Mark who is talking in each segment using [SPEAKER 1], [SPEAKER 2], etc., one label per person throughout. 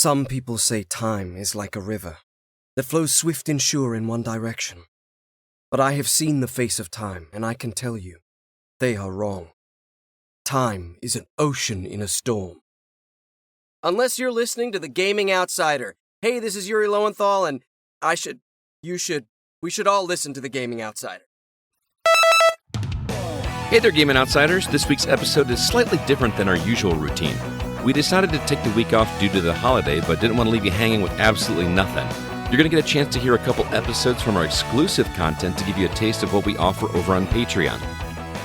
[SPEAKER 1] Some people say time is like a river that flows swift and sure in one direction. But I have seen the face of time, and I can tell you, they are wrong. Time is an ocean in a storm. Unless you're listening to The Gaming Outsider. Hey, this is Yuri Lowenthal, and we should all listen to The Gaming Outsider.
[SPEAKER 2] Hey there, Gaming Outsiders. This week's episode is slightly different than our usual routine. We decided to take the week off due to the holiday, but didn't want to leave you hanging with absolutely nothing. You're going to get a chance to hear a couple episodes from our exclusive content to give you a taste of what we offer over on Patreon.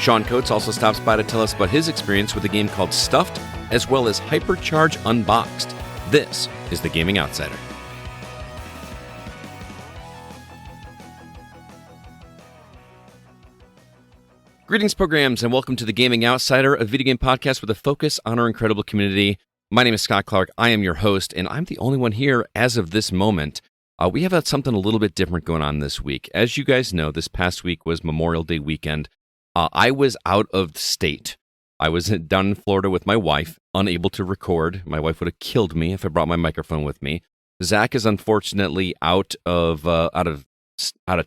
[SPEAKER 2] Sean Coates also stops by to tell us about his experience with a game called Stuffed, as well as Hypercharge Unboxed. This is The Gaming Outsider. Greetings, programs, and welcome to The Gaming Outsider, a video game podcast with a focus on our incredible community. My name is Scott Clark. I am your host, and I'm the only one here as of this moment. We have had something a little bit different going on this week. As you guys know, this past week was Memorial Day weekend. I was out of state. I was down in Florida with my wife, unable to record. My wife would have killed me if I brought my microphone with me. Zach is unfortunately out of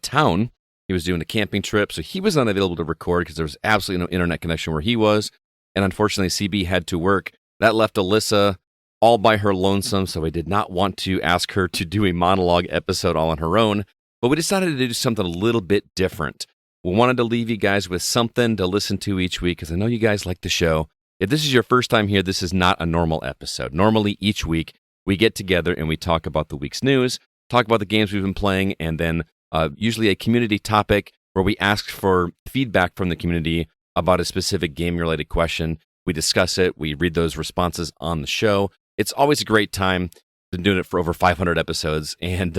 [SPEAKER 2] town. He was doing a camping trip, so he was unavailable to record because there was absolutely no internet connection where he was. And unfortunately, CB had to work. That left Alyssa all by her lonesome, so I did not want to ask her to do a monologue episode all on her own. But we decided to do something a little bit different. We wanted to leave you guys with something to listen to each week because I know you guys like the show. If this is your first time here, this is not a normal episode. Normally, each week, we get together and we talk about the week's news, talk about the games we've been playing, and then usually a community topic where we ask for feedback from the community about a specific game-related question. We discuss it. We read those responses on the show. It's always a great time. Been doing it for over 500 episodes, and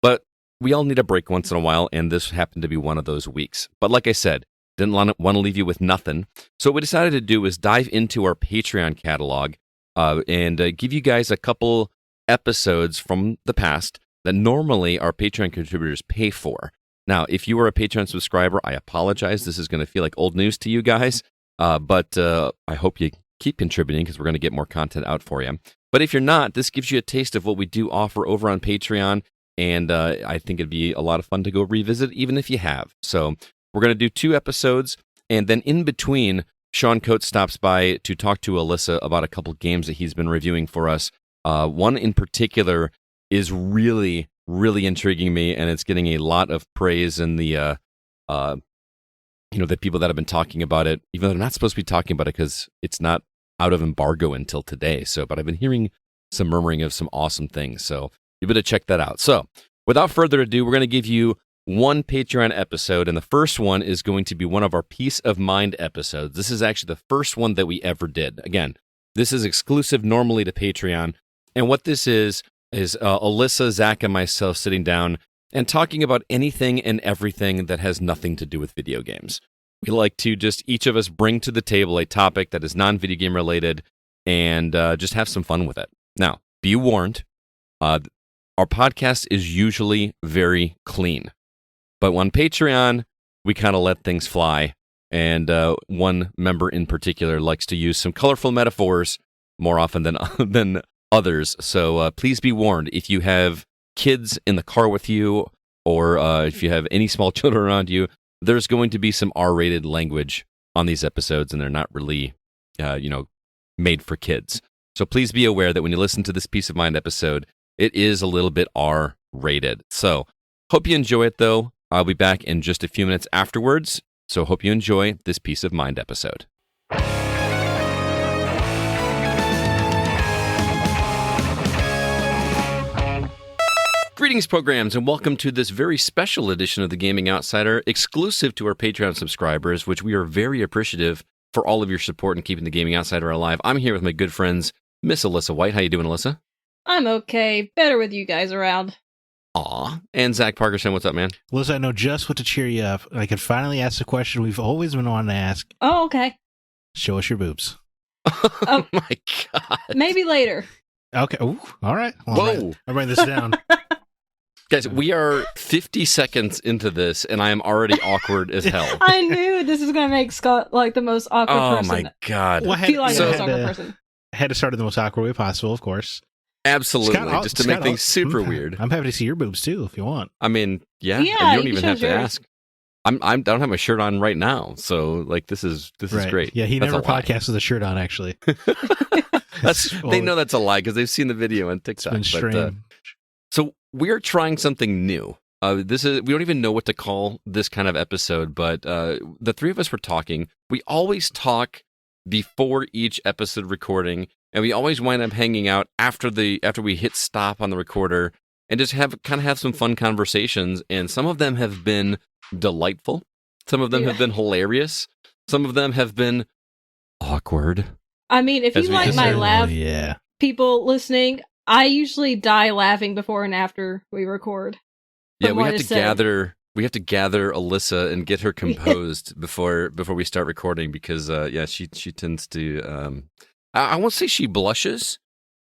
[SPEAKER 2] but we all need a break once in a while, and this happened to be one of those weeks. But like I said, didn't want to leave you with nothing. So what we decided to do is dive into our Patreon catalog and give you guys a couple episodes from the past that normally our Patreon contributors pay for. Now, if you are a Patreon subscriber, I apologize. This is going to feel like old news to you guys, but I hope you keep contributing because we're going to get more content out for you. But if you're not, this gives you a taste of what we do offer over on Patreon, and I think it'd be a lot of fun to go revisit, even if you have. So we're going to do 2 episodes, and then in between, Sean Coates stops by to talk to Alyssa about a couple games that he's been reviewing for us. One in particular is really, really intriguing me, and it's getting a lot of praise in the, the people that have been talking about it, even though they're not supposed to be talking about it because it's not out of embargo until today. So, but I've been hearing some murmuring of some awesome things, so you better check that out. So, without further ado, we're going to give you one Patreon episode, and the first one is going to be one of our Peace of Mind episodes. This is actually the first one that we ever did. Again, this is exclusive normally to Patreon, and what this is Alyssa, Zach, and myself sitting down and talking about anything and everything that has nothing to do with video games. We like to just each of us bring to the table a topic that is non-video game related and just have some fun with it. Now, be warned, our podcast is usually very clean, but on Patreon, we kind of let things fly, and one member in particular likes to use some colorful metaphors more often than others. So please be warned, if you have kids in the car with you, or if you have any small children around you, there's going to be some R-rated language on these episodes, and they're not really, made for kids. So please be aware that when you listen to this Peace of Mind episode, it is a little bit R-rated. So hope you enjoy it, though. I'll be back in just a few minutes afterwards. So hope you enjoy this Peace of Mind episode. Greetings, programs, and welcome to this very special edition of The Gaming Outsider, exclusive to our Patreon subscribers, which we are very appreciative for all of your support in keeping The Gaming Outsider alive. I'm here with my good friends, Miss Alyssa White. How you doing, Alyssa?
[SPEAKER 3] I'm okay. Better with you guys around.
[SPEAKER 2] Aw. And Zach Parkerson, what's up, man?
[SPEAKER 4] Alyssa, I know just what to cheer you up. I can finally ask the question we've always been wanting to ask.
[SPEAKER 3] Oh, okay.
[SPEAKER 4] Show us your boobs.
[SPEAKER 2] Oh my God.
[SPEAKER 3] Maybe later.
[SPEAKER 4] Okay. Ooh, all right.
[SPEAKER 2] Whoa.
[SPEAKER 4] I'm writing this down.
[SPEAKER 2] Guys, we are 50 seconds into this, and I am already awkward as hell.
[SPEAKER 3] I knew this was going to make Scott like the most awkward person.
[SPEAKER 2] Oh my God.
[SPEAKER 3] I feel like the most awkward person.
[SPEAKER 4] I had to start in the most awkward way possible, of course.
[SPEAKER 2] Absolutely,
[SPEAKER 4] Scott,
[SPEAKER 2] just to make things super
[SPEAKER 4] I'm
[SPEAKER 2] weird.
[SPEAKER 4] I'm happy to see your boobs too, if you want.
[SPEAKER 2] I mean, yeah,
[SPEAKER 3] Yeah,
[SPEAKER 2] you don't
[SPEAKER 3] you
[SPEAKER 2] even
[SPEAKER 3] can
[SPEAKER 2] have
[SPEAKER 3] show
[SPEAKER 2] to
[SPEAKER 3] yours.
[SPEAKER 2] ask. I don't have my shirt on right now, so like this is
[SPEAKER 4] Right.
[SPEAKER 2] great.
[SPEAKER 4] Yeah, he
[SPEAKER 2] That's
[SPEAKER 4] never
[SPEAKER 2] a lie.
[SPEAKER 4] podcasts with a shirt on. Actually,
[SPEAKER 2] They know that's a lie because they've seen the video on
[SPEAKER 4] it's
[SPEAKER 2] TikTok.
[SPEAKER 4] been
[SPEAKER 2] But,
[SPEAKER 4] strange.
[SPEAKER 2] so we are trying something new. We don't even know what to call this kind of episode, but the three of us were talking. We always talk before each episode recording, and we always wind up hanging out after we hit stop on the recorder and just have some fun conversations. And some of them have been delightful. Some of them have been hilarious. Some of them have been awkward.
[SPEAKER 3] I mean, if
[SPEAKER 2] As
[SPEAKER 3] you
[SPEAKER 2] we
[SPEAKER 3] like
[SPEAKER 2] just
[SPEAKER 3] my
[SPEAKER 2] said.
[SPEAKER 3] laugh,
[SPEAKER 4] Yeah.
[SPEAKER 3] people listening, I usually die laughing before and after we record.
[SPEAKER 2] Yeah,
[SPEAKER 3] From
[SPEAKER 2] we
[SPEAKER 3] what
[SPEAKER 2] have
[SPEAKER 3] is
[SPEAKER 2] to
[SPEAKER 3] said.
[SPEAKER 2] gather. We have to gather Alyssa and get her composed before we start recording because she tends to I won't say she blushes,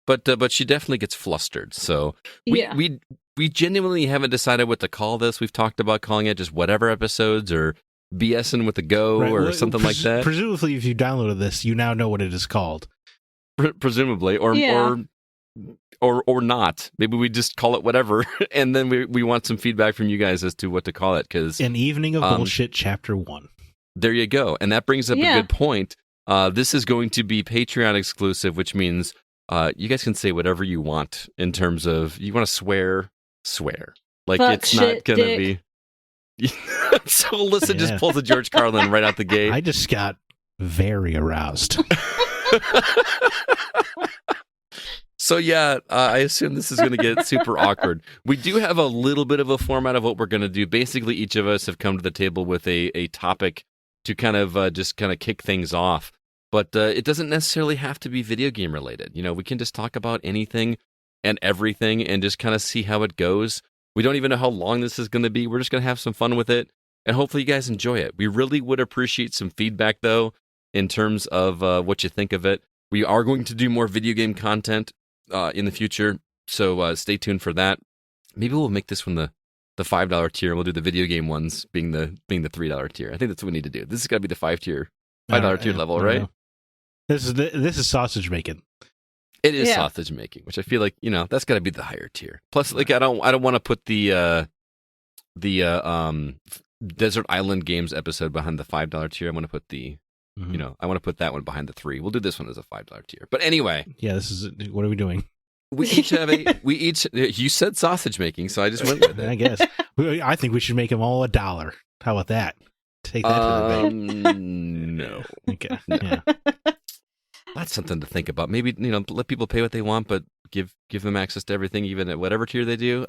[SPEAKER 2] but she definitely gets flustered. So we genuinely haven't decided what to call this. We've talked about calling it just whatever episodes or BSing with the go
[SPEAKER 4] Right,
[SPEAKER 2] or
[SPEAKER 4] well,
[SPEAKER 2] something like that.
[SPEAKER 4] Presumably, if you downloaded this, you now know what it is called.
[SPEAKER 2] Presumably,
[SPEAKER 3] Yeah.
[SPEAKER 2] or not. Maybe we just call it whatever, and then we want some feedback from you guys as to what to call it. Because
[SPEAKER 4] An Evening of Bullshit, Chapter 1.
[SPEAKER 2] there you go, and that brings up a good point. This is going to be Patreon exclusive, which means you guys can say whatever you want in terms of you want to swear. Like
[SPEAKER 3] Fuck,
[SPEAKER 2] it's not
[SPEAKER 3] shit,
[SPEAKER 2] going to
[SPEAKER 3] dick.
[SPEAKER 2] be. So Alyssa just pulls a George Carlin right out the gate.
[SPEAKER 4] I just got very aroused.
[SPEAKER 2] So yeah, I assume this is going to get super awkward. We do have a little bit of a format of what we're going to do. Basically, each of us have come to the table with a topic to kind of just kind of kick things off. But it doesn't necessarily have to be video game related. You know, we can just talk about anything and everything and just kind of see how it goes. We don't even know how long this is going to be. We're just going to have some fun with it, and hopefully you guys enjoy it. We really would appreciate some feedback, though, in terms of what you think of it. We are going to do more video game content in the future, so stay tuned for that. Maybe we'll make this one the $5 tier. We'll do the video game ones being the $3 tier. I think that's what we need to do. This has got to be the $5 tier level, right?
[SPEAKER 4] This is sausage making.
[SPEAKER 2] It is sausage making, which I feel like that's got to be the higher tier. Plus, like I don't want to put the Desert Island Games episode behind the $5 tier. I want to put the I want to put that one behind the $3. We'll do this one as a $5 tier. But anyway,
[SPEAKER 4] yeah, what are we doing?
[SPEAKER 2] We each have you said sausage making, so I just went with it.
[SPEAKER 4] I guess. I think we should make them all $1. How about that? Take that to the bank.
[SPEAKER 2] No.
[SPEAKER 4] Okay. Yeah.
[SPEAKER 2] That's something to think about. Maybe, let people pay what they want, but give them access to everything, even at whatever tier they do.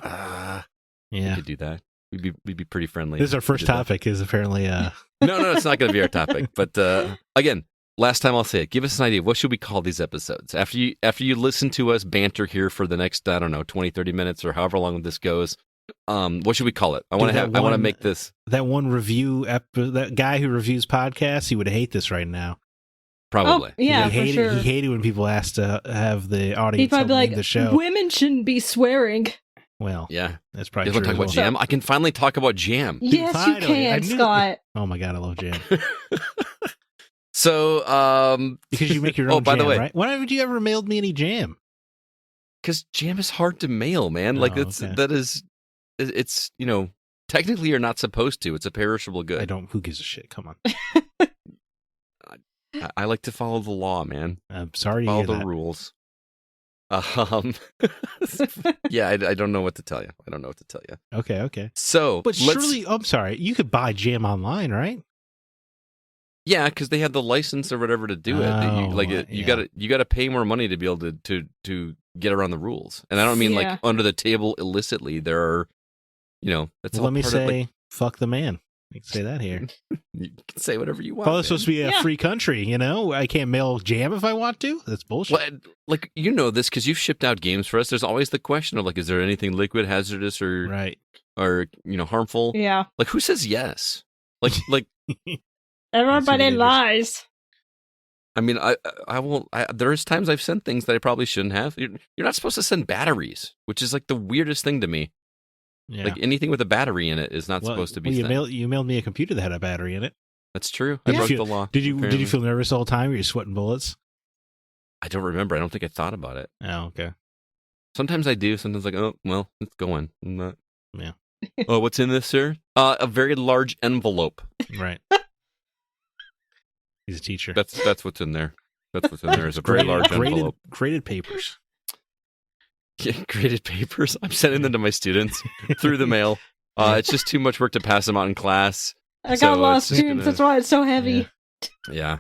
[SPEAKER 2] We could do that. We'd be pretty friendly.
[SPEAKER 4] This is our first topic. Is apparently
[SPEAKER 2] No, it's not going to be our topic. But again, last time I'll say it. Give us an idea. What should we call these episodes? After you listen to us banter here for the next 20, 30 minutes or however long this goes. What should we call it? I want to make this
[SPEAKER 4] that one review. That guy who reviews podcasts, he would hate this right now.
[SPEAKER 2] Probably.
[SPEAKER 3] Oh, yeah,
[SPEAKER 4] he
[SPEAKER 3] for sure.
[SPEAKER 4] He hated when people asked to have the audience
[SPEAKER 3] He'd probably be
[SPEAKER 4] name
[SPEAKER 3] like,
[SPEAKER 4] the show.
[SPEAKER 3] women shouldn't be swearing.
[SPEAKER 4] Well,
[SPEAKER 2] yeah,
[SPEAKER 4] that's probably
[SPEAKER 2] you
[SPEAKER 4] true.
[SPEAKER 2] want to talk about Jam? I can finally talk about Jam.
[SPEAKER 3] Yes,
[SPEAKER 4] Finally,
[SPEAKER 3] you can, Scott.
[SPEAKER 4] Oh my god, I love Jam.
[SPEAKER 2] So,
[SPEAKER 4] because you make your own
[SPEAKER 2] by
[SPEAKER 4] jam,
[SPEAKER 2] the way,
[SPEAKER 4] right? Why haven't you ever mailed me any jam?
[SPEAKER 2] Because Jam is hard to mail, man. Like it's technically you're not supposed to. It's a perishable good.
[SPEAKER 4] I don't. Who gives a shit? Come on.
[SPEAKER 2] I like to follow the law, man.
[SPEAKER 4] I'm sorry to
[SPEAKER 2] follow
[SPEAKER 4] hear
[SPEAKER 2] the
[SPEAKER 4] that.
[SPEAKER 2] rules. Yeah, I don't know what to tell you.
[SPEAKER 4] Okay.
[SPEAKER 2] So,
[SPEAKER 4] but surely, I'm sorry. You could buy jam online, right?
[SPEAKER 2] Yeah, because they have the license or whatever to do it. You got to pay more money to be able to get around the rules. And I don't mean like under the table illicitly. There are, that's all
[SPEAKER 4] let me
[SPEAKER 2] part
[SPEAKER 4] say,
[SPEAKER 2] of,
[SPEAKER 4] fuck the man. You can say that here.
[SPEAKER 2] You can say whatever you want.
[SPEAKER 4] Well, it's supposed to be a free country, I can't mail jam if I want to. That's bullshit.
[SPEAKER 2] Well, like this because you've shipped out games for us. There's always the question of like, is there anything liquid, hazardous, or harmful?
[SPEAKER 3] Yeah.
[SPEAKER 2] Like, who says yes? Like
[SPEAKER 3] everybody lies.
[SPEAKER 2] I mean, I won't. There's times I've sent things that I probably shouldn't have. You're not supposed to send batteries, which is like the weirdest thing to me.
[SPEAKER 4] Yeah.
[SPEAKER 2] Like anything with a battery in it is not supposed to be.
[SPEAKER 4] You mailed me a computer that had a battery in it.
[SPEAKER 2] That's true. I broke the law.
[SPEAKER 4] Did you feel nervous all the time? Were you sweating bullets?
[SPEAKER 2] I don't remember. I don't think I thought about it.
[SPEAKER 4] Oh, okay.
[SPEAKER 2] Sometimes I do. Sometimes like, oh, well, it's going. I'm not.
[SPEAKER 4] Yeah.
[SPEAKER 2] Oh, what's in this, sir? A very large envelope.
[SPEAKER 4] Right. He's a teacher.
[SPEAKER 2] That's what's in there. That's what's in there is a very large envelope.
[SPEAKER 4] Graded papers.
[SPEAKER 2] Yeah, graded papers. I'm sending them to my students through the mail. It's just too much work to pass them out in class.
[SPEAKER 3] I got a lot of students. That's why it's so heavy.
[SPEAKER 2] Yeah.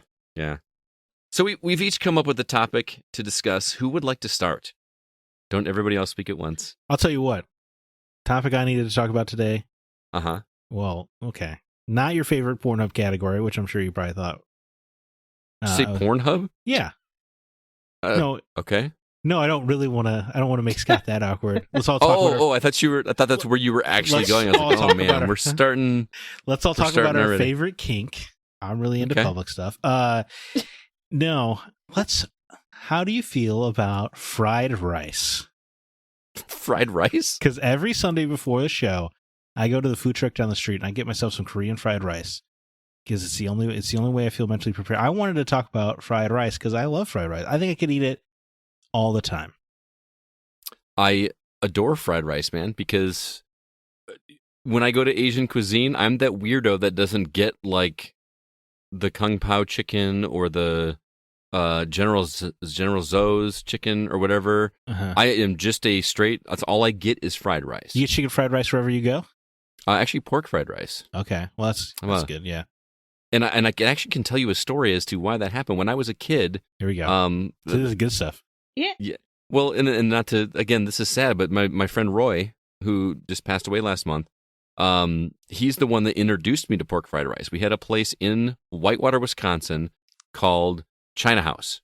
[SPEAKER 2] So we've each come up with a topic to discuss. Who would like to start? Don't everybody else speak at once.
[SPEAKER 4] I'll tell you what. Topic I needed to talk about today.
[SPEAKER 2] Uh-huh.
[SPEAKER 4] Well, okay. Not your favorite Pornhub category, which I'm sure you probably thought.
[SPEAKER 2] Say Pornhub?
[SPEAKER 4] Yeah. No.
[SPEAKER 2] Okay.
[SPEAKER 4] No, I don't really want to. I don't want to make Scott that awkward. Let's all talk.
[SPEAKER 2] I thought that's where you were actually going. I was like, oh man, we're starting.
[SPEAKER 4] Let's all talk about our favorite kink. I'm really into public stuff. No, how do you feel about fried rice?
[SPEAKER 2] Fried rice?
[SPEAKER 4] Because every Sunday before the show, I go to the food truck down the street and I get myself some Korean fried rice. Because it's the only way I feel mentally prepared. I wanted to talk about fried rice because I love fried rice. I think I could eat it all the time.
[SPEAKER 2] I adore fried rice, man, because when I go to Asian cuisine, I'm that weirdo that doesn't get like the Kung Pao chicken or the General Tso's chicken or whatever.
[SPEAKER 4] Uh-huh.
[SPEAKER 2] I am just that's all I get is fried rice.
[SPEAKER 4] You get chicken fried rice wherever you go?
[SPEAKER 2] Actually, pork fried rice.
[SPEAKER 4] Okay, well that's good, yeah.
[SPEAKER 2] And I actually can tell you a story as to why that happened. When I was a kid,
[SPEAKER 4] here we go. So this is good stuff.
[SPEAKER 3] Yeah.
[SPEAKER 2] Well, and not to, again, this is sad, but my friend Roy, who just passed away last month, he's the one that introduced me to pork fried rice. We had a place in Whitewater, Wisconsin called China House.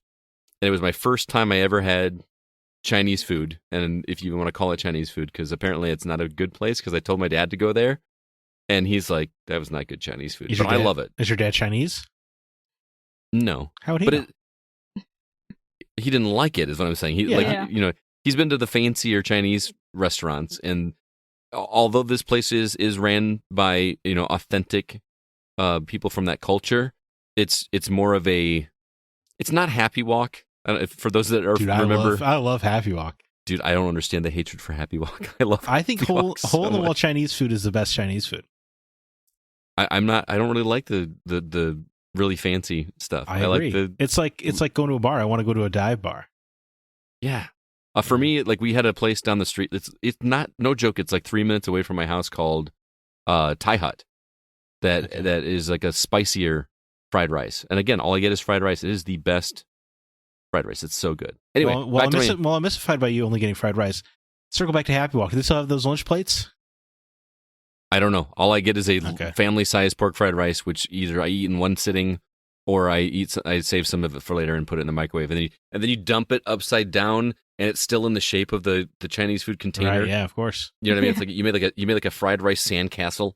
[SPEAKER 2] And it was my first time I ever had Chinese food. And if you want to call it Chinese food, because apparently it's not a good place, because I told my dad to go there. And he's like, that was not good Chinese food. But I love it.
[SPEAKER 4] Is your dad Chinese?
[SPEAKER 2] No.
[SPEAKER 4] How would he know?
[SPEAKER 2] He didn't like it, is what I'm saying. He's been to the fancier Chinese restaurants, and although this place is ran by authentic people from that culture, it's more of it's not Happy Walk. For those that are remember,
[SPEAKER 4] I love Happy Walk.
[SPEAKER 2] Dude, I don't understand the hatred for Happy Walk.
[SPEAKER 4] I think hole in the wall Chinese food is the best Chinese food.
[SPEAKER 2] I don't really like the really fancy stuff.
[SPEAKER 4] I agree. It's like going to a bar. I want to go to a dive bar.
[SPEAKER 2] Yeah. For me, like we had a place down the street. It's not, no joke. It's like 3 minutes away from my house called Thai Hut. That is like a spicier fried rice. And again, all I get is fried rice. It is the best fried rice. It's so good. Anyway,
[SPEAKER 4] I'm mystified by you only getting fried rice. Circle back to Happy Walk. Do they still have those lunch plates?
[SPEAKER 2] I don't know. All I get is a family-sized pork fried rice, which either I eat in one sitting, or I save some of it for later and put it in the microwave, and then you dump it upside down, and it's still in the shape of the Chinese food container.
[SPEAKER 4] Right, yeah, of course.
[SPEAKER 2] You know what I mean? It's like you made like a fried rice sandcastle,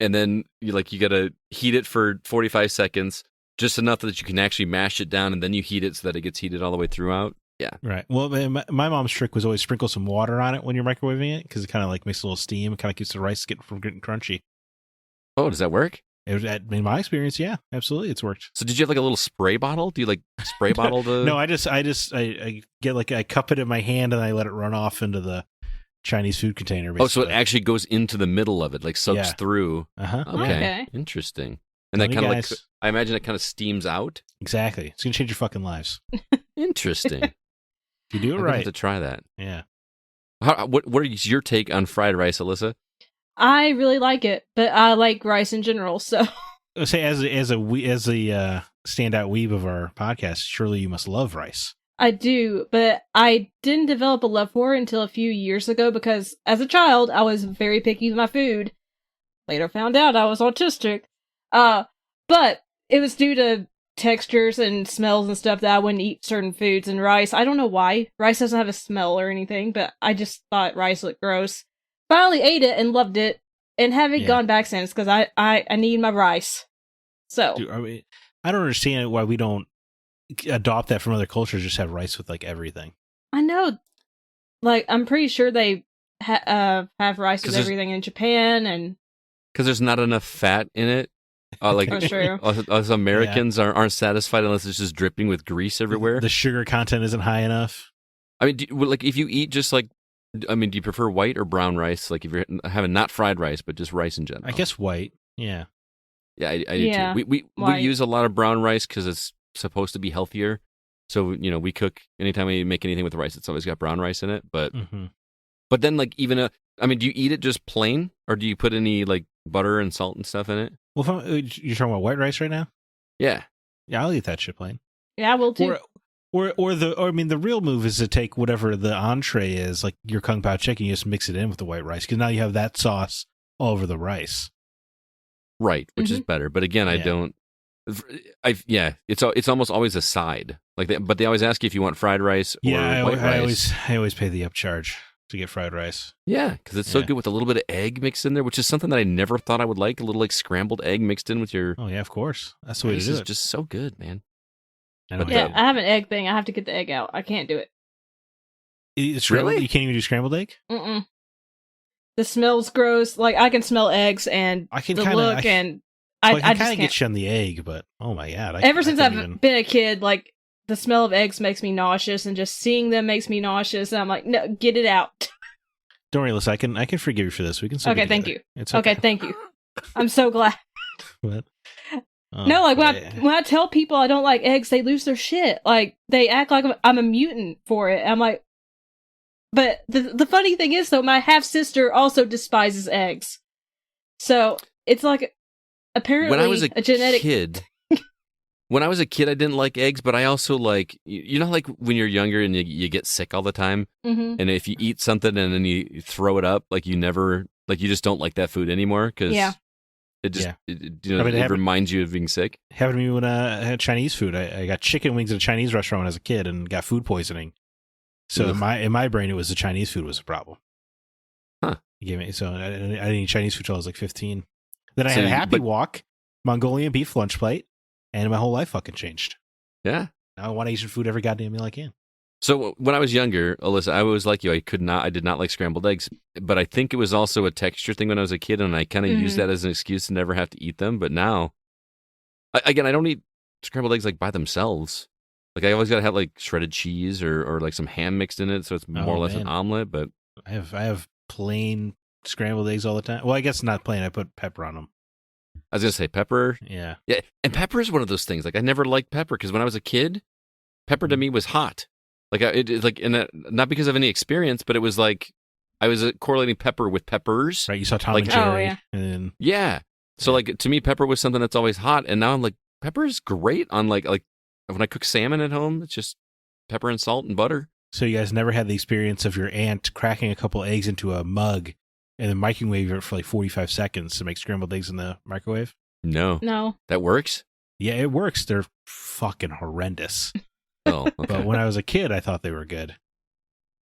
[SPEAKER 2] and then you gotta heat it for 45 seconds, just enough that you can actually mash it down, and then you heat it so that it gets heated all the way throughout. Yeah.
[SPEAKER 4] Right. Well, my mom's trick was always sprinkle some water on it when you're microwaving it, because it kind of like makes a little steam. It kind of keeps the rice from getting crunchy.
[SPEAKER 2] Oh, does that work?
[SPEAKER 4] In my experience, yeah, absolutely, it's worked.
[SPEAKER 2] So did you have like a little spray bottle? Do you like spray bottle the?
[SPEAKER 4] No, I get like I cup it in my hand and I let it run off into the Chinese food container. Basically.
[SPEAKER 2] Oh, so it actually goes into the middle of it, like soaks through.
[SPEAKER 4] Uh-huh.
[SPEAKER 2] Okay. Interesting. And that kind of like, I imagine it kind of steams out.
[SPEAKER 4] Exactly. It's gonna change your fucking lives.
[SPEAKER 2] Interesting.
[SPEAKER 4] You do it
[SPEAKER 2] I'm
[SPEAKER 4] right.
[SPEAKER 2] have to try that.
[SPEAKER 4] Yeah.
[SPEAKER 2] What is your take on fried rice, Alyssa?
[SPEAKER 3] I really like it, but I like rice in general. So,
[SPEAKER 4] say as a standout weeb of our podcast, surely you must love rice.
[SPEAKER 3] I do, but I didn't develop a love for it until a few years ago because as a child I was very picky with my food. Later found out I was autistic, but it was due to textures and smells and stuff that I wouldn't eat certain foods. And rice, I don't know why. Rice doesn't have a smell or anything, but I just thought rice looked gross. Finally ate it and loved it, and haven't gone back since because I need my rice. So
[SPEAKER 4] dude, I don't understand why we don't adopt that from other cultures. Just have rice with like everything.
[SPEAKER 3] I know, like I'm pretty sure they have rice with everything in Japan, and
[SPEAKER 2] because there's not enough fat in it. Like us Americans aren't satisfied unless it's just dripping with grease everywhere.
[SPEAKER 4] The sugar content isn't high enough.
[SPEAKER 2] I mean, like if you eat just like, I mean, do you prefer white or brown rice? Like if you're having not fried rice, but just rice in general.
[SPEAKER 4] I guess white. Yeah.
[SPEAKER 2] Yeah, I do too. We use a lot of brown rice because it's supposed to be healthier. So we cook anytime we make anything with rice, it's always got brown rice in it. But but then like even I mean, do you eat it just plain, or do you put any like butter and salt and stuff in it?
[SPEAKER 4] Well, you're talking about white rice right now?
[SPEAKER 2] Yeah.
[SPEAKER 4] Yeah, I'll eat that shit plain.
[SPEAKER 3] Yeah, I will too.
[SPEAKER 4] Or I mean, the real move is to take whatever the entree is, like your Kung Pao chicken, you just mix it in with the white rice, because now you have that sauce all over the rice.
[SPEAKER 2] Right, which is better. But again, I don't. It's almost always a side. But they always ask you if you want fried rice or white rice.
[SPEAKER 4] I always pay the upcharge to get fried rice.
[SPEAKER 2] Yeah, because it's so good with a little bit of egg mixed in there, which is something that I never thought I would like. A little like scrambled egg mixed in with your.
[SPEAKER 4] Oh yeah, of course. That's the way to do it.
[SPEAKER 2] It's just so good, man.
[SPEAKER 3] I have an egg thing. I have to get the egg out. I can't do it.
[SPEAKER 4] It's really? You can't even do scrambled egg?
[SPEAKER 3] Mm-mm. The smell's gross. Like I can smell eggs and I just
[SPEAKER 4] kind of get you on the egg, but oh my god!
[SPEAKER 3] Ever since I've been a kid, like the smell of eggs makes me nauseous, and just seeing them makes me nauseous. And I'm like, no, get it out.
[SPEAKER 4] Don't worry, Lisa. I can forgive you for this. We can.
[SPEAKER 3] Okay, thank you. It's okay. Thank you. I'm so glad.
[SPEAKER 4] What? Oh,
[SPEAKER 3] no, like when I tell people I don't like eggs, they lose their shit. Like they act like I'm a mutant for it. I'm like, but the funny thing is though, my half sister also despises eggs, so it's like apparently
[SPEAKER 2] when I was
[SPEAKER 3] a genetic
[SPEAKER 2] kid. When I was a kid, I didn't like eggs, but I also like like when you're younger and you get sick all the time, and if you eat something and then you throw it up, like you just don't like that food anymore because it just it reminds you of being sick.
[SPEAKER 4] Happened to me when I had Chinese food. I got chicken wings at a Chinese restaurant when I was a kid and got food poisoning. So in my brain, it was the Chinese food was a problem.
[SPEAKER 2] Huh?
[SPEAKER 4] I didn't eat Chinese food until I was like 15. Then I had a Happy Walk, Mongolian beef lunch plate. And my whole life fucking changed.
[SPEAKER 2] Yeah.
[SPEAKER 4] Now I want Asian food every goddamn meal I can.
[SPEAKER 2] So when I was younger, Alyssa, I was like you. I did not like scrambled eggs. But I think it was also a texture thing when I was a kid, and I kind of used that as an excuse to never have to eat them. But now, I don't eat scrambled eggs like by themselves. Like I always got to have like shredded cheese or like some ham mixed in it, so it's more or less an omelet. But
[SPEAKER 4] I have plain scrambled eggs all the time. Well, I guess not plain. I put pepper on them.
[SPEAKER 2] I was going to say pepper.
[SPEAKER 4] Yeah.
[SPEAKER 2] And pepper is one of those things. Like I never liked pepper because when I was a kid, pepper to me was hot. Not because of any experience, but it was like I was correlating pepper with peppers.
[SPEAKER 4] Right. You saw Tom and Jerry.
[SPEAKER 2] Yeah. So like to me, pepper was something that's always hot. And now I'm like, pepper is great on like when I cook salmon at home, it's just pepper and salt and butter.
[SPEAKER 4] So you guys never had the experience of your aunt cracking a couple eggs into a mug and then microwave it for like 45 seconds to make scrambled eggs in the microwave?
[SPEAKER 3] No.
[SPEAKER 2] That works?
[SPEAKER 4] Yeah, it works. They're fucking horrendous.
[SPEAKER 2] Oh, okay.
[SPEAKER 4] But when I was a kid, I thought they were good.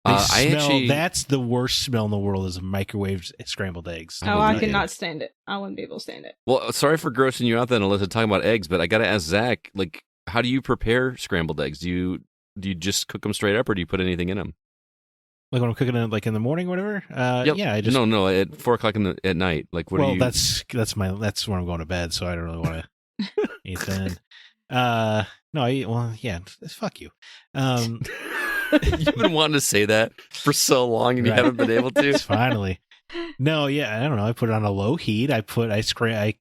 [SPEAKER 4] That's the worst smell in the world is microwaved scrambled eggs.
[SPEAKER 3] Oh, I could not stand it. I wouldn't be able to stand it.
[SPEAKER 2] Well, sorry for grossing you out then, Alyssa, talking about eggs, but I got to ask Zach, like, how do you prepare scrambled eggs? Do you just cook them straight up, or do you put anything in them?
[SPEAKER 4] Like when I'm cooking it, like in the morning or whatever?
[SPEAKER 2] Yep.
[SPEAKER 4] Yeah, I just...
[SPEAKER 2] No, at 4 o'clock at night. Like, what do you...
[SPEAKER 4] that's when I'm going to bed, so I don't really want to eat then. Fuck you.
[SPEAKER 2] You've been wanting to say that for so long, and you haven't been able to.
[SPEAKER 4] Finally. No, yeah, I don't know. I put it on a low heat. I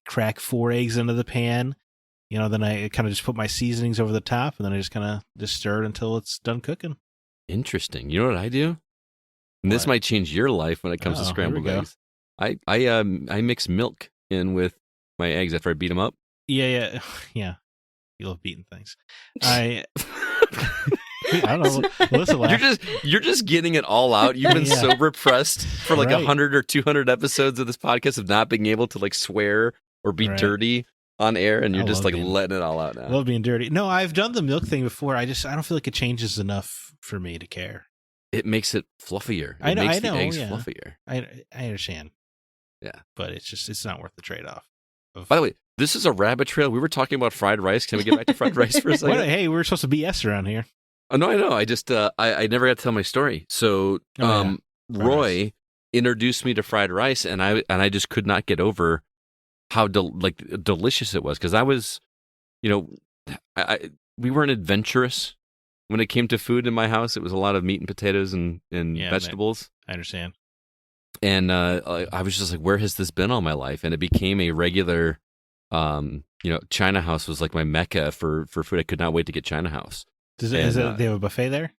[SPEAKER 4] crack 4 eggs into the pan. Then I kind of just put my seasonings over the top, and then I just kind of just stir it until it's done cooking.
[SPEAKER 2] Interesting. You know what I do? And this might change your life when it comes to scrambled eggs. I mix milk in with my eggs after I beat them up.
[SPEAKER 4] Yeah. You love beating things. I don't know. Listen,
[SPEAKER 2] you're just getting it all out. You've been so repressed for like 100 or 200 episodes of this podcast of not being able to like swear or be dirty on air, and you're just like letting it all out now.
[SPEAKER 4] I love being dirty. No, I've done the milk thing before. I don't feel like it changes enough for me to care.
[SPEAKER 2] It makes it fluffier.
[SPEAKER 4] I know.
[SPEAKER 2] The eggs fluffier.
[SPEAKER 4] I understand.
[SPEAKER 2] Yeah,
[SPEAKER 4] but it's not worth the trade off.
[SPEAKER 2] By the way, this is a rabbit trail. We were talking about fried rice. Can we get back to fried rice for a second?
[SPEAKER 4] Hey, we're supposed to BS around here.
[SPEAKER 2] Oh, no, I know. I just I never got to tell my story. So Roy introduced me to fried rice, and I just could not get over how delicious it was, because I was, we weren't adventurous when it came to food in my house, it was a lot of meat and potatoes and vegetables.
[SPEAKER 4] I understand.
[SPEAKER 2] And I was just like, where has this been all my life? And it became a regular, China House was like my mecca for food. I could not wait to get China House.
[SPEAKER 4] They have a buffet there?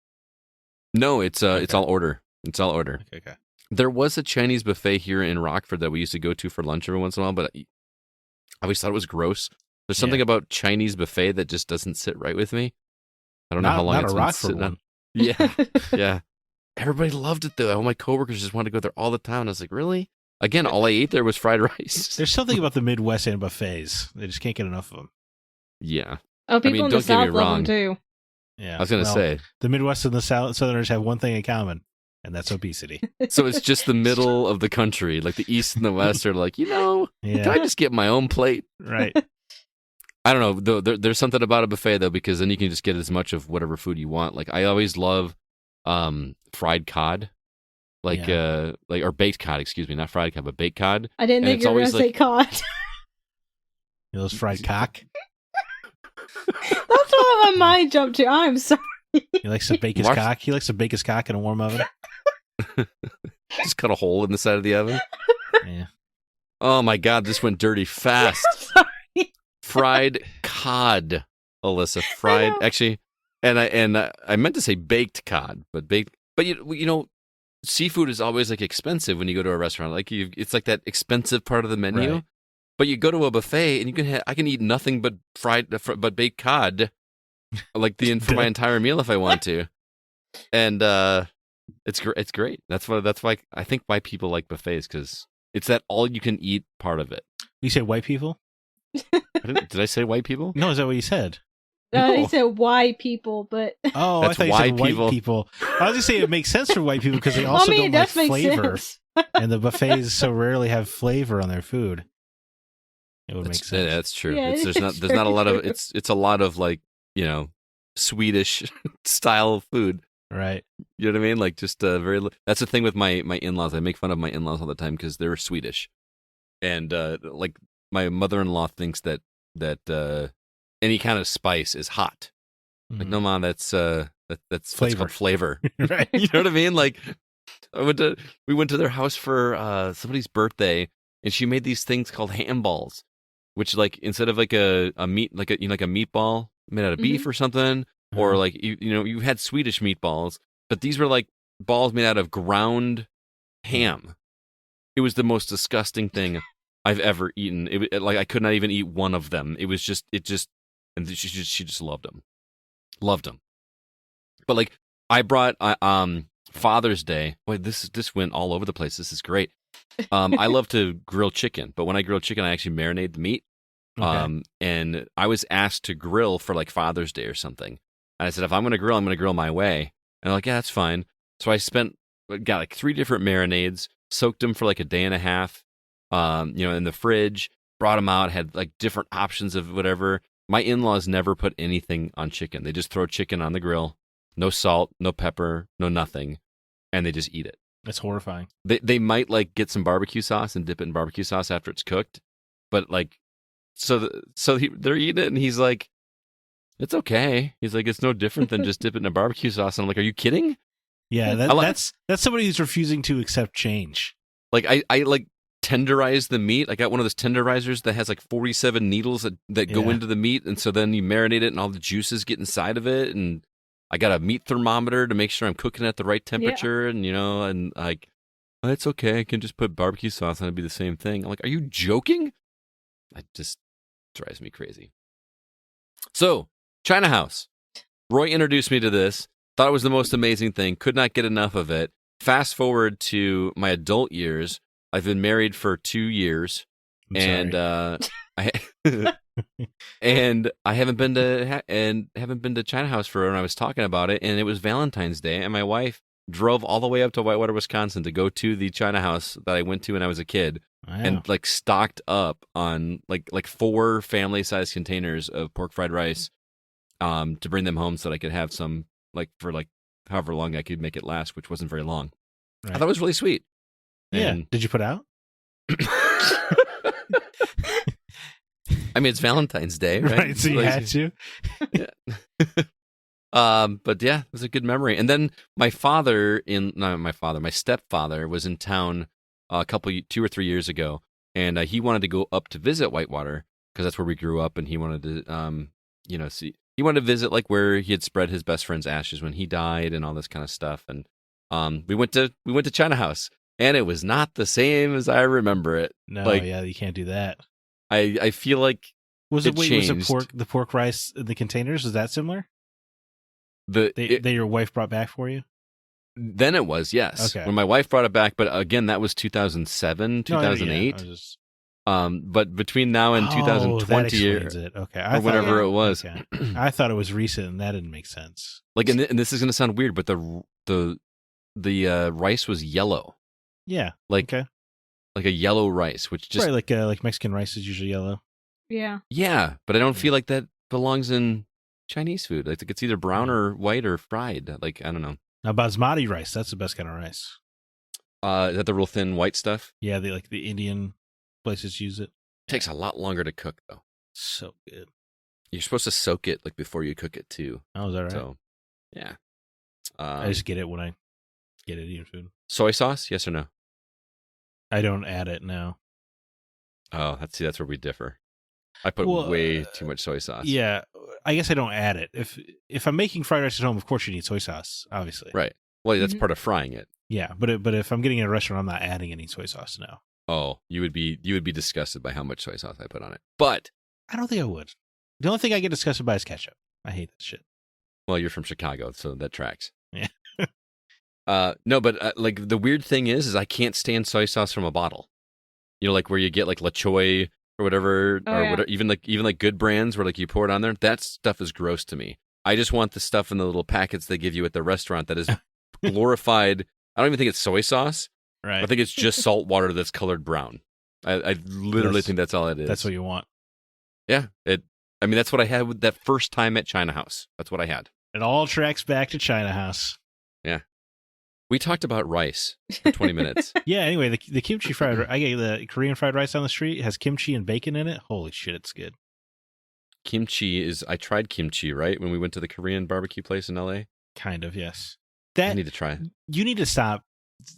[SPEAKER 2] No, it's all order. It's all order.
[SPEAKER 4] Okay.
[SPEAKER 2] There was a Chinese buffet here in Rockford that we used to go to for lunch every once in a while, but I always thought it was gross. There's something about Chinese buffet that just doesn't sit right with me. I don't know how long it's been sitting on. Yeah, yeah. Everybody loved it, though. All my coworkers just wanted to go there all the time. I was like, really? Again, all I ate there was fried rice.
[SPEAKER 4] There's something about the Midwest and buffets. They just can't get enough of them.
[SPEAKER 2] Yeah.
[SPEAKER 3] Oh, people in the South love them, too.
[SPEAKER 4] Yeah.
[SPEAKER 2] I was going to say.
[SPEAKER 4] The Midwest and the Southerners have one thing in common, and that's obesity.
[SPEAKER 2] So it's just the middle of the country. Like the East and the West are like, can I just get my own plate?
[SPEAKER 4] Right.
[SPEAKER 2] I don't know. There's something about a buffet, though, because then you can just get as much of whatever food you want. Like, I always love fried cod. Or baked cod, excuse me, not fried cod, but baked cod.
[SPEAKER 3] I didn't think you were going to say cod.
[SPEAKER 4] Those fried cock?
[SPEAKER 3] That's what my mind jumped to. I'm sorry.
[SPEAKER 4] He likes to bake his cock. He likes to bake his cock in a warm oven.
[SPEAKER 2] Just cut a hole in the side of the oven.
[SPEAKER 4] Yeah.
[SPEAKER 2] Oh my God, this went dirty fast.
[SPEAKER 3] Sorry.
[SPEAKER 2] Fried cod, Alyssa. Fried, actually, and I meant to say baked cod, but baked. But seafood is always like expensive when you go to a restaurant. Like it's like that expensive part of the menu.
[SPEAKER 4] Right.
[SPEAKER 2] But you go to a buffet and I can eat nothing but but baked cod, like for my entire meal if I want to, and it's great. That's why I think why people like buffets, because it's that all you can eat part of it.
[SPEAKER 4] You say white people?
[SPEAKER 2] Did I say white people?
[SPEAKER 4] No, is that what you said?
[SPEAKER 3] No, he said why people, but
[SPEAKER 4] oh,
[SPEAKER 2] that's
[SPEAKER 4] I thought you said white people. I was just saying it makes sense for white people because they also don't like flavor, and the buffets so rarely have flavor on their food. It would make sense.
[SPEAKER 2] Yeah, that's true.
[SPEAKER 3] Yeah,
[SPEAKER 2] there's not a lot of it's a lot of like Swedish style food.
[SPEAKER 4] Right.
[SPEAKER 2] You know what I mean? Like just that's the thing with my in-laws. I make fun of my in-laws all the time because they're Swedish, and like my mother-in-law thinks that any kind of spice is hot. Mm-hmm. Like, no, Mom, that's called flavor.
[SPEAKER 4] Right.
[SPEAKER 2] You know what I mean? Like, we went to their house for somebody's birthday, and she made these things called ham balls, which like instead of like a meat like a meatball made out of beef or something, or like you had Swedish meatballs, but these were like balls made out of ground ham. It was the most disgusting thing I've ever eaten. Like I could not even eat one of them. It just and she just loved them. But like I brought Father's Day. Boy, this went all over the place. This is great. I love to grill chicken, but when I grill chicken, I actually marinate the meat. Okay. And I was asked to grill for like Father's Day or something. And I said, if I'm going to grill my way. And they're like, yeah, that's fine. So I got like 3 different marinades, soaked them for like a day and a half, in the fridge, brought them out, had like different options of whatever. My in-laws never put anything on chicken. They just throw chicken on the grill, no salt, no pepper, no nothing, and they just eat it.
[SPEAKER 4] That's horrifying.
[SPEAKER 2] They might like get some barbecue sauce and dip it in barbecue sauce after it's cooked, but like, they're eating it, and he's like, it's okay. He's like, it's no different than just dip it in a barbecue sauce. And I'm like, are you kidding?
[SPEAKER 4] Yeah, that's somebody who's refusing to accept change.
[SPEAKER 2] Like I like tenderize the meat. I got one of those tenderizers that has like 47 needles that go into the meat, and so then you marinate it, and all the juices get inside of it, and I got a meat thermometer to make sure I'm cooking at the right temperature, and and like, oh, it's okay. I can just put barbecue sauce on it, be the same thing. I'm like, are you joking? It just drives me crazy. So, China House. Roy introduced me to this. Thought it was the most amazing thing. Could not get enough of it. Fast forward to my adult years. I've been married for 2 years, and and I haven't been to China House for. And I was talking about it, and it was Valentine's Day, and my wife drove all the way up to Whitewater, Wisconsin, to go to the China House that I went to when I was a kid, and like stocked up on like 4 family-sized containers of pork fried rice, to bring them home so that I could have some for however long I could make it last, which wasn't very long. Right. I thought it was really sweet.
[SPEAKER 4] Yeah. Did you put out?
[SPEAKER 2] I mean, it's Valentine's Day, right?
[SPEAKER 4] Right, so you had to.
[SPEAKER 2] Yeah. But yeah, it was a good memory. And then my stepfather was in town a 2 or 3 years ago, and he wanted to go up to visit Whitewater because that's where we grew up, and he wanted to, he wanted to visit like where he had spread his best friend's ashes when he died and all this kind of stuff. And we went to China House, and it was not the same as I remember it.
[SPEAKER 4] No,
[SPEAKER 2] like,
[SPEAKER 4] yeah, you can't do that.
[SPEAKER 2] I feel like
[SPEAKER 4] was
[SPEAKER 2] it changed.
[SPEAKER 4] the pork rice in the containers? Was that similar? That your wife brought back for you?
[SPEAKER 2] Then it was, yes.
[SPEAKER 4] Okay.
[SPEAKER 2] When my wife brought it back, but again, that was 2007, 2008. But between now and 2020
[SPEAKER 4] that explains it. Okay.
[SPEAKER 2] or whatever it was.
[SPEAKER 4] Okay. I thought it was recent, and that didn't make sense.
[SPEAKER 2] Like, and this is going to sound weird, but the rice was yellow.
[SPEAKER 4] Yeah.
[SPEAKER 2] Like a yellow rice, which just
[SPEAKER 4] right, like Mexican rice is usually yellow.
[SPEAKER 3] Yeah.
[SPEAKER 2] Yeah, but I don't feel like that belongs in Chinese food. Like it's either brown or white or fried. Like, I don't know.
[SPEAKER 4] Now basmati rice, that's the best kind of rice.
[SPEAKER 2] Is that the real thin white stuff?
[SPEAKER 4] Yeah, the Indian places use it.
[SPEAKER 2] Takes a lot longer to cook though.
[SPEAKER 4] So good.
[SPEAKER 2] You're supposed to soak it like before you cook it too.
[SPEAKER 4] Oh, is that right?
[SPEAKER 2] So, yeah.
[SPEAKER 4] I just get it when I get Indian food.
[SPEAKER 2] Soy sauce, yes or no?
[SPEAKER 4] I don't add it now.
[SPEAKER 2] Oh, that's where we differ. I put way too much soy sauce.
[SPEAKER 4] Yeah, I guess I don't add it. If I'm making fried rice at home, of course you need soy sauce, obviously.
[SPEAKER 2] Right. Well, that's
[SPEAKER 3] Mhm.
[SPEAKER 2] part of frying it.
[SPEAKER 4] Yeah, but if I'm getting in a restaurant, I'm not adding any soy sauce now.
[SPEAKER 2] Oh, you would be disgusted by how much soy sauce I put on it. But
[SPEAKER 4] I don't think I would. The only thing I get disgusted by is ketchup. I hate that shit.
[SPEAKER 2] well, you're from Chicago, so that tracks.
[SPEAKER 4] Yeah.
[SPEAKER 2] No, but like the weird thing is I can't stand soy sauce from a bottle. You know, like where you get like La Choy or whatever, whatever, even like good brands where like you pour it on there. That stuff is gross to me. I just want the stuff in the little packets they give you at the restaurant that is glorified. I don't even think it's soy sauce.
[SPEAKER 4] Right.
[SPEAKER 2] I think it's just salt water that's colored brown. I literally think that's all it is.
[SPEAKER 4] That's what you want.
[SPEAKER 2] Yeah. That's what I had with that first time at China House. That's what I had.
[SPEAKER 4] It all tracks back to China House.
[SPEAKER 2] Yeah. We talked about rice for 20 minutes.
[SPEAKER 4] Yeah, anyway, the kimchi fried rice, I get the Korean fried rice down the street. It has kimchi and bacon in it. Holy shit, it's good.
[SPEAKER 2] I tried kimchi, right? When we went to the Korean barbecue place in LA?
[SPEAKER 4] Kind of, yes.
[SPEAKER 2] I need to try it.
[SPEAKER 4] You need to stop.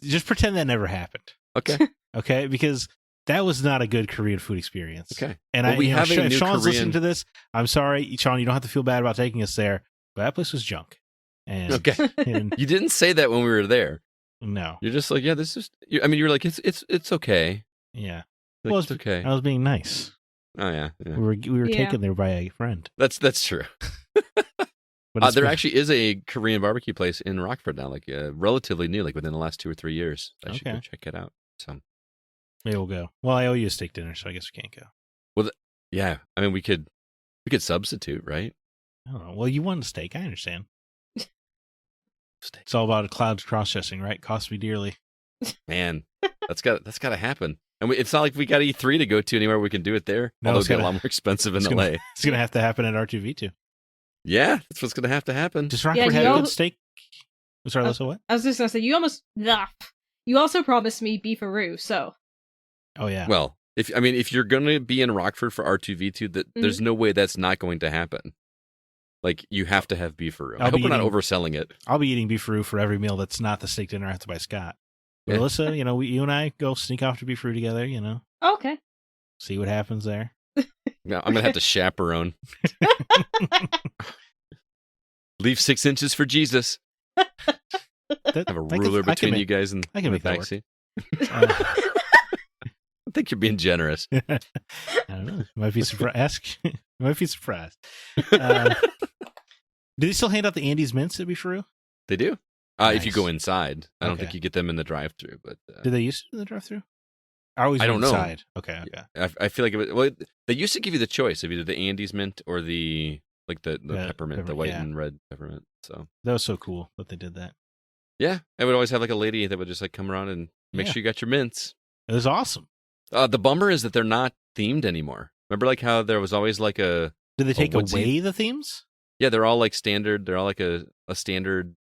[SPEAKER 4] Just pretend that never happened.
[SPEAKER 2] Okay.
[SPEAKER 4] Okay? Because that was not a good Korean food experience.
[SPEAKER 2] Okay.
[SPEAKER 4] And
[SPEAKER 2] well,
[SPEAKER 4] if Sean's listening to this, I'm sorry, Sean, you don't have to feel bad about taking us there, but that place was junk. And,
[SPEAKER 2] okay.
[SPEAKER 4] And,
[SPEAKER 2] you didn't say that when we were there.
[SPEAKER 4] No.
[SPEAKER 2] You're just like, yeah, this is, you were like, it's okay.
[SPEAKER 4] Yeah.
[SPEAKER 2] Like, well, it's okay.
[SPEAKER 4] I was being nice.
[SPEAKER 2] Oh, yeah.
[SPEAKER 4] We were taken there by a friend.
[SPEAKER 2] That's true. But there actually is a Korean barbecue place in Rockford now, like relatively new, like within the last 2 or 3 years. I should go check it out. So
[SPEAKER 4] maybe we'll go. Well, I owe you a steak dinner, so I guess we can't go.
[SPEAKER 2] Well, yeah. We could substitute, right?
[SPEAKER 4] I don't know. Well, you want a steak. I understand. It's all about cloud cross-dressing, right? Cost me dearly.
[SPEAKER 2] Man, that's got to happen. And it's not like we got E3 to go to anywhere we can do it there.
[SPEAKER 4] No,
[SPEAKER 2] although it's a lot more expensive in LA.
[SPEAKER 4] It's going to have to happen at R2V2.
[SPEAKER 2] Yeah, that's what's going to have to happen.
[SPEAKER 4] Does Rockford have good steak? Sorry, Alyssa, what?
[SPEAKER 3] I was just going to say, you also promised me beefaroo, so.
[SPEAKER 4] Oh, yeah.
[SPEAKER 2] Well, if you're going to be in Rockford for R2V2, there's no way that's not going to happen. Like, you have to have beefaroo. I hope we're not overselling it.
[SPEAKER 4] I'll be eating beefaroo for every meal that's not the steak dinner I have to buy Scott. But Alyssa, you and I go sneak off to beefaroo together,
[SPEAKER 3] Okay.
[SPEAKER 4] See what happens there.
[SPEAKER 2] No, I'm going to have to chaperone. Leave 6 inches for Jesus. Have a ruler between you guys and the backseat. I think you're being generous.
[SPEAKER 4] I don't know. Might be surprised. Might be surprised. Do they still hand out the Andes mints at beefaroo?
[SPEAKER 2] They do.
[SPEAKER 4] Nice.
[SPEAKER 2] If you go inside. I don't think you get them in the drive-thru. But
[SPEAKER 4] do they used to in the drive-thru? I don't know. Inside. Okay.
[SPEAKER 2] I feel like they used to give you the choice of either the Andes mint or the peppermint, the white and red peppermint. So
[SPEAKER 4] that was so cool that they did that.
[SPEAKER 2] Yeah, I would always have like a lady that would just like come around and make sure you got your mints.
[SPEAKER 4] It was awesome.
[SPEAKER 2] The bummer is that they're not themed anymore. Remember, like how there was always like a.
[SPEAKER 4] Did they take away the themes?
[SPEAKER 2] Yeah, they're all like standard. They're all like a standard,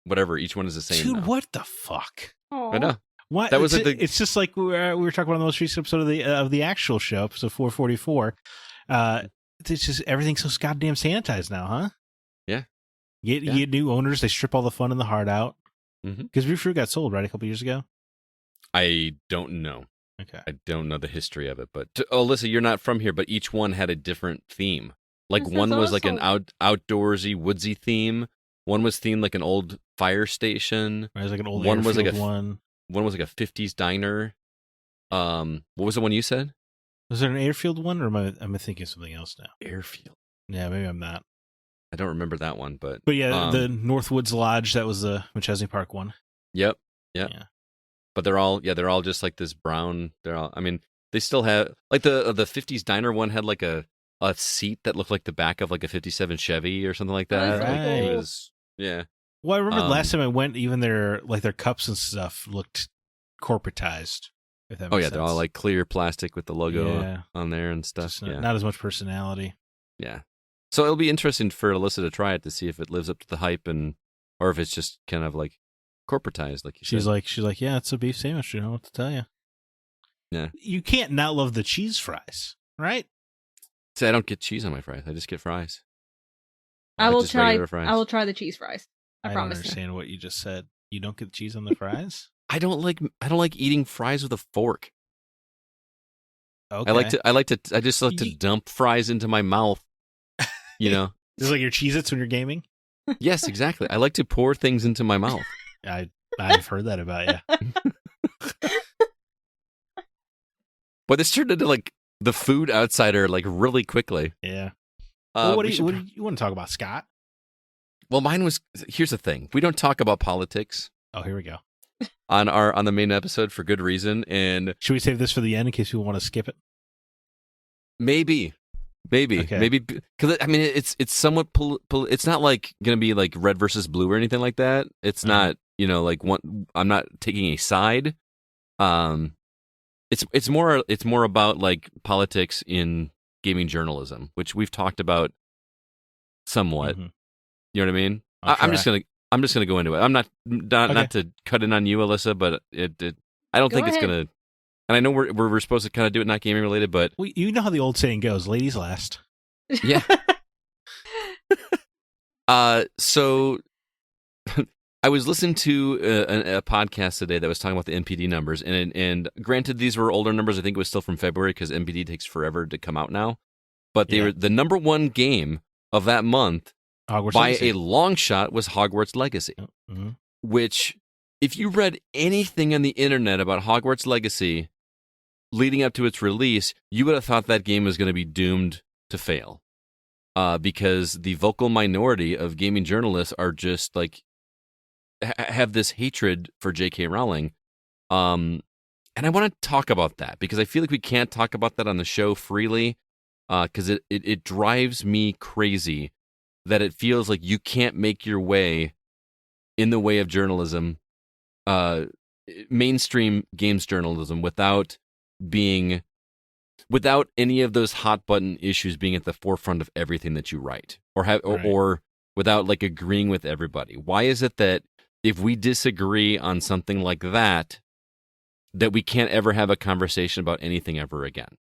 [SPEAKER 2] whatever. Each one is the same.
[SPEAKER 4] Dude,
[SPEAKER 2] now.
[SPEAKER 4] What the fuck?
[SPEAKER 3] Aww.
[SPEAKER 2] I know.
[SPEAKER 4] What?
[SPEAKER 2] That was
[SPEAKER 4] it's just like we were talking about in the most recent episode of the actual show, episode 444. It's just everything's so goddamn sanitized now, huh?
[SPEAKER 2] Yeah.
[SPEAKER 4] You get new owners. They strip all the fun and the heart out. Because Real Fruit got sold, right, a couple years ago?
[SPEAKER 2] I don't know.
[SPEAKER 4] Okay.
[SPEAKER 2] I don't know the history of it. But, Alyssa, you're not from here, but each one had a different theme. Like, one was like an outdoorsy, woodsy theme. One was themed like an old fire station.
[SPEAKER 4] It was like an old
[SPEAKER 2] one was like
[SPEAKER 4] one.
[SPEAKER 2] One was like a 50s diner. What was the one you said?
[SPEAKER 4] Was there an airfield one, or am I thinking of something else now?
[SPEAKER 2] Airfield.
[SPEAKER 4] Yeah, maybe I'm not.
[SPEAKER 2] I don't remember that one, but
[SPEAKER 4] yeah, the Northwoods Lodge, that was the McChesney Park one.
[SPEAKER 2] Yep.
[SPEAKER 4] Yeah.
[SPEAKER 2] But they're all just like this brown. They still have like the 50s diner one had like a seat that looked like the back of like a 57 Chevy or something like that.
[SPEAKER 3] Right.
[SPEAKER 2] It was, yeah.
[SPEAKER 4] Well, I remember last time I went, even their cups and stuff looked corporatized. If that makes sense.
[SPEAKER 2] They're all like clear plastic with the logo on there and stuff.
[SPEAKER 4] Not as much personality.
[SPEAKER 2] Yeah. So it'll be interesting for Alyssa to try it to see if it lives up to the hype or if it's just kind of like corporatized, like you said.
[SPEAKER 4] She's like, yeah, it's a beef sandwich. You know what to tell you.
[SPEAKER 2] Yeah.
[SPEAKER 4] You can't not love the cheese fries, right?
[SPEAKER 2] See, I don't get cheese on my fries. I just get fries.
[SPEAKER 3] I will try the cheese fries. I promise.
[SPEAKER 4] I don't understand what you just said. You don't get cheese on the fries?
[SPEAKER 2] I don't like eating fries with a fork.
[SPEAKER 4] Okay.
[SPEAKER 2] I just like to dump fries into my mouth. You know,
[SPEAKER 4] this is like your Cheez-Its when you're gaming.
[SPEAKER 2] Yes, exactly. I like to pour things into my mouth.
[SPEAKER 4] I've heard that about you.
[SPEAKER 2] But this turned into like the food outsider like really quickly.
[SPEAKER 4] Yeah. What do you want to talk about, Scott?
[SPEAKER 2] Well, mine was. Here's the thing: we don't talk about politics.
[SPEAKER 4] Oh, here we go.
[SPEAKER 2] On the main episode for good reason. And
[SPEAKER 4] should we save this for the end in case people want to skip it?
[SPEAKER 2] Maybe,
[SPEAKER 4] okay.
[SPEAKER 2] Maybe because it's somewhat. It's not like going to be like red versus blue or anything like that. It's not like one. I'm not taking a side. It's more about like politics in gaming journalism, which we've talked about somewhat. Mm-hmm. You know what I mean? I'm just gonna go into it. I'm not to cut in on you, Alyssa, but I don't think it's gonna. And I know we're supposed to kind of do it not gaming related, but
[SPEAKER 4] you know how the old saying goes: "Ladies last."
[SPEAKER 2] Yeah. So I was listening to a podcast today that was talking about the NPD numbers, and granted, these were older numbers. I think it was still from February because NPD takes forever to come out now. But they were the number one game of that month.
[SPEAKER 4] Hogwarts
[SPEAKER 2] by
[SPEAKER 4] Legacy.
[SPEAKER 2] A long shot was Hogwarts Legacy, which, if you read anything on the internet about Hogwarts Legacy leading up to its release, you would have thought that game was going to be doomed to fail, because the vocal minority of gaming journalists are just like have this hatred for J.K. Rowling, and I want to talk about that because I feel like we can't talk about that on the show freely, because it drives me crazy. That it feels like you can't make your way in the way of journalism, mainstream games journalism, without any of those hot button issues being at the forefront of everything that you write, or without like agreeing with everybody. Why is it that if we disagree on something like that we can't ever have a conversation about anything ever again?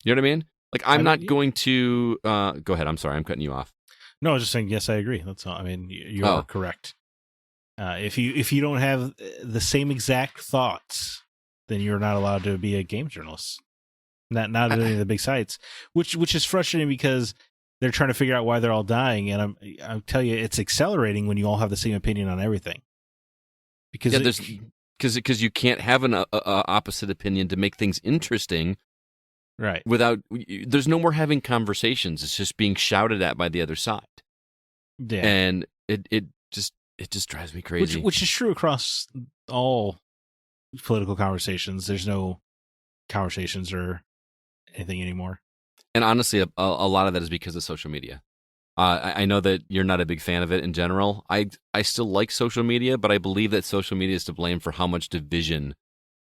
[SPEAKER 2] You know what I mean? Like, I'm not going to go ahead. I'm sorry. I'm cutting you off.
[SPEAKER 4] No, I was just saying, yes, I agree. That's all. I mean, you are correct. If you don't have the same exact thoughts, then you're not allowed to be a game journalist. Not at any of the big sites, which is frustrating because they're trying to figure out why they're all dying. And I'll tell you, it's accelerating when you all have the same opinion on everything. Because
[SPEAKER 2] because you can't have an opposite opinion to make things interesting.
[SPEAKER 4] Right.
[SPEAKER 2] There's no more having conversations. It's just being shouted at by the other side.
[SPEAKER 4] Yeah.
[SPEAKER 2] And it just drives me crazy.
[SPEAKER 4] Which is true across all political conversations. There's no conversations or anything anymore.
[SPEAKER 2] And honestly, a lot of that is because of social media. I know that you're not a big fan of it in general. I still like social media, but I believe that social media is to blame for how much division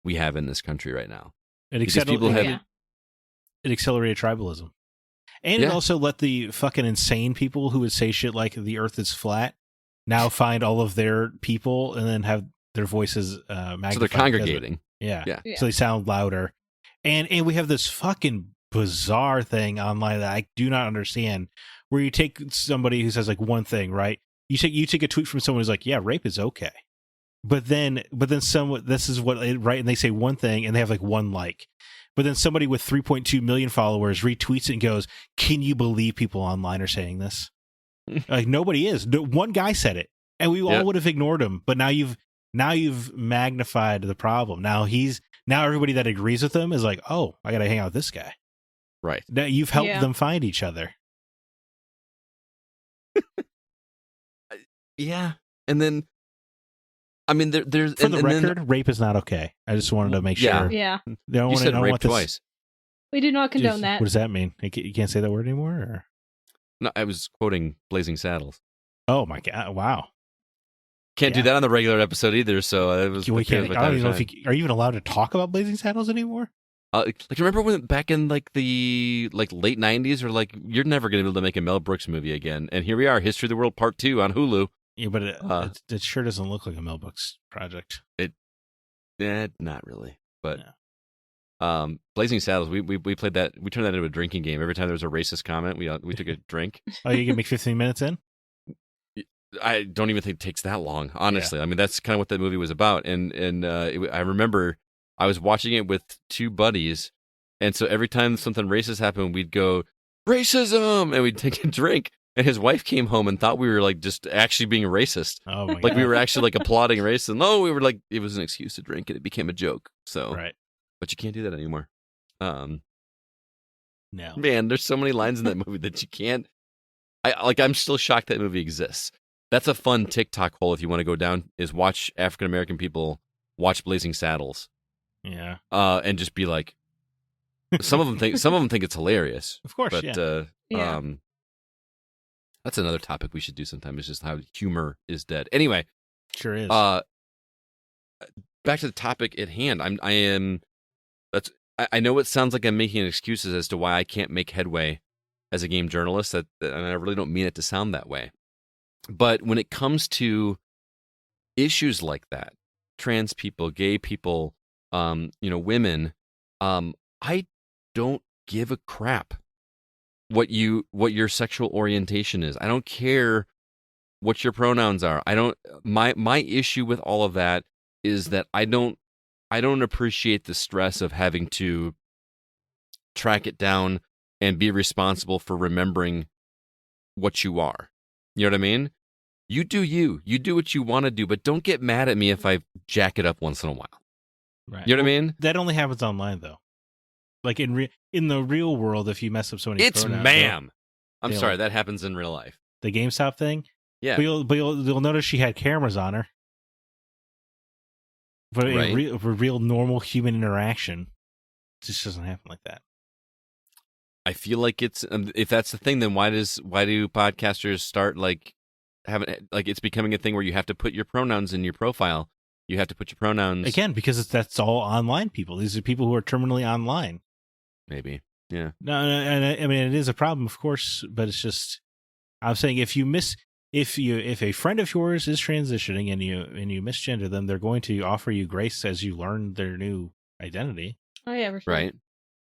[SPEAKER 2] we have in this country right now.
[SPEAKER 4] It accelerated tribalism. And it also let the fucking insane people who would say shit like the earth is flat now find all of their people and then have their voices magnified.
[SPEAKER 2] So they're congregating.
[SPEAKER 4] Yeah. So they sound louder. And we have this fucking bizarre thing online that I do not understand, where you take somebody who says like one thing, right? You take a tweet from someone who's like, yeah, rape is okay. But then someone, this is what, right? And they say one thing and they have like one like. But then somebody with 3.2 million followers retweets it and goes, can you believe people online are saying this? Like, nobody is. One guy said it, and we all would have ignored him. But now you've magnified the problem. Now everybody that agrees with him is like, oh, I got to hang out with this guy.
[SPEAKER 2] Right.
[SPEAKER 4] Now you've helped them find each other.
[SPEAKER 2] Yeah. And then, I mean, there's...
[SPEAKER 4] For the record, rape is not okay. I just wanted to make sure.
[SPEAKER 3] Yeah.
[SPEAKER 2] You said rape twice.
[SPEAKER 3] We do not condone that.
[SPEAKER 4] What does that mean? You can't say that word anymore? Or?
[SPEAKER 2] No, I was quoting Blazing Saddles.
[SPEAKER 4] Oh, my God. Wow.
[SPEAKER 2] Can't do that on the regular episode either, so it was...
[SPEAKER 4] I don't even know if are you even allowed to talk about Blazing Saddles anymore?
[SPEAKER 2] Like, remember when back in like the late 90s, or like, you're never going to be able to make a Mel Brooks movie again. And here we are, History of the World Part 2 on Hulu.
[SPEAKER 4] Yeah, but it sure doesn't look like a Mel Brooks project.
[SPEAKER 2] Not really. But Blazing Saddles, we played that. We turned that into a drinking game. Every time there was a racist comment, we took a drink.
[SPEAKER 4] Oh, you can make 15 minutes in?
[SPEAKER 2] I don't even think it takes that long, honestly. Yeah. I mean, that's kind of what that movie was about. And I remember I was watching it with two buddies, and so every time something racist happened, we'd go, racism, and we'd take a drink. And his wife came home and thought we were like just actually being racist.
[SPEAKER 4] Oh my God.
[SPEAKER 2] Like we were actually like applauding racism. No, we were like, it was an excuse to drink and it became a joke. So,
[SPEAKER 4] right.
[SPEAKER 2] But you can't do that anymore.
[SPEAKER 4] No.
[SPEAKER 2] Man, there's so many lines in that movie that you can't. I'm still shocked that movie exists. That's a fun TikTok hole if you want to go down, is watch African American people watch Blazing Saddles.
[SPEAKER 4] Yeah.
[SPEAKER 2] And just be like, some of them think it's hilarious.
[SPEAKER 4] Of course,
[SPEAKER 2] but,
[SPEAKER 3] yeah.
[SPEAKER 2] That's another topic we should do sometime. It's just how humor is dead. Anyway,
[SPEAKER 4] sure is.
[SPEAKER 2] Back to the topic at hand. I know it sounds like I'm making excuses as to why I can't make headway as a game journalist. And I really don't mean it to sound that way. But when it comes to issues like that, trans people, gay people, women, I don't give a crap what your sexual orientation is. I don't care what your pronouns are. My issue with all of that is that I don't appreciate the stress of having to track it down and be responsible for remembering what you are. You know what I mean? You do you. You do what you want to do, but don't get mad at me if I jack it up once in a while.
[SPEAKER 4] Right.
[SPEAKER 2] You know what I mean?
[SPEAKER 4] That only happens online, though. Like in the real world, if you mess up somebody's
[SPEAKER 2] it's
[SPEAKER 4] pronouns,
[SPEAKER 2] ma'am. I'm sorry, that happens in real life.
[SPEAKER 4] The GameStop thing?
[SPEAKER 2] Yeah.
[SPEAKER 4] But you'll notice she had cameras on her. But
[SPEAKER 2] right.
[SPEAKER 4] real normal human interaction, it just doesn't happen like that.
[SPEAKER 2] I feel like it's if that's the thing, then why do podcasters start like having like it's becoming a thing where you have to put your pronouns in your profile? You have to put your pronouns
[SPEAKER 4] again because that's all online people. These are people who are terminally online.
[SPEAKER 2] Maybe, yeah.
[SPEAKER 4] No, and I mean it is a problem, of course, but it's just I'm saying if a friend of yours is transitioning and you misgender them, they're going to offer you grace as you learn their new identity.
[SPEAKER 3] Oh yeah, for sure.
[SPEAKER 2] Right.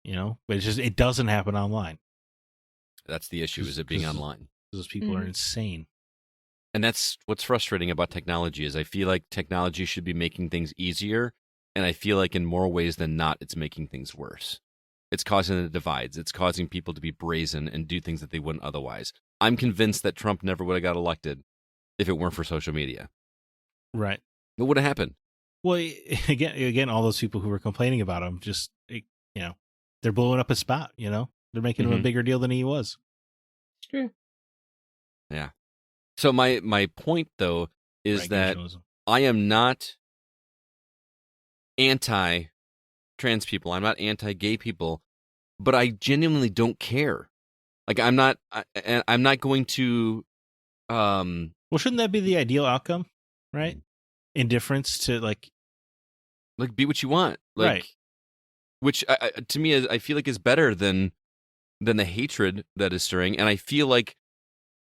[SPEAKER 4] But it's just it doesn't happen online.
[SPEAKER 2] That's the issue, is it being online.
[SPEAKER 4] Those people are insane.
[SPEAKER 2] And that's what's frustrating about technology is I feel like technology should be making things easier, and I feel like in more ways than not, it's making things worse. It's causing the divides. It's causing people to be brazen and do things that they wouldn't otherwise. I'm convinced that Trump never would have got elected if it weren't for social media.
[SPEAKER 4] Right.
[SPEAKER 2] What would have happened?
[SPEAKER 4] Well, again, all those people who were complaining about him, just, they're blowing up his spot, They're making him a bigger deal than he was.
[SPEAKER 3] It's true.
[SPEAKER 2] Yeah. So my point, though, is that I am not anti-trans people. I'm not anti-gay people, but I genuinely don't care. Like I'm not going to.
[SPEAKER 4] Well, shouldn't that be the ideal outcome, right? Indifference to like
[SPEAKER 2] be what you want,
[SPEAKER 4] right?
[SPEAKER 2] Which to me, I feel like is better than the hatred that is stirring, and I feel like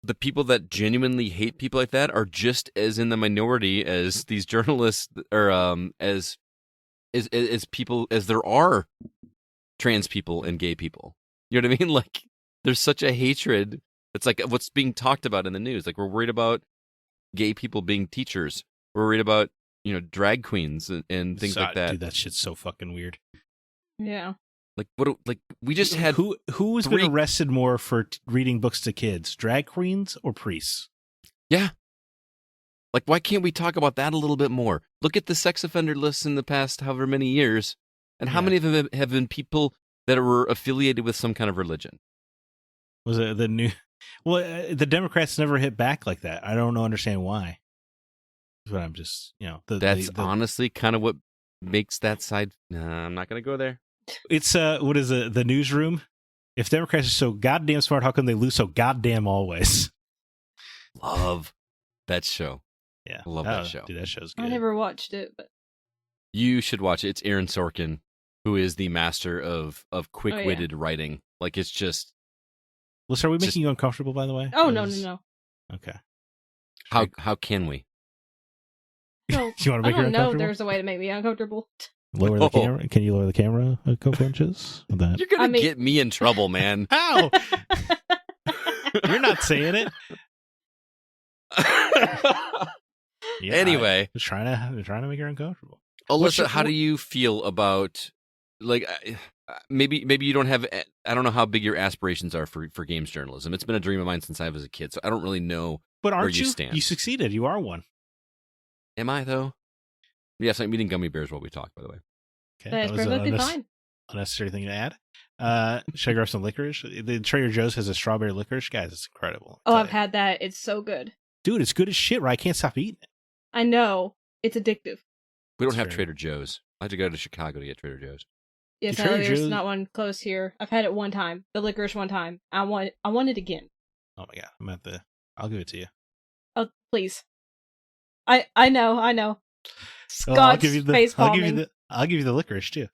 [SPEAKER 2] the people that genuinely hate people like that are just as in the minority as these journalists, or as people as there are trans people and gay people. You know what I mean? Like there's such a hatred It's like what's being talked about in the news. Like we're worried about gay people being teachers. We're worried about, drag queens and things like that.
[SPEAKER 4] Dude, that shit's so fucking weird.
[SPEAKER 3] Yeah.
[SPEAKER 2] Like what? Like we just had
[SPEAKER 4] who has been arrested more for reading books to kids, drag queens or priests?
[SPEAKER 2] Yeah. Like why can't we talk about that a little bit more? Look at the sex offender lists in the past however many years, and how many of them have been people that were affiliated with some kind of religion?
[SPEAKER 4] Was it the new? Well, the Democrats never hit back like that. I don't understand why. But I'm just,
[SPEAKER 2] that's honestly kind of what makes that side. Nah, I'm not going to go there.
[SPEAKER 4] It's what is it? The newsroom? If Democrats are so goddamn smart, how come they lose so goddamn always?
[SPEAKER 2] Love that show.
[SPEAKER 4] Yeah,
[SPEAKER 2] love that show.
[SPEAKER 4] Dude, that show's good.
[SPEAKER 3] I never watched it, but
[SPEAKER 2] you should watch it. It's Aaron Sorkin, who is the master of quick-witted writing. Like it's just.
[SPEAKER 4] Listen, are we making you uncomfortable? By the way?
[SPEAKER 3] Oh no.
[SPEAKER 4] Okay.
[SPEAKER 2] How can we?
[SPEAKER 3] No,
[SPEAKER 4] do you want to make her uncomfortable?
[SPEAKER 3] No, there's a way to make me uncomfortable.
[SPEAKER 4] Lower the camera. Can you lower the camera a couple inches? That?
[SPEAKER 2] You're gonna get me in trouble, man.
[SPEAKER 4] How? You're not saying it.
[SPEAKER 2] Anyway,
[SPEAKER 4] trying to make her uncomfortable.
[SPEAKER 2] Alyssa, how do you feel about maybe you don't have? I don't know how big your aspirations are for games journalism. It's been a dream of mine since I was a kid, so I don't really know.
[SPEAKER 4] But aren't
[SPEAKER 2] where you stand.
[SPEAKER 4] You succeeded. You are one.
[SPEAKER 2] Am I though? Yes, I'm eating gummy bears while we talk. By the way,
[SPEAKER 4] okay,
[SPEAKER 3] that's perfectly fine.
[SPEAKER 4] Unnecessary thing to add. Should I grab some licorice? The Trader Joe's has a strawberry licorice, guys. It's incredible.
[SPEAKER 3] Oh, I've had that. It's so good,
[SPEAKER 4] dude. It's good as shit. Right? I can't stop eating it.
[SPEAKER 3] I know it's addictive.
[SPEAKER 2] We don't have Trader Joe's. I have to go to Chicago to get Trader Joe's.
[SPEAKER 3] Yes, there's not one close here. I've had it one time. The licorice one time. I want it again.
[SPEAKER 4] Oh my god! I'll give it to you.
[SPEAKER 3] Oh please. I know. Scotch
[SPEAKER 4] I'll give you
[SPEAKER 3] the
[SPEAKER 4] I'll give you the licorice too.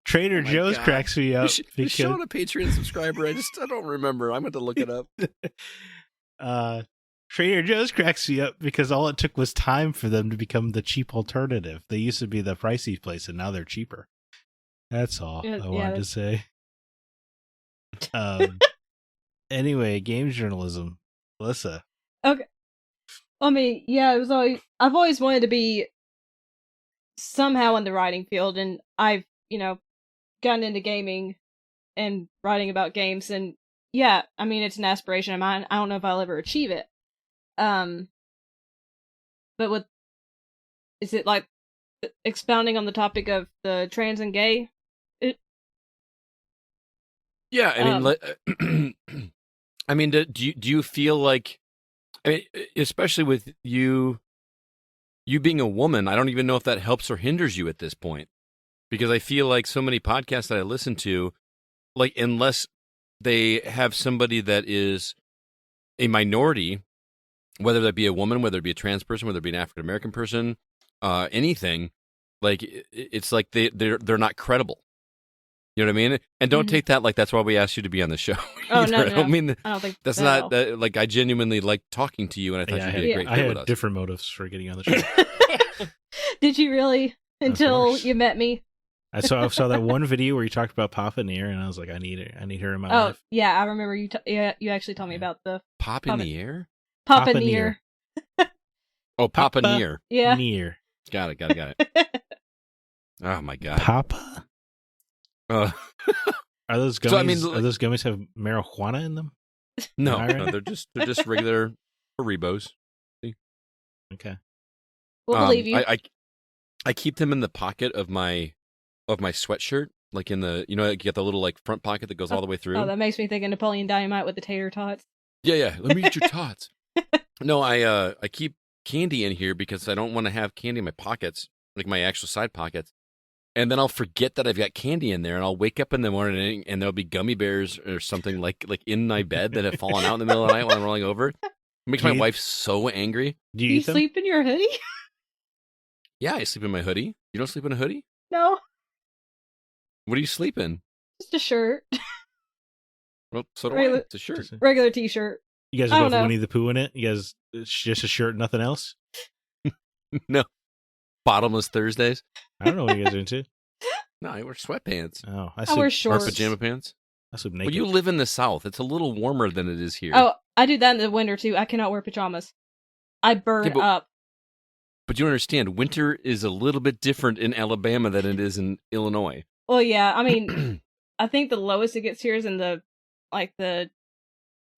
[SPEAKER 4] Trader Joe's cracks me up.
[SPEAKER 2] Who's showing a Patreon subscriber? I don't remember. I'm going to look it up.
[SPEAKER 4] Trader Joe's cracks me up because all it took was time for them to become the cheap alternative. They used to be the pricey place, and now they're cheaper. That's all I wanted to say. Anyway, games journalism, Alyssa.
[SPEAKER 3] Okay. I mean, yeah, I've always wanted to be somehow in the writing field, and I've, gotten into gaming and writing about games, and yeah, I mean, it's an aspiration of mine. I don't know if I'll ever achieve it. But is it like expounding on the topic of the trans and gay?
[SPEAKER 2] Yeah, I mean, do you feel like, especially with you being a woman, I don't even know if that helps or hinders you at this point, because I feel like so many podcasts that I listen to, like unless they have somebody that is a minority, whether that be a woman, whether it be a trans person, whether it be an African American person, anything, like it's like they're not credible. You know what I mean? And don't take that like that's why we asked you to be on the show.
[SPEAKER 3] Oh, no.
[SPEAKER 2] I don't mean
[SPEAKER 3] I don't think
[SPEAKER 2] that's not that, like I genuinely like talking to you, and I thought you did a great fit with us.
[SPEAKER 4] I had different motives for getting on the show.
[SPEAKER 3] Did you really? Until you met me.
[SPEAKER 4] I saw that one video where you talked about Papa Near, and I was like, I need her in my life.
[SPEAKER 3] Oh yeah, I remember you. You actually told me about the
[SPEAKER 2] Pop in the air.
[SPEAKER 3] Papa Near.
[SPEAKER 2] Oh, Papa Near.
[SPEAKER 3] Yeah.
[SPEAKER 4] Near.
[SPEAKER 2] Got it. Oh my god.
[SPEAKER 4] Papa. Are those gummies?
[SPEAKER 2] So, I mean,
[SPEAKER 4] are those gummies have marijuana in them?
[SPEAKER 2] No, they're just regular Haribos. See?
[SPEAKER 4] Okay.
[SPEAKER 3] We'll believe you.
[SPEAKER 2] I keep them in the pocket of my sweatshirt, like in the you get the little like front pocket that goes all the way through.
[SPEAKER 3] Oh, that makes me think of Napoleon Dynamite with the tater tots.
[SPEAKER 2] Yeah. Let me eat your tots. No, I keep candy in here because I don't want to have candy in my pockets, like my actual side pockets. And then I'll forget that I've got candy in there, and I'll wake up in the morning, and there'll be gummy bears or something like in my bed that have fallen out in the middle of the night when I'm rolling over. It makes my wife so angry.
[SPEAKER 4] Do
[SPEAKER 3] you sleep in your hoodie?
[SPEAKER 2] Yeah, I sleep in my hoodie. You don't sleep in a hoodie?
[SPEAKER 3] No.
[SPEAKER 2] What do you sleep in?
[SPEAKER 3] Just a shirt.
[SPEAKER 2] Well, so do I. It's a shirt.
[SPEAKER 3] Regular t-shirt.
[SPEAKER 4] You guys are both Winnie the Pooh in it? You guys, it's just a shirt, nothing else?
[SPEAKER 2] No. Bottomless Thursdays.
[SPEAKER 4] I don't know what you guys are into.
[SPEAKER 2] No, I wear sweatpants.
[SPEAKER 4] Oh,
[SPEAKER 3] I wear
[SPEAKER 2] Or
[SPEAKER 3] shorts.
[SPEAKER 2] pajama pants.
[SPEAKER 4] I sleep
[SPEAKER 2] Well,
[SPEAKER 4] naked.
[SPEAKER 2] you live in the South. It's a little warmer than it is here.
[SPEAKER 3] Oh, I do that in the winter too. I cannot wear pajamas. I burn
[SPEAKER 2] Yeah, but-
[SPEAKER 3] up.
[SPEAKER 2] But you understand, winter is a little bit different in Alabama than it is in Illinois.
[SPEAKER 3] Well, yeah, I mean, I think the lowest it gets here is in the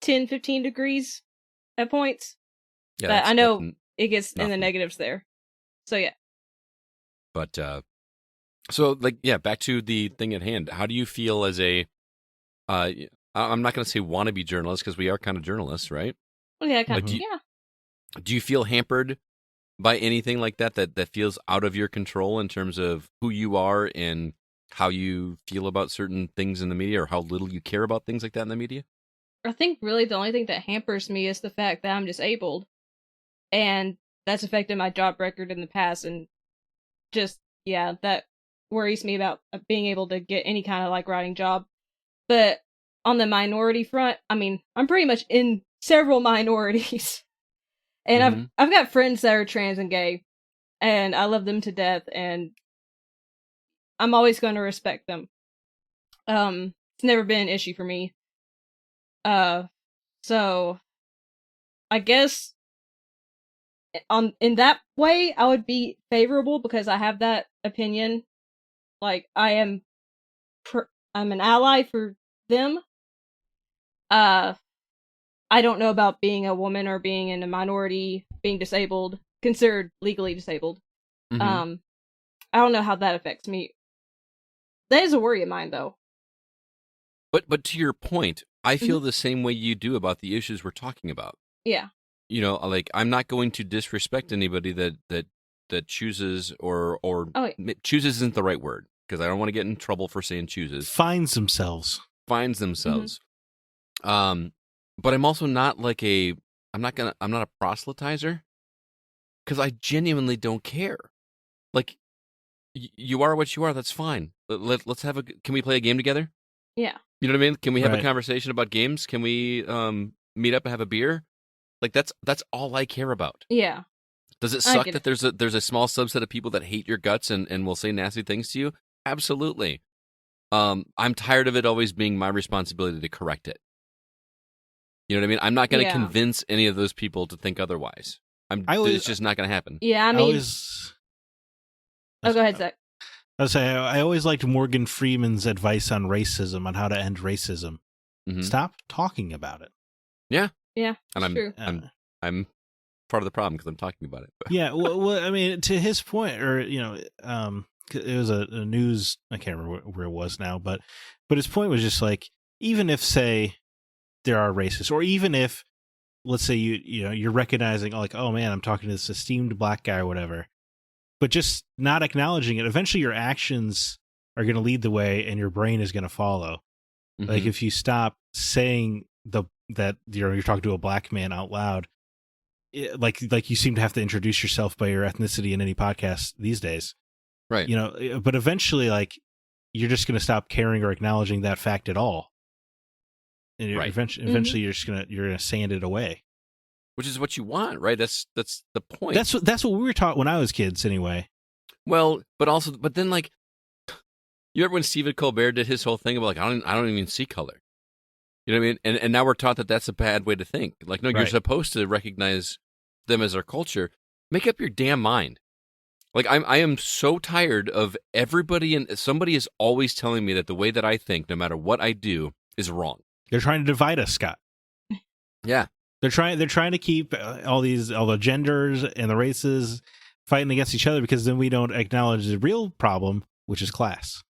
[SPEAKER 3] 10, 15 degrees at points.
[SPEAKER 2] Yeah,
[SPEAKER 3] But I know
[SPEAKER 2] that's
[SPEAKER 3] it gets in the
[SPEAKER 2] nothing.
[SPEAKER 3] negatives there. So yeah.
[SPEAKER 2] But so like yeah, back to the thing at hand. How do you feel as a I'm not going to say wannabe journalist because we are kind of journalists, right?
[SPEAKER 3] Well, yeah, kind
[SPEAKER 2] Like,
[SPEAKER 3] of.
[SPEAKER 2] do you-
[SPEAKER 3] Yeah.
[SPEAKER 2] Do you feel hampered by anything like that feels out of your control in terms of who you are and how you feel about certain things in the media, or how little you care about things like that in the media?
[SPEAKER 3] I think really the only thing that hampers me is the fact that I'm disabled. And that's affected my job record in the past. And just, yeah, that worries me about being able to get any kind of writing job. But on the minority front, I mean, I'm pretty much in several minorities. And
[SPEAKER 2] Mhm.
[SPEAKER 3] I've got friends that are trans and gay, and I love them to death, and I'm always going to respect them. It's never been an issue for me. So I guess in that way I would be favorable because I have that opinion. Like I'm an ally for them. I don't know about being a woman or being in a minority, being disabled, considered legally disabled.
[SPEAKER 2] Mhm.
[SPEAKER 3] I don't know how that affects me. That is a worry of mine, though.
[SPEAKER 2] But to your point, I feel
[SPEAKER 3] Mm-hmm.
[SPEAKER 2] the same way you do about the issues we're talking about.
[SPEAKER 3] Yeah.
[SPEAKER 2] You know, like I'm not going to disrespect anybody that chooses or
[SPEAKER 3] Oh, yeah.
[SPEAKER 2] chooses isn't the right word because I don't want to get in trouble for saying chooses.
[SPEAKER 4] Finds themselves.
[SPEAKER 2] Finds themselves. But I'm also not I'm not a proselytizer because I genuinely don't care. Like you are what you are. That's fine. Let's have can we play a game together?
[SPEAKER 3] Yeah.
[SPEAKER 2] You know what I mean? Can we have a
[SPEAKER 4] Right.
[SPEAKER 2] conversation about games? Can we meet up and have a beer? Like that's all I care about.
[SPEAKER 3] Yeah.
[SPEAKER 2] Does it
[SPEAKER 3] I
[SPEAKER 2] suck
[SPEAKER 3] get
[SPEAKER 2] that there's a small subset of people that hate your guts and will say nasty things to you? Absolutely. I'm tired of it always being my responsibility to correct it. You know what I mean? I'm not going to
[SPEAKER 3] Yeah.
[SPEAKER 2] convince any of those people to think otherwise. It's just not going to happen.
[SPEAKER 3] Yeah, I
[SPEAKER 4] I
[SPEAKER 3] mean...
[SPEAKER 4] always,
[SPEAKER 3] Oh, go ahead, Zach.
[SPEAKER 4] I always liked Morgan Freeman's advice on racism, on how to end racism.
[SPEAKER 2] Mhm.
[SPEAKER 4] Stop talking about it.
[SPEAKER 3] Yeah,
[SPEAKER 2] And
[SPEAKER 3] true.
[SPEAKER 2] I'm part of the problem because I'm talking about it.
[SPEAKER 4] Yeah, well, I mean, to his point, or it was a news. I can't remember where it was now, but his point was just like, even if say there are racists, or even if, let's say you're recognizing like, oh man, I'm talking to this esteemed black guy or whatever, but just not acknowledging it, eventually your actions are going to lead the way, and your brain is going to follow. Like
[SPEAKER 2] Mhm.
[SPEAKER 4] if you stop saying that you're talking to a black man out loud, like you seem to have to introduce yourself by your ethnicity in any podcast these days,
[SPEAKER 2] Right.
[SPEAKER 4] but eventually like you're just going to stop caring or acknowledging that fact at all, and
[SPEAKER 2] Right.
[SPEAKER 4] eventually you're gonna sand it away.
[SPEAKER 2] Which is what you want, right? That's the point.
[SPEAKER 4] That's what we were taught when I was kids anyway.
[SPEAKER 2] Well, but then like, you remember when Stephen Colbert did his whole thing about like, I don't even see color. You know what I mean? And now we're taught that that's a bad way to think. Like, no, you're
[SPEAKER 4] Right.
[SPEAKER 2] supposed to recognize them as our culture. Make up your damn mind. Like, I am so tired of everybody, and somebody is always telling me that the way that I think, no matter what I do, is wrong.
[SPEAKER 4] They're trying to divide us, Scott.
[SPEAKER 2] Yeah.
[SPEAKER 4] They're trying to keep all the genders and the races fighting against each other, because then we don't acknowledge the real problem, which is class.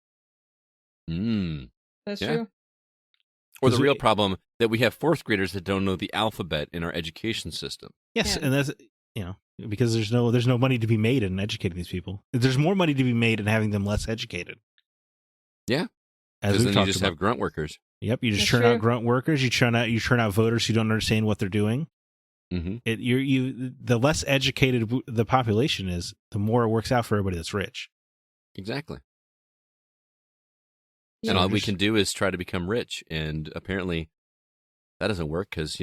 [SPEAKER 3] That's
[SPEAKER 2] Yeah.
[SPEAKER 3] true.
[SPEAKER 2] Or the
[SPEAKER 4] Because
[SPEAKER 2] real problem that we have fourth graders that don't know the alphabet in our education system.
[SPEAKER 4] Yes,
[SPEAKER 3] Yeah.
[SPEAKER 4] and that's because there's no money to be made in educating these people. There's more money to be made in having them less educated.
[SPEAKER 2] Yeah.
[SPEAKER 4] As
[SPEAKER 2] Because
[SPEAKER 4] we
[SPEAKER 2] then you
[SPEAKER 4] talked
[SPEAKER 2] just
[SPEAKER 4] about.
[SPEAKER 2] have grunt workers.
[SPEAKER 4] Yep, you just
[SPEAKER 3] That's
[SPEAKER 4] turn
[SPEAKER 3] true.
[SPEAKER 4] out grunt workers. You turn out voters who don't understand what they're doing.
[SPEAKER 2] Mm-hmm.
[SPEAKER 4] The less educated the population is, the more it works out for everybody that's rich.
[SPEAKER 2] Exactly.
[SPEAKER 3] Yeah.
[SPEAKER 2] And all we
[SPEAKER 4] Just-
[SPEAKER 2] can do is try to become rich. And apparently that doesn't work because,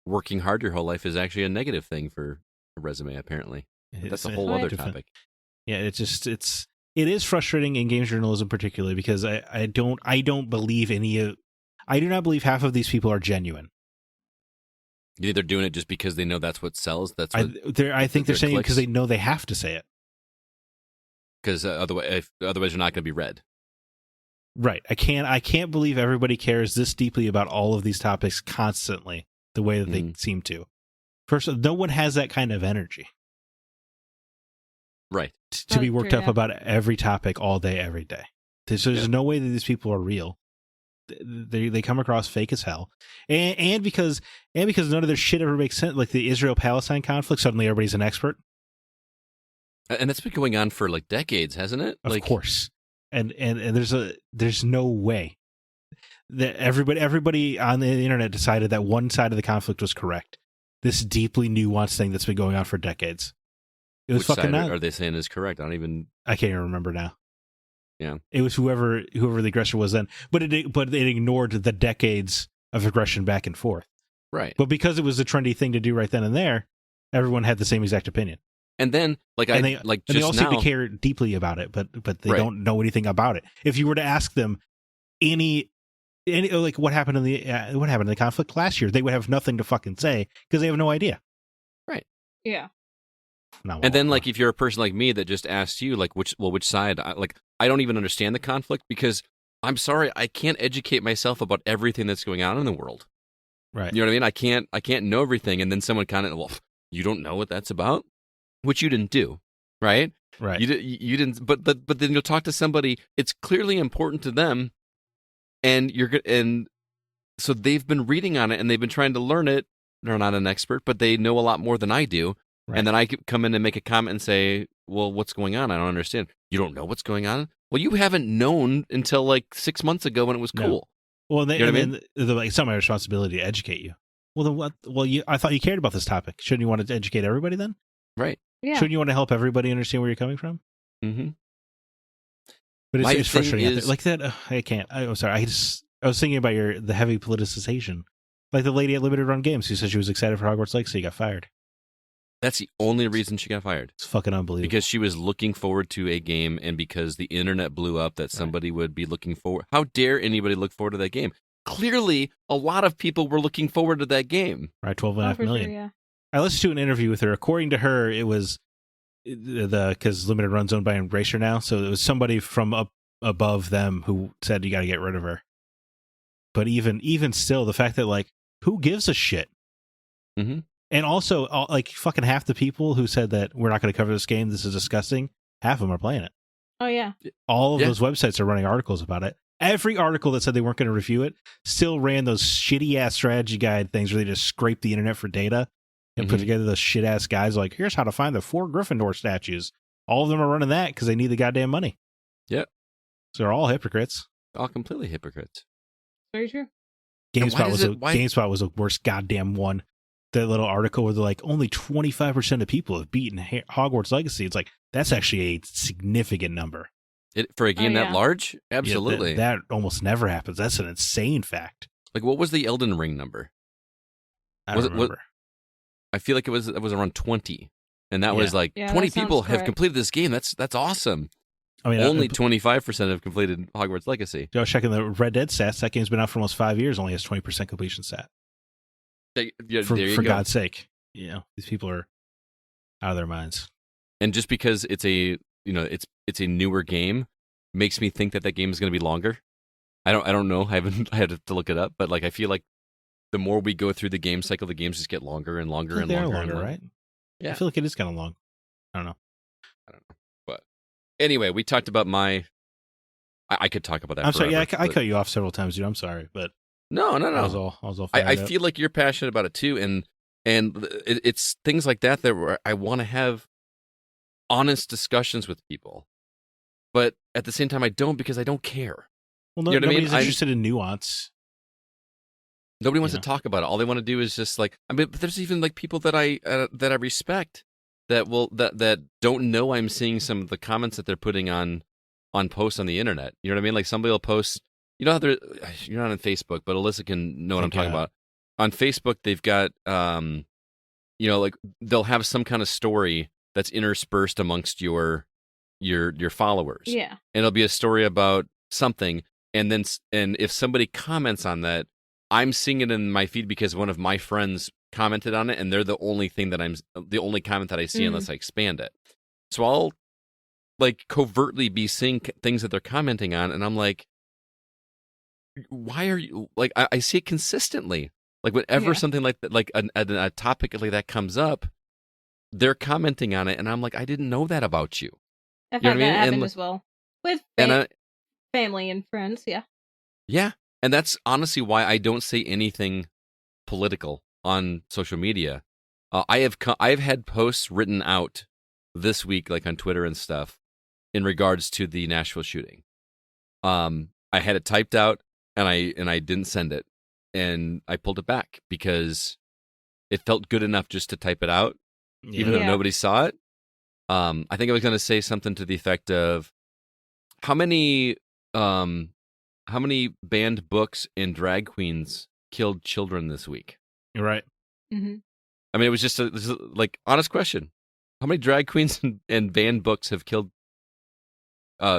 [SPEAKER 2] working hard your whole life is actually a negative thing for a resume, apparently. But that's a whole
[SPEAKER 3] Right.
[SPEAKER 2] other topic.
[SPEAKER 4] Yeah, it's it is frustrating in games journalism, particularly because I don't believe I do not believe half of these people are genuine.
[SPEAKER 2] They're doing it just because they know that's what sells. I
[SPEAKER 4] think they're saying it because they know they have to say it.
[SPEAKER 2] Because otherwise they're not going to be read.
[SPEAKER 4] Right. I can't believe everybody cares this deeply about all of these topics constantly the way that they seem to. First, no one has that kind of energy.
[SPEAKER 2] Right.
[SPEAKER 4] To be worked up about every topic all day, every day. There's no way that these people are real. They come across fake as hell, and because none of their shit ever makes sense. Like the Israel-Palestine conflict, suddenly everybody's an expert,
[SPEAKER 2] and that's been going on for like decades, hasn't it?
[SPEAKER 4] Of course, and there's no way that everybody on the internet decided that one side of the conflict was correct. This deeply nuanced thing that's been going on for decades. It was
[SPEAKER 2] Which
[SPEAKER 4] fucking.
[SPEAKER 2] Side are they saying is correct? I can't
[SPEAKER 4] even remember now.
[SPEAKER 2] Yeah,
[SPEAKER 4] it was whoever the aggressor was then, but it ignored the decades of aggression back and forth.
[SPEAKER 2] Right.
[SPEAKER 4] But because it was a trendy thing to do right then and there, everyone had the same exact opinion.
[SPEAKER 2] And then, they
[SPEAKER 4] all seem to care deeply about it, but they don't know anything about it. If you were to ask them any like what happened in the conflict last year, they would have nothing to fucking say because they have no idea.
[SPEAKER 2] Right.
[SPEAKER 3] Yeah.
[SPEAKER 2] And then, like, if you're a person like me that just asked you, like, which side, I don't even understand the conflict because I'm sorry, I can't educate myself about everything that's going on in the world.
[SPEAKER 4] Right.
[SPEAKER 2] You know what I mean? I can't know everything. And then someone kind of, well, you don't know what that's about, which you didn't do, right?
[SPEAKER 4] Right.
[SPEAKER 2] You didn't. But then you'll talk to somebody. It's clearly important to them, and so they've been reading on it and they've been trying to learn it. They're not an expert, but they know a lot more than I do. Right. And then I come in and make a comment and say, well, what's going on? I don't understand. You don't know what's going on? Well, you haven't known until like 6 months ago when it was cool.
[SPEAKER 4] Well, you know what I mean? It's not my responsibility to educate you. Well, then what? Well, I thought you cared about this topic. Shouldn't you want to educate everybody then?
[SPEAKER 2] Right.
[SPEAKER 3] Yeah.
[SPEAKER 4] Shouldn't you want to help everybody understand where you're coming from?
[SPEAKER 2] Mm-hmm.
[SPEAKER 4] But it's frustrating. Like that, I can't. I'm sorry. I was thinking about the heavy politicization. Like the lady at Limited Run Games who said she was excited for Hogwarts Legacy got fired.
[SPEAKER 2] That's the only reason she got fired.
[SPEAKER 4] It's fucking unbelievable.
[SPEAKER 2] Because she was looking forward to a game, and because the internet blew up that somebody would be looking forward. How dare anybody look forward to that game? Clearly, a lot of people were looking forward to that game.
[SPEAKER 4] Right, 12.5 million.
[SPEAKER 3] Sure, yeah.
[SPEAKER 4] I listened to an interview with her. According to her, it was because Limited Run's owned by Embracer now, so it was somebody from up above them who said you got to get rid of her. But even still, the fact that like who gives a shit?
[SPEAKER 2] Mm-hmm.
[SPEAKER 4] And also, like, fucking half the people who said that we're not going to cover this game, this is disgusting, half of them are playing it.
[SPEAKER 3] Oh, yeah.
[SPEAKER 4] All of those websites are running articles about it. Every article that said they weren't going to review it still ran those shitty-ass strategy guide things where they just scrape the internet for data and put together those shit-ass guides like, here's how to find the 4 Gryffindor statues. All of them are running that because they need the goddamn money.
[SPEAKER 2] Yep.
[SPEAKER 4] So they're all hypocrites.
[SPEAKER 2] All completely hypocrites.
[SPEAKER 3] Very true.
[SPEAKER 4] GameSpot was the worst goddamn one. That little article where they're like, only 25% of people have beaten Hogwarts Legacy. It's like, that's actually a significant number.
[SPEAKER 2] For a game that large? Absolutely.
[SPEAKER 4] Yeah, that almost never happens. That's an insane fact.
[SPEAKER 2] Like, what was the Elden Ring number?
[SPEAKER 4] I don't remember.
[SPEAKER 2] I feel like it was around 20. And that was like, 20 people have completed this game. That's awesome. I mean, only 25% have completed Hogwarts Legacy.
[SPEAKER 4] I was checking the Red Dead stats. That game's been out for almost 5 years, only has 20% completion stat. For God's sake, these people are out of their minds.
[SPEAKER 2] And just because it's a newer game makes me think that game is going to be longer. I don't know. I had to look it up, but like I feel like the more we go through the game cycle, the games just get longer and longer and longer,
[SPEAKER 4] right?
[SPEAKER 2] Yeah,
[SPEAKER 4] I feel like it is kind of long. I don't know.
[SPEAKER 2] But anyway, we talked about I could talk about that.
[SPEAKER 4] I'm sorry. Yeah, I cut you off several times, dude. I'm sorry, but.
[SPEAKER 2] No.
[SPEAKER 4] I was all
[SPEAKER 2] I feel like you're passionate about it too, and it's things like that where I want to have honest discussions with people, but at the same time I don't because I don't care.
[SPEAKER 4] Well, nobody's interested in nuance.
[SPEAKER 2] Nobody wants to talk about it. All they want to do is just like but there's even like people that I respect that don't know I'm seeing some of the comments that they're putting on posts on the internet. You know what I mean? Like somebody will post. You know how you're not on Facebook, but Alyssa can know what I'm talking about. On Facebook, they've got, like they'll have some kind of story that's interspersed amongst your your followers.
[SPEAKER 3] Yeah.
[SPEAKER 2] And it'll be a story about something, and if somebody comments on that, I'm seeing it in my feed because one of my friends commented on it, and they're the only comment that I see unless I expand it. So I'll like covertly be seeing things that they're commenting on, and I'm like, why are you like? I see it consistently. Like whenever something like that, like a topic like that comes up, they're commenting on it, and I'm like, I didn't know that about you.
[SPEAKER 3] I've
[SPEAKER 2] You know
[SPEAKER 3] had
[SPEAKER 2] what I
[SPEAKER 3] that
[SPEAKER 2] mean?
[SPEAKER 3] happen
[SPEAKER 2] And-
[SPEAKER 3] as well with family and friends. Yeah.
[SPEAKER 2] Yeah, and that's honestly why I don't say anything political on social media. I've had posts written out this week, like on Twitter and stuff, in regards to the Nashville shooting. I had it typed out, and I didn't send it, and I pulled it back because it felt good enough just to type it out, even though nobody saw it. I think I was going to say something to the effect of how many banned books and drag queens killed children this week?
[SPEAKER 4] You're right.
[SPEAKER 3] Mm-hmm.
[SPEAKER 2] I mean, it was just like honest question. How many drag queens and banned books have killed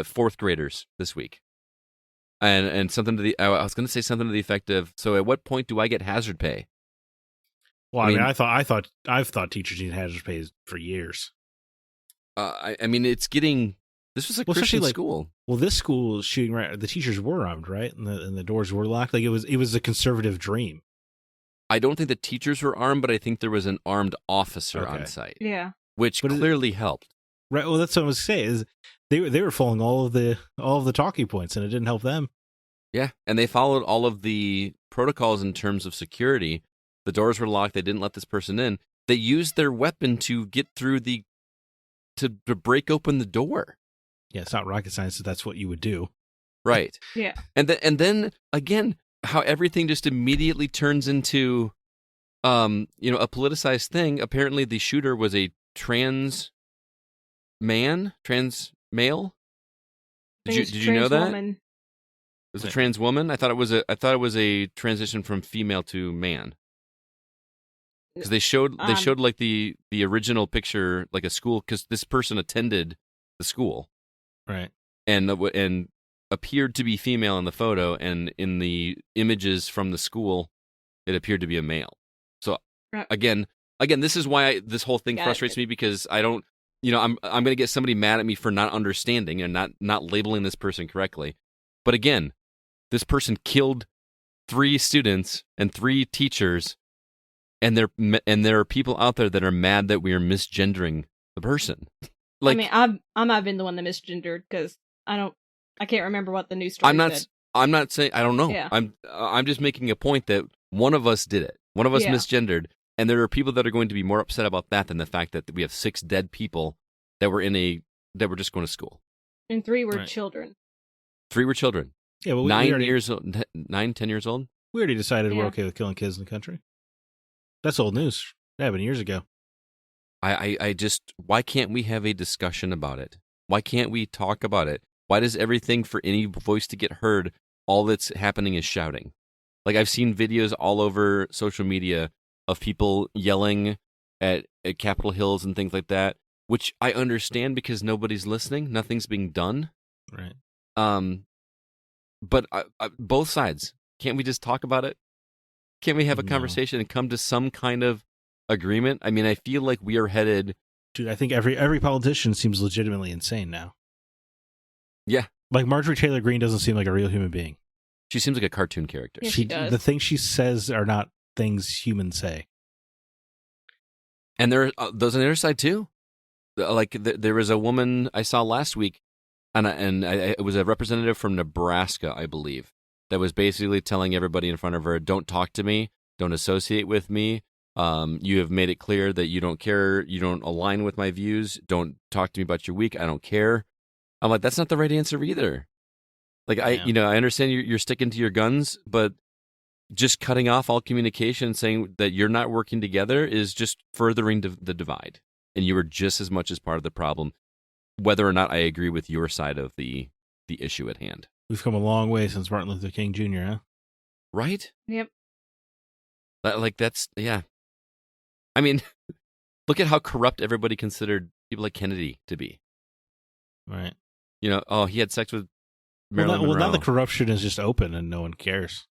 [SPEAKER 2] fourth graders this week? And something I was going to say something to the effect of, so at what point do I get hazard pay?
[SPEAKER 4] Well, I mean, I've thought teachers need hazard pay for years.
[SPEAKER 2] I mean, it's getting. This was a Christian school.
[SPEAKER 4] Well, this school shooting, right? The teachers were armed, right, and the doors were locked. Like it was a conservative dream.
[SPEAKER 2] I don't think the teachers were armed, but I think there was an armed officer on site.
[SPEAKER 3] Yeah,
[SPEAKER 2] which clearly helped.
[SPEAKER 4] Right. Well, that's what I was saying. Is they were following all of the talking points, and it didn't help them.
[SPEAKER 2] Yeah, and they followed all of the protocols in terms of security. The doors were locked. They didn't let this person in. They used their weapon to get through to break open the door.
[SPEAKER 4] Yeah, it's not rocket science. That's what you would do.
[SPEAKER 2] Right.
[SPEAKER 3] Yeah.
[SPEAKER 2] And then again, how everything just immediately turns into, a politicized thing. Apparently, the shooter was a trans male. Did you know that?
[SPEAKER 3] Woman.
[SPEAKER 2] It was a trans woman. I thought it was a transition from female to man. Because they showed like the original picture, like a school, because this person attended the school,
[SPEAKER 4] right,
[SPEAKER 2] and appeared to be female in the photo, and in the images from the school, it appeared to be a male. So again, this is why this whole thing frustrates me, because I don't, I'm going to get somebody mad at me for not understanding and not labeling this person correctly. But again, this person killed 3 students and 3 teachers. And there are people out there that are mad that we are misgendering the person. Like,
[SPEAKER 3] I mean, I might have been the one that misgendered because I can't remember what the news story said.
[SPEAKER 2] I'm not saying I don't know.
[SPEAKER 3] Yeah.
[SPEAKER 2] I'm just making a point that one of us did it. One of us misgendered, and there are people that are going to be more upset about that than the fact that we have 6 dead people that were just going to school.
[SPEAKER 3] And 3 were children.
[SPEAKER 2] 3 were children.
[SPEAKER 4] Yeah, well,
[SPEAKER 2] 10 years old.
[SPEAKER 4] We already decided we're okay with killing kids in the country. That's old news. That happened years ago.
[SPEAKER 2] I just, why can't we have a discussion about it? Why can't we talk about it? Why does everything, for any voice to get heard, all that's happening is shouting? Like, I've seen videos all over social media of people yelling at Capitol Hills and things like that, which I understand because nobody's listening. Nothing's being done.
[SPEAKER 4] Right.
[SPEAKER 2] But both sides, can't we just talk about it? Can't we have a conversation and come to some kind of agreement? I mean, I feel like we are headed...
[SPEAKER 4] Dude, I think every politician seems legitimately insane now.
[SPEAKER 2] Yeah.
[SPEAKER 4] Like, Marjorie Taylor Greene doesn't seem like a real human being.
[SPEAKER 2] She seems like a cartoon character.
[SPEAKER 3] Yeah, she does.
[SPEAKER 4] The things she says are not things humans say.
[SPEAKER 2] And there's on the other side, too. Like, there was a woman I saw last week, and it was a representative from Nebraska, I believe, that was basically telling everybody in front of her, don't talk to me, don't associate with me. You have made it clear that you don't care, you don't align with my views, don't talk to me about your week, I don't care. I'm like, that's not the right answer either. Like, I understand you're sticking to your guns, but just cutting off all communication and saying that you're not working together is just furthering the divide. And you are just as much as part of the problem, whether or not I agree with your side of the issue at hand.
[SPEAKER 4] We've come a long way since Martin Luther King Jr., huh?
[SPEAKER 2] Right?
[SPEAKER 3] Yep.
[SPEAKER 2] That's, yeah. I mean, look at how corrupt everybody considered people like Kennedy to be.
[SPEAKER 4] Right.
[SPEAKER 2] You know, oh, he had sex with Marilyn Monroe.
[SPEAKER 4] Now the corruption is just open and no one cares.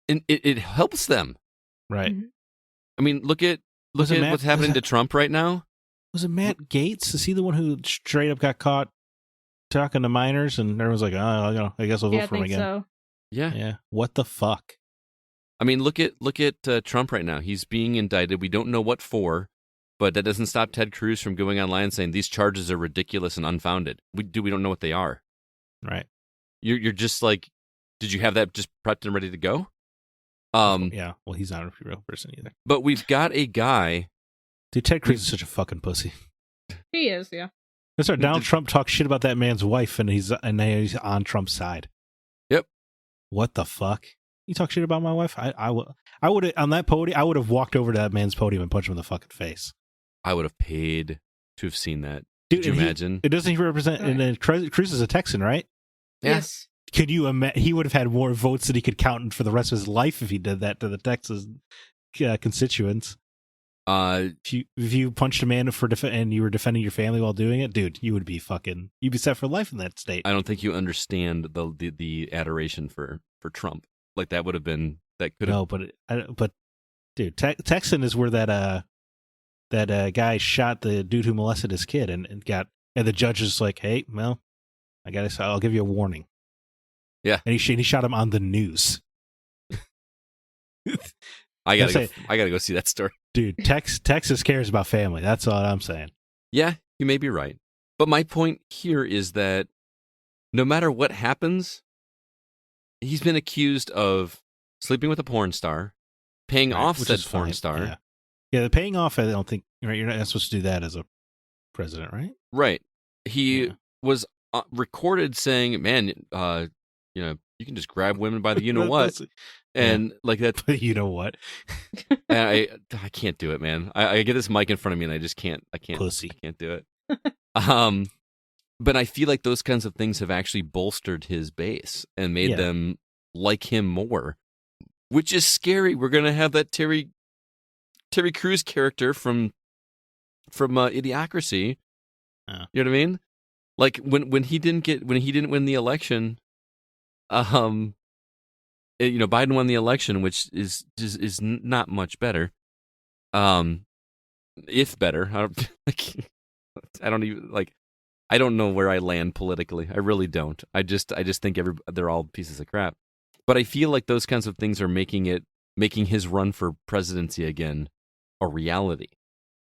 [SPEAKER 2] And it helps them.
[SPEAKER 4] Right.
[SPEAKER 3] Mhm.
[SPEAKER 2] I mean, look at what's happening to Trump right now.
[SPEAKER 4] Was it Matt Gaetz? Is he the one who straight up got caught talking to minors and everyone's like, oh, I guess I'll vote for him again.
[SPEAKER 3] So.
[SPEAKER 2] Yeah.
[SPEAKER 4] Yeah. What the fuck?
[SPEAKER 2] I mean, look at Trump right now. He's being indicted. We don't know what for, but that doesn't stop Ted Cruz from going online and saying these charges are ridiculous and unfounded. We don't know what they are.
[SPEAKER 4] Right.
[SPEAKER 2] You're just like, did you have that just prepped and ready to go?
[SPEAKER 4] Yeah. Well, he's not a real person either.
[SPEAKER 2] But we've got a guy.
[SPEAKER 4] Dude, Ted Cruz is such a fucking pussy.
[SPEAKER 3] He is, yeah.
[SPEAKER 4] That's right. Donald Trump talks shit about that man's wife, and he's on Trump's side.
[SPEAKER 2] Yep.
[SPEAKER 4] What the fuck? You talk shit about my wife? I would on that podium. I would have walked over to that man's podium and punched him in the fucking face.
[SPEAKER 2] I would have paid to have seen that.
[SPEAKER 4] Dude,
[SPEAKER 2] Could you imagine?
[SPEAKER 4] It doesn't he represent? And then Cruz is a Texan, right?
[SPEAKER 2] Yeah.
[SPEAKER 3] Yes.
[SPEAKER 4] Could you imagine? He would have had more votes than he could count for the rest of his life if he did that to the Texas constituents. If you punched a man and you were defending your family while doing it, dude, you'd be set for life in that state.
[SPEAKER 2] I don't think you understand the adoration for Trump. Like that would have been that could have.
[SPEAKER 4] No, but dude, Texan is where that guy shot the dude who molested his kid and the judge is like, hey, well, I'll give you a warning.
[SPEAKER 2] Yeah,
[SPEAKER 4] and he shot him on the news.
[SPEAKER 2] I gotta go see that story.
[SPEAKER 4] Dude, Texas cares about family. That's all I'm saying.
[SPEAKER 2] Yeah, you may be right. But my point here is that no matter what happens, he's been accused of sleeping with a porn star, paying off said porn star.
[SPEAKER 4] Yeah, the paying off, I don't think, right, you're not supposed to do that as a president, right?
[SPEAKER 2] Right. He was recorded saying, man, you can just grab women by the you-know-what. And like that,
[SPEAKER 4] you know what?
[SPEAKER 2] I can't do it, man. I get this mic in front of me, and I just can't.
[SPEAKER 4] Pussy.
[SPEAKER 2] I can't do it. But I feel like those kinds of things have actually bolstered his base and made them like him more, which is scary. We're gonna have that Terry Crews character from Idiocracy. You know what I mean? Like when he didn't win the election, Biden won the election, which is not much better. If better, I don't know where I land politically. I really don't. I just think they're all pieces of crap. But I feel like those kinds of things are making his run for presidency again a reality.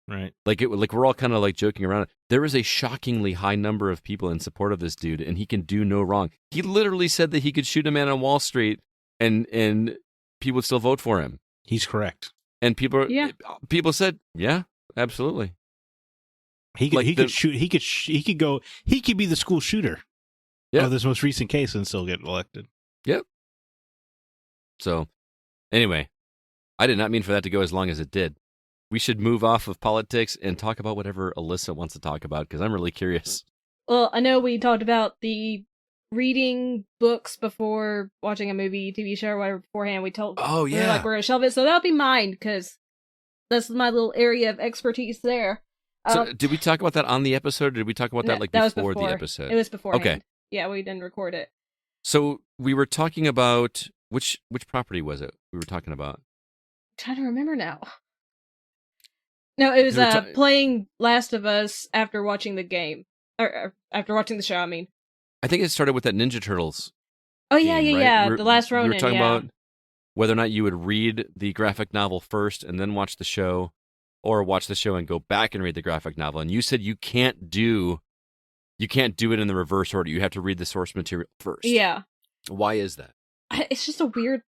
[SPEAKER 4] Right.
[SPEAKER 2] Like we're all kind of like joking around. There is a shockingly high number of people in support of this dude, and he can do no wrong. He literally said that he could shoot a man on Wall Street and people would still vote for him.
[SPEAKER 4] He's correct.
[SPEAKER 2] And people said, yeah, absolutely.
[SPEAKER 4] He could be the school shooter of this most recent case and still get elected.
[SPEAKER 2] Yep. So, anyway, I did not mean for that to go as long as it did. We should move off of politics and talk about whatever Alyssa wants to talk about, because I'm really curious.
[SPEAKER 3] Well, I know we talked about the reading books before watching a movie, TV show, or whatever beforehand. We told
[SPEAKER 2] we're
[SPEAKER 3] gonna shelve it, so that'll be mine, because that's my little area of expertise there.
[SPEAKER 2] So did we talk about that on the episode, or did we talk about that before the episode?
[SPEAKER 3] It was beforehand.
[SPEAKER 2] Okay.
[SPEAKER 3] Yeah, we didn't record it.
[SPEAKER 2] So we were talking about which property was it we were talking about?
[SPEAKER 3] I'm trying to remember now. No, it was playing Last of Us after watching the game. Or after watching the show, I mean.
[SPEAKER 2] I think it started with that Ninja Turtles.
[SPEAKER 3] Oh, yeah,
[SPEAKER 2] game,
[SPEAKER 3] yeah.
[SPEAKER 2] Right?
[SPEAKER 3] The Last Ronin,
[SPEAKER 2] We were talking about whether or not you would read the graphic novel first and then watch the show, or watch the show and go back and read the graphic novel. And you said you can't do it in the reverse order. You have to read the source material first.
[SPEAKER 3] Yeah.
[SPEAKER 2] Why is that?
[SPEAKER 3] It's just a weird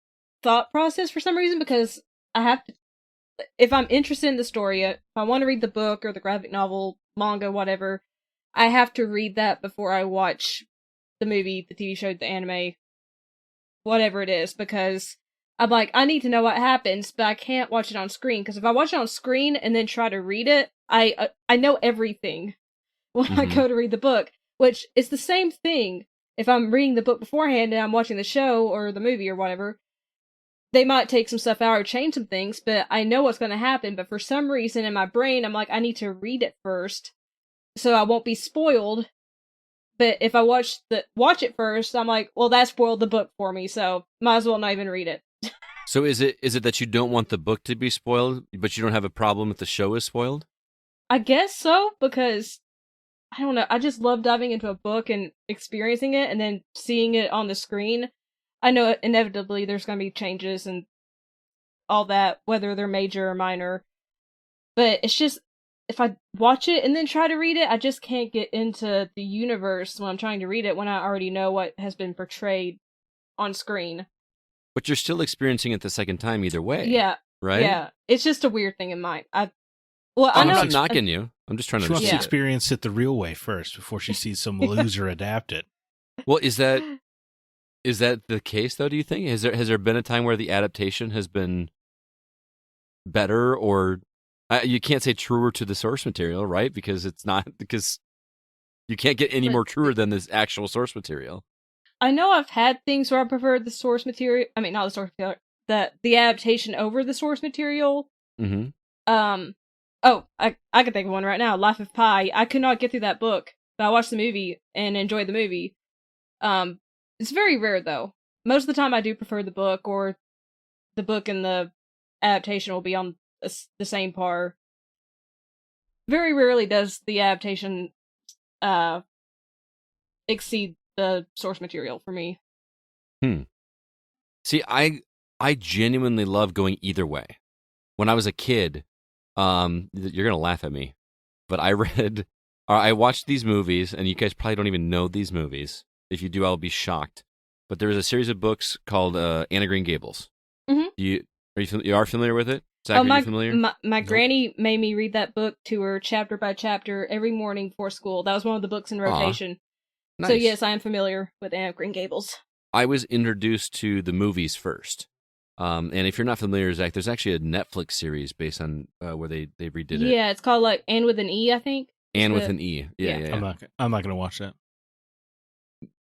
[SPEAKER 3] thought process for some reason, because I have to, if I'm interested in the story, if I want to read the book or the graphic novel, manga, whatever, I have to read that before I watch the movie, the TV show, the anime, whatever it is, because I'm like, I need to know what happens, but I can't watch it on screen, because if I watch it on screen and then try to read it, I know everything when I go to read the book, which is the same thing if I'm reading the book beforehand and I'm watching the show or the movie or whatever. They might take some stuff out or change some things, but I know what's going to happen. But for some reason in my brain, I'm like, I need to read it first so I won't be spoiled. But if I watch it first, I'm like, well, that spoiled the book for me, so might as well not even read it.
[SPEAKER 2] So is it that you don't want the book to be spoiled, but you don't have a problem if the show is spoiled?
[SPEAKER 3] I guess so, because I don't know. I just love diving into a book and experiencing it, and then seeing it on the screen. I know inevitably there's going to be changes and all that, whether they're major or minor. But it's just, if I watch it and then try to read it, I just can't get into the universe when I'm trying to read it when I already know what has been portrayed on screen.
[SPEAKER 2] But you're still experiencing it the second time either way.
[SPEAKER 3] Yeah.
[SPEAKER 2] Right?
[SPEAKER 3] Yeah. It's just a weird thing in mind. I
[SPEAKER 2] I'm
[SPEAKER 3] know.
[SPEAKER 2] not knocking you. I'm just trying to
[SPEAKER 4] She wants to
[SPEAKER 2] understand.
[SPEAKER 4] experience it the real way first before she sees some loser adapt it.
[SPEAKER 2] Well, is that the case though? Do you think has there been a time where the adaptation has been better, or you can't say truer to the source material, right? Because it's not, because you can't get any more truer than this actual source material.
[SPEAKER 3] I know I've had things where I preferred the source material. I mean, not the source material, the adaptation over the source material.
[SPEAKER 2] Mm-hmm.
[SPEAKER 3] Oh, I can think of one right now. Life of Pi. I could not get through that book, but I watched the movie and enjoyed the movie. It's very rare though. Most of the time, I do prefer the book, or the book and the adaptation will be on the same par. Very rarely does the adaptation exceed the source material for me.
[SPEAKER 2] See, I genuinely love going either way. When I was a kid, you're gonna laugh at me, but I watched these movies, and you guys probably don't even know these movies. If you do, I'll be shocked. But there was a series of books called Anne of Green Gables.
[SPEAKER 3] Mm-hmm.
[SPEAKER 2] You are familiar with it? Zach, are you familiar?
[SPEAKER 3] My granny made me read that book to her chapter by chapter every morning before school. That was one of the books in rotation.
[SPEAKER 2] Nice.
[SPEAKER 3] So yes, I am familiar with Anne of Green Gables.
[SPEAKER 2] I was introduced to the movies first. And if you're not familiar, Zach, there's actually a Netflix series based on where they redid it.
[SPEAKER 3] Yeah, it's called like Anne with an E, I think.
[SPEAKER 2] Anne with an E. Yeah.
[SPEAKER 4] I'm not going to watch that.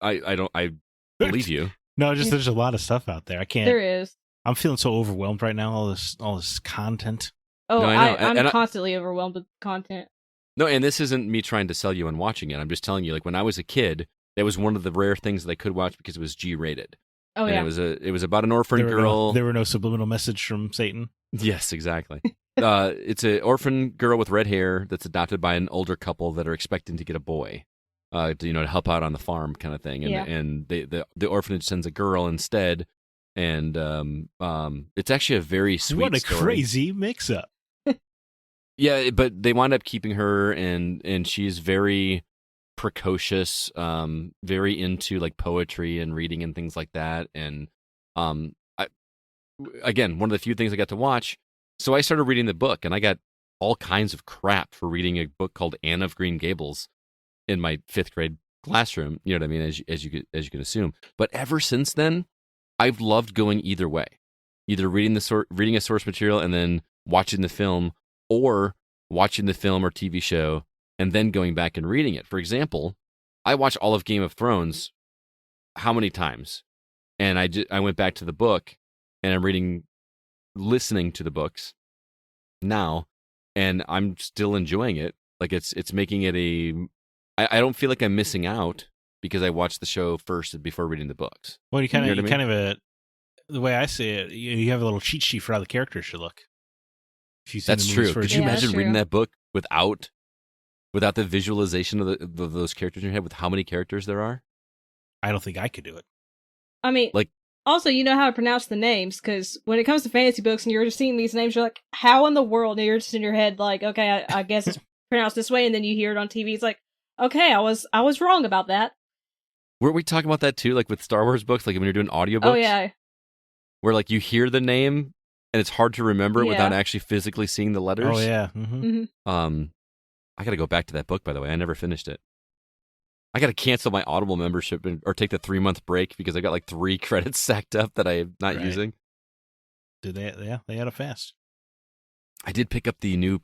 [SPEAKER 2] I believe you.
[SPEAKER 4] No, just there's a lot of stuff out there. I can't.
[SPEAKER 3] There is.
[SPEAKER 4] I'm feeling so overwhelmed right now. All this content.
[SPEAKER 3] Oh,
[SPEAKER 2] No, I know.
[SPEAKER 3] I'm constantly overwhelmed with content.
[SPEAKER 2] No, and this isn't me trying to sell you on watching it. I'm just telling you, like, when I was a kid, that was one of the rare things that I could watch because it was G-rated.
[SPEAKER 3] Oh,
[SPEAKER 2] and
[SPEAKER 3] yeah.
[SPEAKER 2] it was about an orphan girl.
[SPEAKER 4] There were no subliminal message from Satan.
[SPEAKER 2] Yes, exactly. It's an orphan girl with red hair that's adopted by an older couple that are expecting to get a boy, to help out on the farm, kind of thing. And and the orphanage sends a girl instead, and it's actually a very sweet
[SPEAKER 4] What a
[SPEAKER 2] story.
[SPEAKER 4] crazy mix-up.
[SPEAKER 2] Yeah, but they wind up keeping her, and she's very precocious, very into like poetry and reading and things like that. And again, one of the few things I got to watch. So I started reading the book, and I got all kinds of crap for reading a book called Anne of Green Gables in my 5th grade classroom. You know what I mean? As you can assume. But ever since then, I've loved going either way, either reading a source material and then watching the film, or watching the film or TV show and then going back and reading it. For example, I watched all of Game of Thrones how many times? And I went back to the book, and I'm listening to the books now, and I'm still enjoying it. Like it's making it I don't feel like I'm missing out because I watched the show first before reading the books.
[SPEAKER 4] Well, the way I see it, you have a little cheat sheet for how the characters should look.
[SPEAKER 2] That's true. Could you imagine reading that book without the visualization of those characters in your head, with how many characters there are?
[SPEAKER 4] I don't think I could do it.
[SPEAKER 3] I mean,
[SPEAKER 2] like,
[SPEAKER 3] also, you know how to pronounce the names, because when it comes to fantasy books and you're just seeing these names, you're like, how in the world? And you're just in your head like, okay, I guess it's pronounced this way, and then you hear it on TV. It's like, okay, I was wrong about that.
[SPEAKER 2] Weren't we talking about that too, like with Star Wars books, like when you're doing audiobooks?
[SPEAKER 3] Oh, yeah.
[SPEAKER 2] Where like you hear the name and it's hard to remember without actually physically seeing the letters.
[SPEAKER 4] Oh, yeah. Mm-hmm.
[SPEAKER 3] Mm-hmm.
[SPEAKER 2] I got to go back to that book, by the way. I never finished it. I got to cancel my Audible membership or take the 3-month break because I got like 3 credits stacked up that I'm not using.
[SPEAKER 4] Did they? Yeah, they had a fast.
[SPEAKER 2] I did pick up the new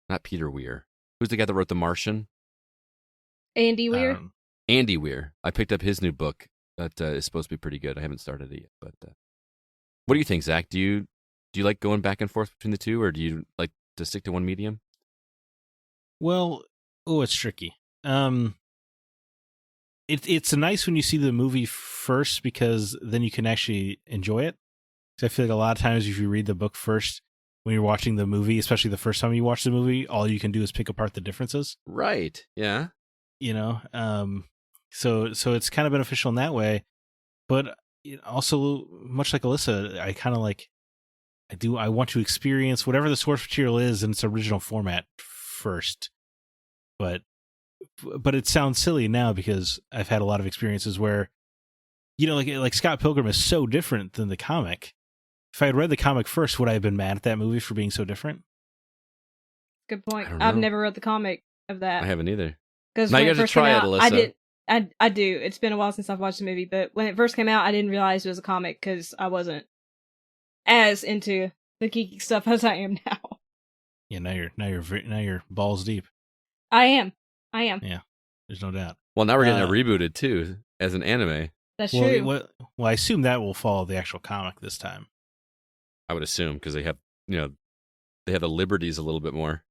[SPEAKER 2] not Peter Weir. Who's the guy that wrote The Martian?
[SPEAKER 3] Andy Weir.
[SPEAKER 2] Andy Weir. I picked up his new book that is supposed to be pretty good. I haven't started it yet, but what do you think, Zach? Do you like going back and forth between the two, or do you like to stick to one medium?
[SPEAKER 4] Well, Oh, it's tricky. It's nice when you see the movie first because then you can actually enjoy it. Because I feel like a lot of times if you read the book first, when you're watching the movie, especially the first time you watch the movie, all you can do is pick apart the differences.
[SPEAKER 2] Right. Yeah.
[SPEAKER 4] You know, so it's kind of beneficial in that way. But also, much like Alyssa, I kind of like I want to experience whatever the source material is in its original format first. But it sounds silly now because I've had a lot of experiences where, like Scott Pilgrim is so different than the comic. If I had read the comic first, would I have been mad at that movie for being so different?
[SPEAKER 3] Good point.
[SPEAKER 2] I don't know.
[SPEAKER 3] I've never read the comic of that.
[SPEAKER 2] I haven't either.
[SPEAKER 3] Because
[SPEAKER 2] Now
[SPEAKER 3] when
[SPEAKER 2] you
[SPEAKER 3] it
[SPEAKER 2] have to
[SPEAKER 3] first came
[SPEAKER 2] try it,
[SPEAKER 3] out,
[SPEAKER 2] Alyssa.
[SPEAKER 3] I do. It's been a while since I've watched the movie, but when it first came out, I didn't realize it was a comic because I wasn't as into the geeky stuff as I am now.
[SPEAKER 4] Yeah, now you're balls deep.
[SPEAKER 3] I am.
[SPEAKER 4] Yeah, there's no doubt.
[SPEAKER 2] Well, now we're getting it rebooted too as an anime.
[SPEAKER 3] That's true.
[SPEAKER 4] Well, I assume that will follow the actual comic this time.
[SPEAKER 2] I would assume because they have the liberties a little bit more.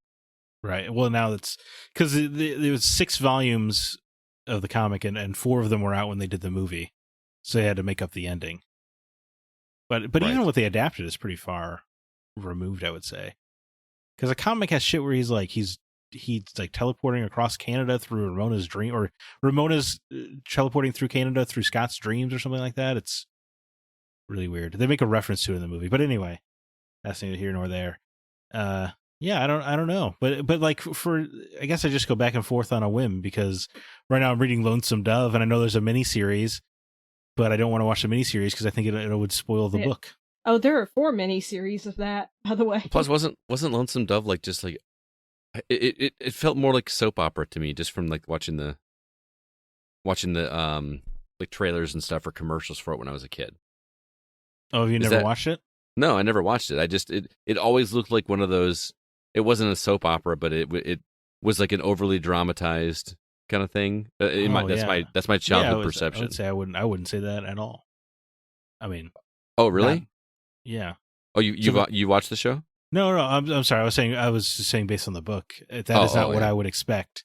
[SPEAKER 4] Right. Well, now that's because there was 6 volumes of the comic, and 4 of them were out when they did the movie, so they had to make up the ending. But
[SPEAKER 2] Right.
[SPEAKER 4] even what they adapted is pretty far removed, I would say, because a comic has shit where he's like teleporting across Canada through Ramona's dream, or Ramona's teleporting through Canada through Scott's dreams, or something like that. It's really weird. They make a reference to it in the movie, but anyway, that's neither here nor there. Yeah, I don't know, but like I guess I just go back and forth on a whim because right now I'm reading Lonesome Dove, and I know there's a miniseries, but I don't want to watch the miniseries because I think it would spoil the book.
[SPEAKER 3] Oh, there are 4 miniseries of that, by the way.
[SPEAKER 2] Plus, wasn't Lonesome Dove like just like it felt more like soap opera to me just from like watching the like trailers and stuff or commercials for it when I was a kid.
[SPEAKER 4] Oh, have you never watched it?
[SPEAKER 2] No, I never watched it. I just it always looked like one of those. It wasn't a soap opera, but it was like an overly dramatized kind of thing. That's my childhood perception.
[SPEAKER 4] I would say I wouldn't say that at all. I mean,
[SPEAKER 2] oh really?
[SPEAKER 4] Yeah.
[SPEAKER 2] Oh, you watched the show?
[SPEAKER 4] No, I'm sorry. I was just saying based on the book. That is not what I would expect.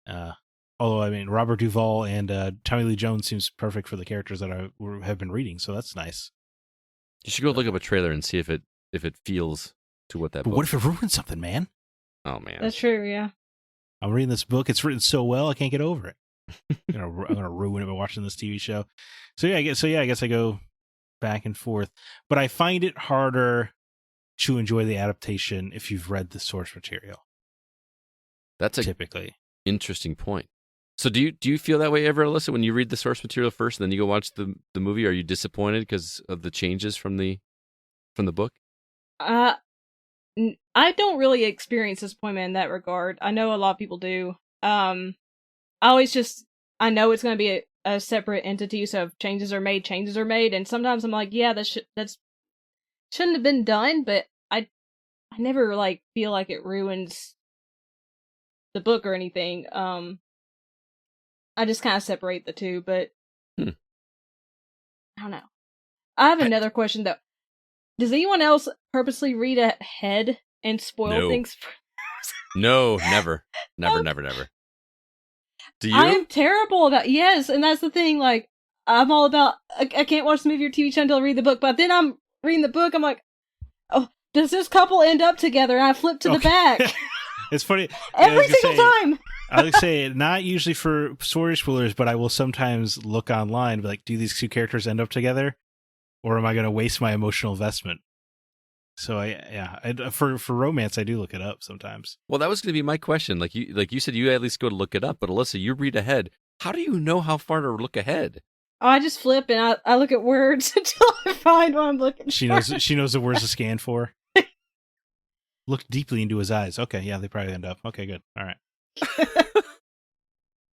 [SPEAKER 4] Although I mean, Robert Duvall and Tommy Lee Jones seems perfect for the characters that I have been reading, so that's nice.
[SPEAKER 2] You should go look up a trailer and see if it feels to what that.
[SPEAKER 4] But what if it ruins something, man?
[SPEAKER 2] Oh man,
[SPEAKER 3] that's true. Yeah.
[SPEAKER 4] I'm reading this book. It's written so well, I can't get over it. I'm gonna ruin it by watching this TV show. So yeah, I guess I go back and forth, but I find it harder to enjoy the adaptation if you've read the source material.
[SPEAKER 2] That's a
[SPEAKER 4] typically
[SPEAKER 2] interesting point. So do you feel that way ever, Alyssa, when you read the source material first and then you go watch the movie? Are you disappointed because of the changes from the book?
[SPEAKER 3] I don't really experience disappointment in that regard. I know a lot of people do. I know it's going to be a separate entity, so if changes are made, and sometimes I'm like, yeah, that shouldn't have been done, but I never like feel like it ruins the book or anything. I just kind of separate the two, but I don't know. I have another question though. Does anyone else purposely read ahead and spoil things?
[SPEAKER 2] No, never. Do you?
[SPEAKER 3] I am terrible about yes, and that's the thing. Like, I'm all about. I can't watch the movie or TV show until I read the book. But then I'm reading the book. I'm like, oh, does this couple end up together? And I flip to the back.
[SPEAKER 4] It's funny
[SPEAKER 3] every single time.
[SPEAKER 4] I would say not usually for story spoilers, but I will sometimes look online and be like, do these 2 characters end up together, or am I going to waste my emotional investment? So for romance, I do look it up sometimes.
[SPEAKER 2] Well, that was going to be my question. Like you said, you at least go to look it up. But Alyssa, you read ahead. How do you know how far to look ahead?
[SPEAKER 3] Oh, I just flip and I look at words until I find what I'm looking for.
[SPEAKER 4] She knows the words to scan for. Look deeply into his eyes. Okay, yeah, they probably end up. Okay, good. All right.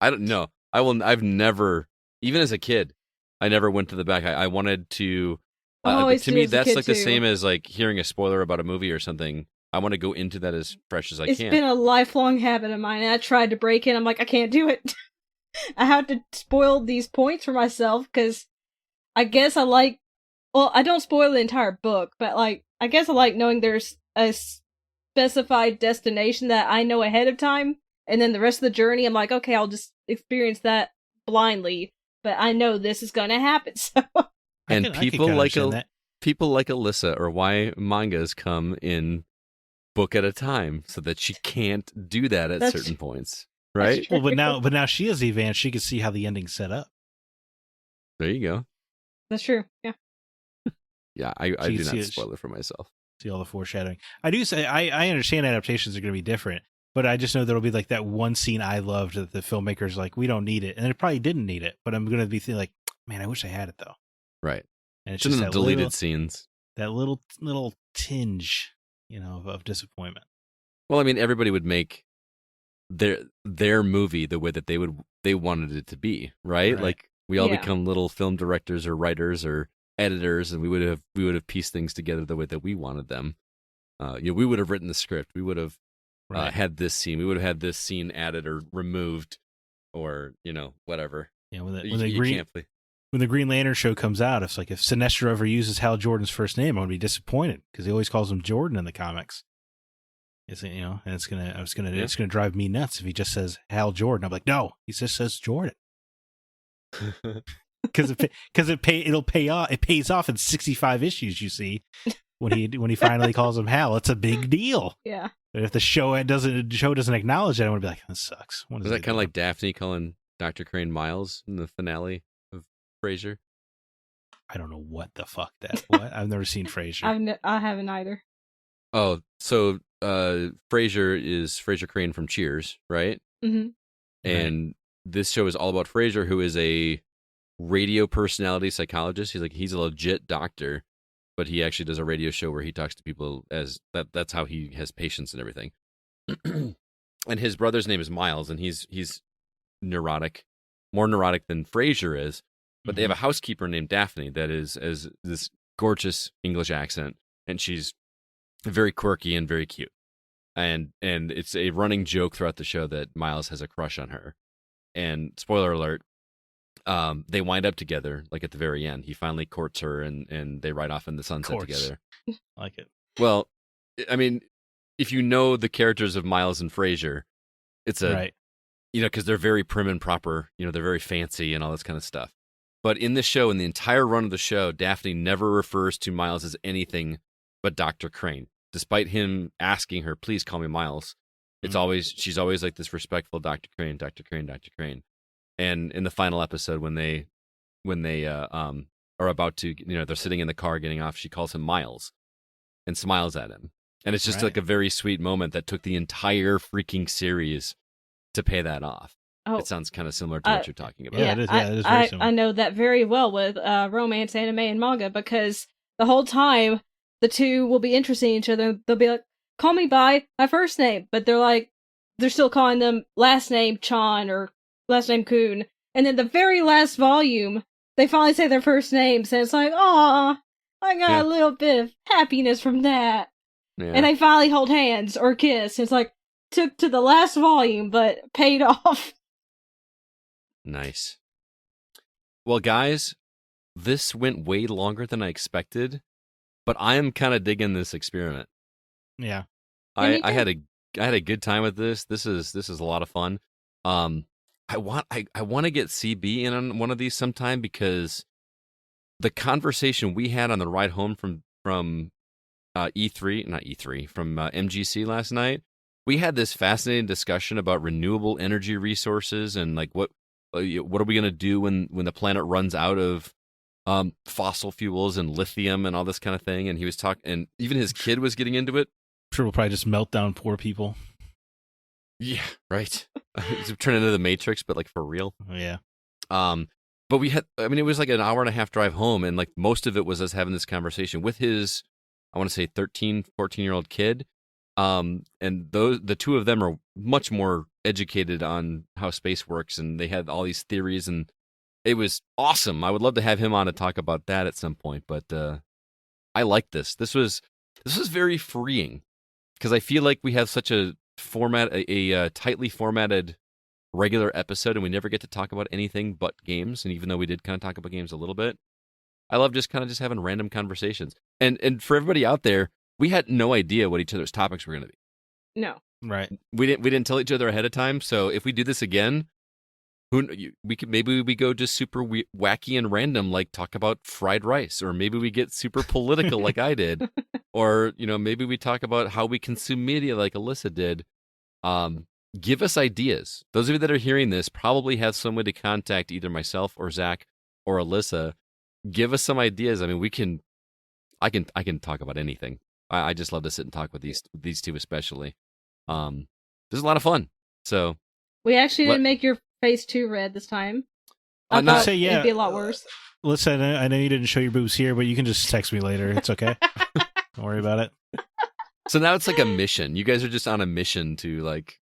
[SPEAKER 2] I don't know. I've never, even as a kid, I never went to the back. I wanted to. To me, that's like the same as like hearing a spoiler about a movie or something. I want to go into that as fresh as I can.
[SPEAKER 3] It's been a lifelong habit of mine. And I tried to break it. I'm like, I can't do it. I have to spoil these points for myself because I guess I like. Well, I don't spoil the entire book, but like, I guess I like knowing there's a specified destination that I know ahead of time, And then the rest of the journey, I'm like, okay, I'll just experience that blindly. But I know this is going to happen. So
[SPEAKER 2] And people like Alyssa are why mangas come in book at a time, so that she can't do that at certain points, right?
[SPEAKER 4] Well, but now she is advanced. She can see how the ending's set up.
[SPEAKER 2] There you go.
[SPEAKER 3] That's true. Yeah.
[SPEAKER 2] Yeah, I do not spoil it for myself.
[SPEAKER 4] See all the foreshadowing. I do say I understand adaptations are going to be different, but I just know there'll be like that one scene I loved that the filmmakers like, we don't need it, and it probably didn't need it, but I'm going to be thinking like, man, I wish I had it though.
[SPEAKER 2] Right.
[SPEAKER 4] And it's
[SPEAKER 2] in
[SPEAKER 4] just
[SPEAKER 2] the
[SPEAKER 4] that
[SPEAKER 2] deleted scenes.
[SPEAKER 4] That little tinge, of disappointment.
[SPEAKER 2] Well, I mean, everybody would make their movie the way that they wanted it to be, right? Like we all become little film directors or writers or editors, and we would have pieced things together the way that we wanted them. We would have written the script. We would have had this scene. We would have had this scene added or removed, or whatever.
[SPEAKER 4] Yeah, when the Green Lantern show comes out, it's like if Sinestro ever uses Hal Jordan's first name, I'm gonna be disappointed because he always calls him Jordan in the comics. And it's gonna drive me nuts if he just says Hal Jordan. I'm like, no, he just says Jordan. Because it'll pay off. It pays off in 65 issues. You see, when he finally calls him Hal, it's a big deal.
[SPEAKER 3] Yeah.
[SPEAKER 4] But if the show doesn't acknowledge that, I'm gonna be like, this sucks.
[SPEAKER 2] Is that kind of like Daphne calling Dr. Crane Miles in the finale of Frasier?
[SPEAKER 4] I don't know what the fuck that. What? I've never seen Frasier.
[SPEAKER 3] I haven't either.
[SPEAKER 2] Oh, so Frasier is Frasier Crane from Cheers, right?
[SPEAKER 3] Mm-hmm.
[SPEAKER 2] And this show is all about Frasier, who is a radio personality psychologist. He's a legit doctor, but he actually does a radio show where he talks to people as that's how he has patients and everything. And his brother's name is Miles, and he's neurotic, more neurotic than Frasier is. But they have a housekeeper named Daphne that is this gorgeous English accent, and she's very quirky and very cute. And it's a running joke throughout the show that Miles has a crush on her. And spoiler alert, they wind up together, like at the very end. He finally courts her, and they ride off in the sunset together.
[SPEAKER 4] I like it.
[SPEAKER 2] Well, I mean, if you know the characters of Miles and Frasier, it's because they're very prim and proper. They're very fancy and all this kind of stuff. But in the show, in the entire run of the show, Daphne never refers to Miles as anything but Dr. Crane. Despite him asking her, please call me Miles, she's always like this respectful Dr. Crane, Dr. Crane, Dr. Crane. And in the final episode, when they are about to, they're sitting in the car getting off, she calls him Miles and smiles at him. And it's just like a very sweet moment that took the entire freaking series to pay that off. Oh, it sounds kind of similar to what you're talking about.
[SPEAKER 4] Yeah, it is. Yeah, it is very similar.
[SPEAKER 3] I know that very well with romance, anime, and manga, because the whole time the two will be interested in each other. They'll be like, call me by my first name. But they're still calling them last name Chan or last name Kun. And then the very last volume, they finally say their first names. And it's like, aw, I got a little bit of happiness from that. Yeah. And they finally hold hands or kiss. It's like, took to the last volume, but paid off.
[SPEAKER 2] Nice. Well, guys, this went way longer than I expected, but I am kind of digging this experiment.
[SPEAKER 4] Yeah.
[SPEAKER 2] I had a good time with this. This is a lot of fun. I want to get CB in on one of these sometime, because the conversation we had on the ride home from MGC last night, we had this fascinating discussion about renewable energy resources and like what are we going to do when the planet runs out of fossil fuels and lithium and all this kind of thing. And he was talking, and even his kid was getting into it.
[SPEAKER 4] I'm sure we'll probably just melt down poor people.
[SPEAKER 2] Yeah, right. Turn into the Matrix, but like for real.
[SPEAKER 4] Yeah.
[SPEAKER 2] But it was like an hour and a half drive home, and like most of it was us having this conversation with his, I want to say 13, 14-year-old kid. And the two of them are much more educated on how space works, and they had all these theories, and it was awesome. I would love to have him on to talk about that at some point, but I like this. This was very freeing, because I feel like we have such a tightly formatted regular episode, and we never get to talk about anything but games. And even though we did kind of talk about games a little bit, I love just having random conversations. And for everybody out there, we had no idea what each other's topics were going to be.
[SPEAKER 3] No.
[SPEAKER 4] Right.
[SPEAKER 2] We didn't tell each other ahead of time. So if we do this again, maybe we go just super wacky and random, like talk about fried rice, or maybe we get super political like I did, or maybe we talk about how we consume media like Alyssa did. Give us ideas. Those of you that are hearing this probably have some way to contact either myself or Zach or Alyssa. Give us some ideas. I mean, I can talk about anything. I just love to sit and talk with these two especially. This is a lot of fun. So
[SPEAKER 3] we actually didn't make your face too red this time.
[SPEAKER 4] I
[SPEAKER 3] thought
[SPEAKER 4] say, yeah,
[SPEAKER 3] it'd be a lot worse.
[SPEAKER 4] Listen, I know you didn't show your boobs here, but you can just text me later. It's okay. Don't worry about it.
[SPEAKER 2] So now it's like a mission. You guys are just on a mission to like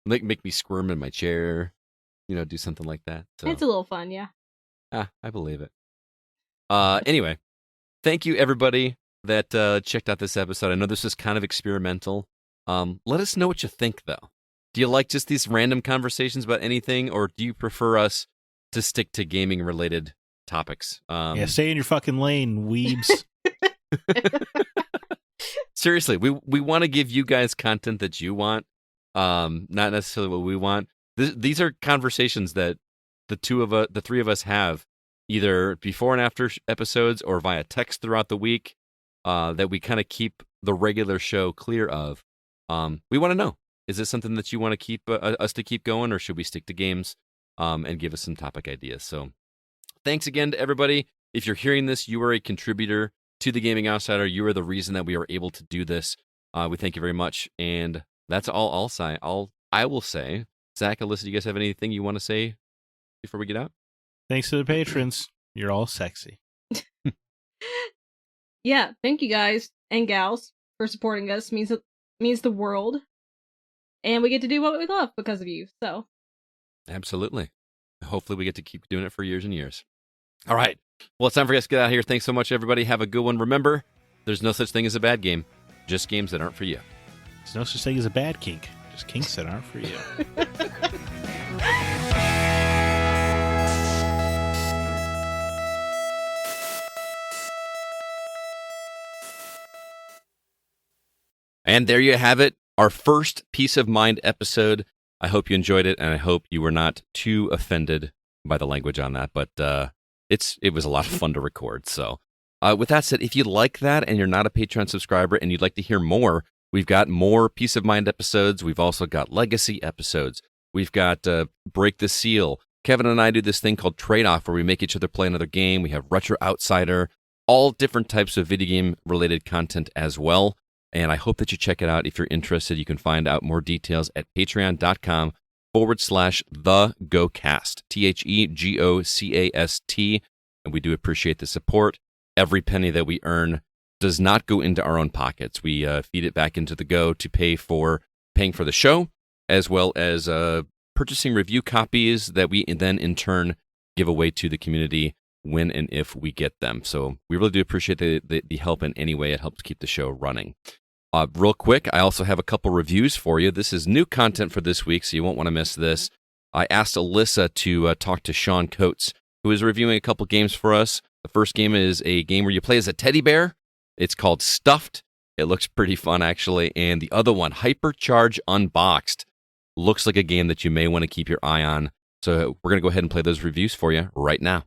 [SPEAKER 2] make me squirm in my chair, do something like that. So.
[SPEAKER 3] It's a little fun, yeah.
[SPEAKER 2] I believe it. Anyway, thank you everybody that checked out this episode. I know this is kind of experimental. Let us know what you think, though. Do you like just these random conversations about anything, or do you prefer us to stick to gaming-related topics?
[SPEAKER 4] Yeah, stay in your fucking lane, weebs.
[SPEAKER 2] Seriously, we want to give you guys content that you want, not necessarily what we want. These are conversations that the three of us have, either before and after episodes or via text throughout the week, that we kind of keep the regular show clear of. We want to know, is this something that you want to keep us to keep going, or should we stick to games and give us some topic ideas? So thanks again to everybody. If you're hearing this, you are a contributor to the Gaming Outsider. You are the reason that we are able to do this. We thank you very much. And that's all I will say. Zach, Alyssa, do you guys have anything you want to say before we get out?
[SPEAKER 4] Thanks to the patrons. You're all sexy.
[SPEAKER 3] Yeah, thank you guys and gals for supporting us. Means the world. And we get to do what we love because of you. So
[SPEAKER 2] absolutely. Hopefully we get to keep doing it for years and years. All right. Well, it's time for us to get out of here. Thanks so much, everybody. Have a good one. Remember, there's no such thing as a bad game. Just games that aren't for you.
[SPEAKER 4] There's no such thing as a bad kink. Just kinks that aren't for you.
[SPEAKER 2] And there you have it. Our first Peace of Mind episode. I hope you enjoyed it, and I hope you were not too offended by the language on that. But it was a lot of fun to record. So with that said, if you like that and you're not a Patreon subscriber and you'd like to hear more, we've got more Peace of Mind episodes. We've also got Legacy episodes. We've got Break the Seal. Kevin and I do this thing called Trade Off, where we make each other play another game. We have Retro Outsider, all different types of video game related content as well. And I hope that you check it out. If you're interested, you can find out more details at patreon.com/thegocast, THEGOCAST. And we do appreciate the support. Every penny that we earn does not go into our own pockets. We feed it back into the Go to paying for the show, as well as purchasing review copies that we then in turn give away to the community when and if we get them. So we really do appreciate the help in any way. It helps keep the show running. Real quick, I also have a couple reviews for you. This is new content for this week, so you won't want to miss this. I asked Alyssa to talk to Sean Coates, who is reviewing a couple games for us. The first game is a game where you play as a teddy bear. It's called Stuffed. It looks pretty fun, actually. And the other one, Hypercharge Unboxed, looks like a game that you may want to keep your eye on. So we're going to go ahead and play those reviews for you right now.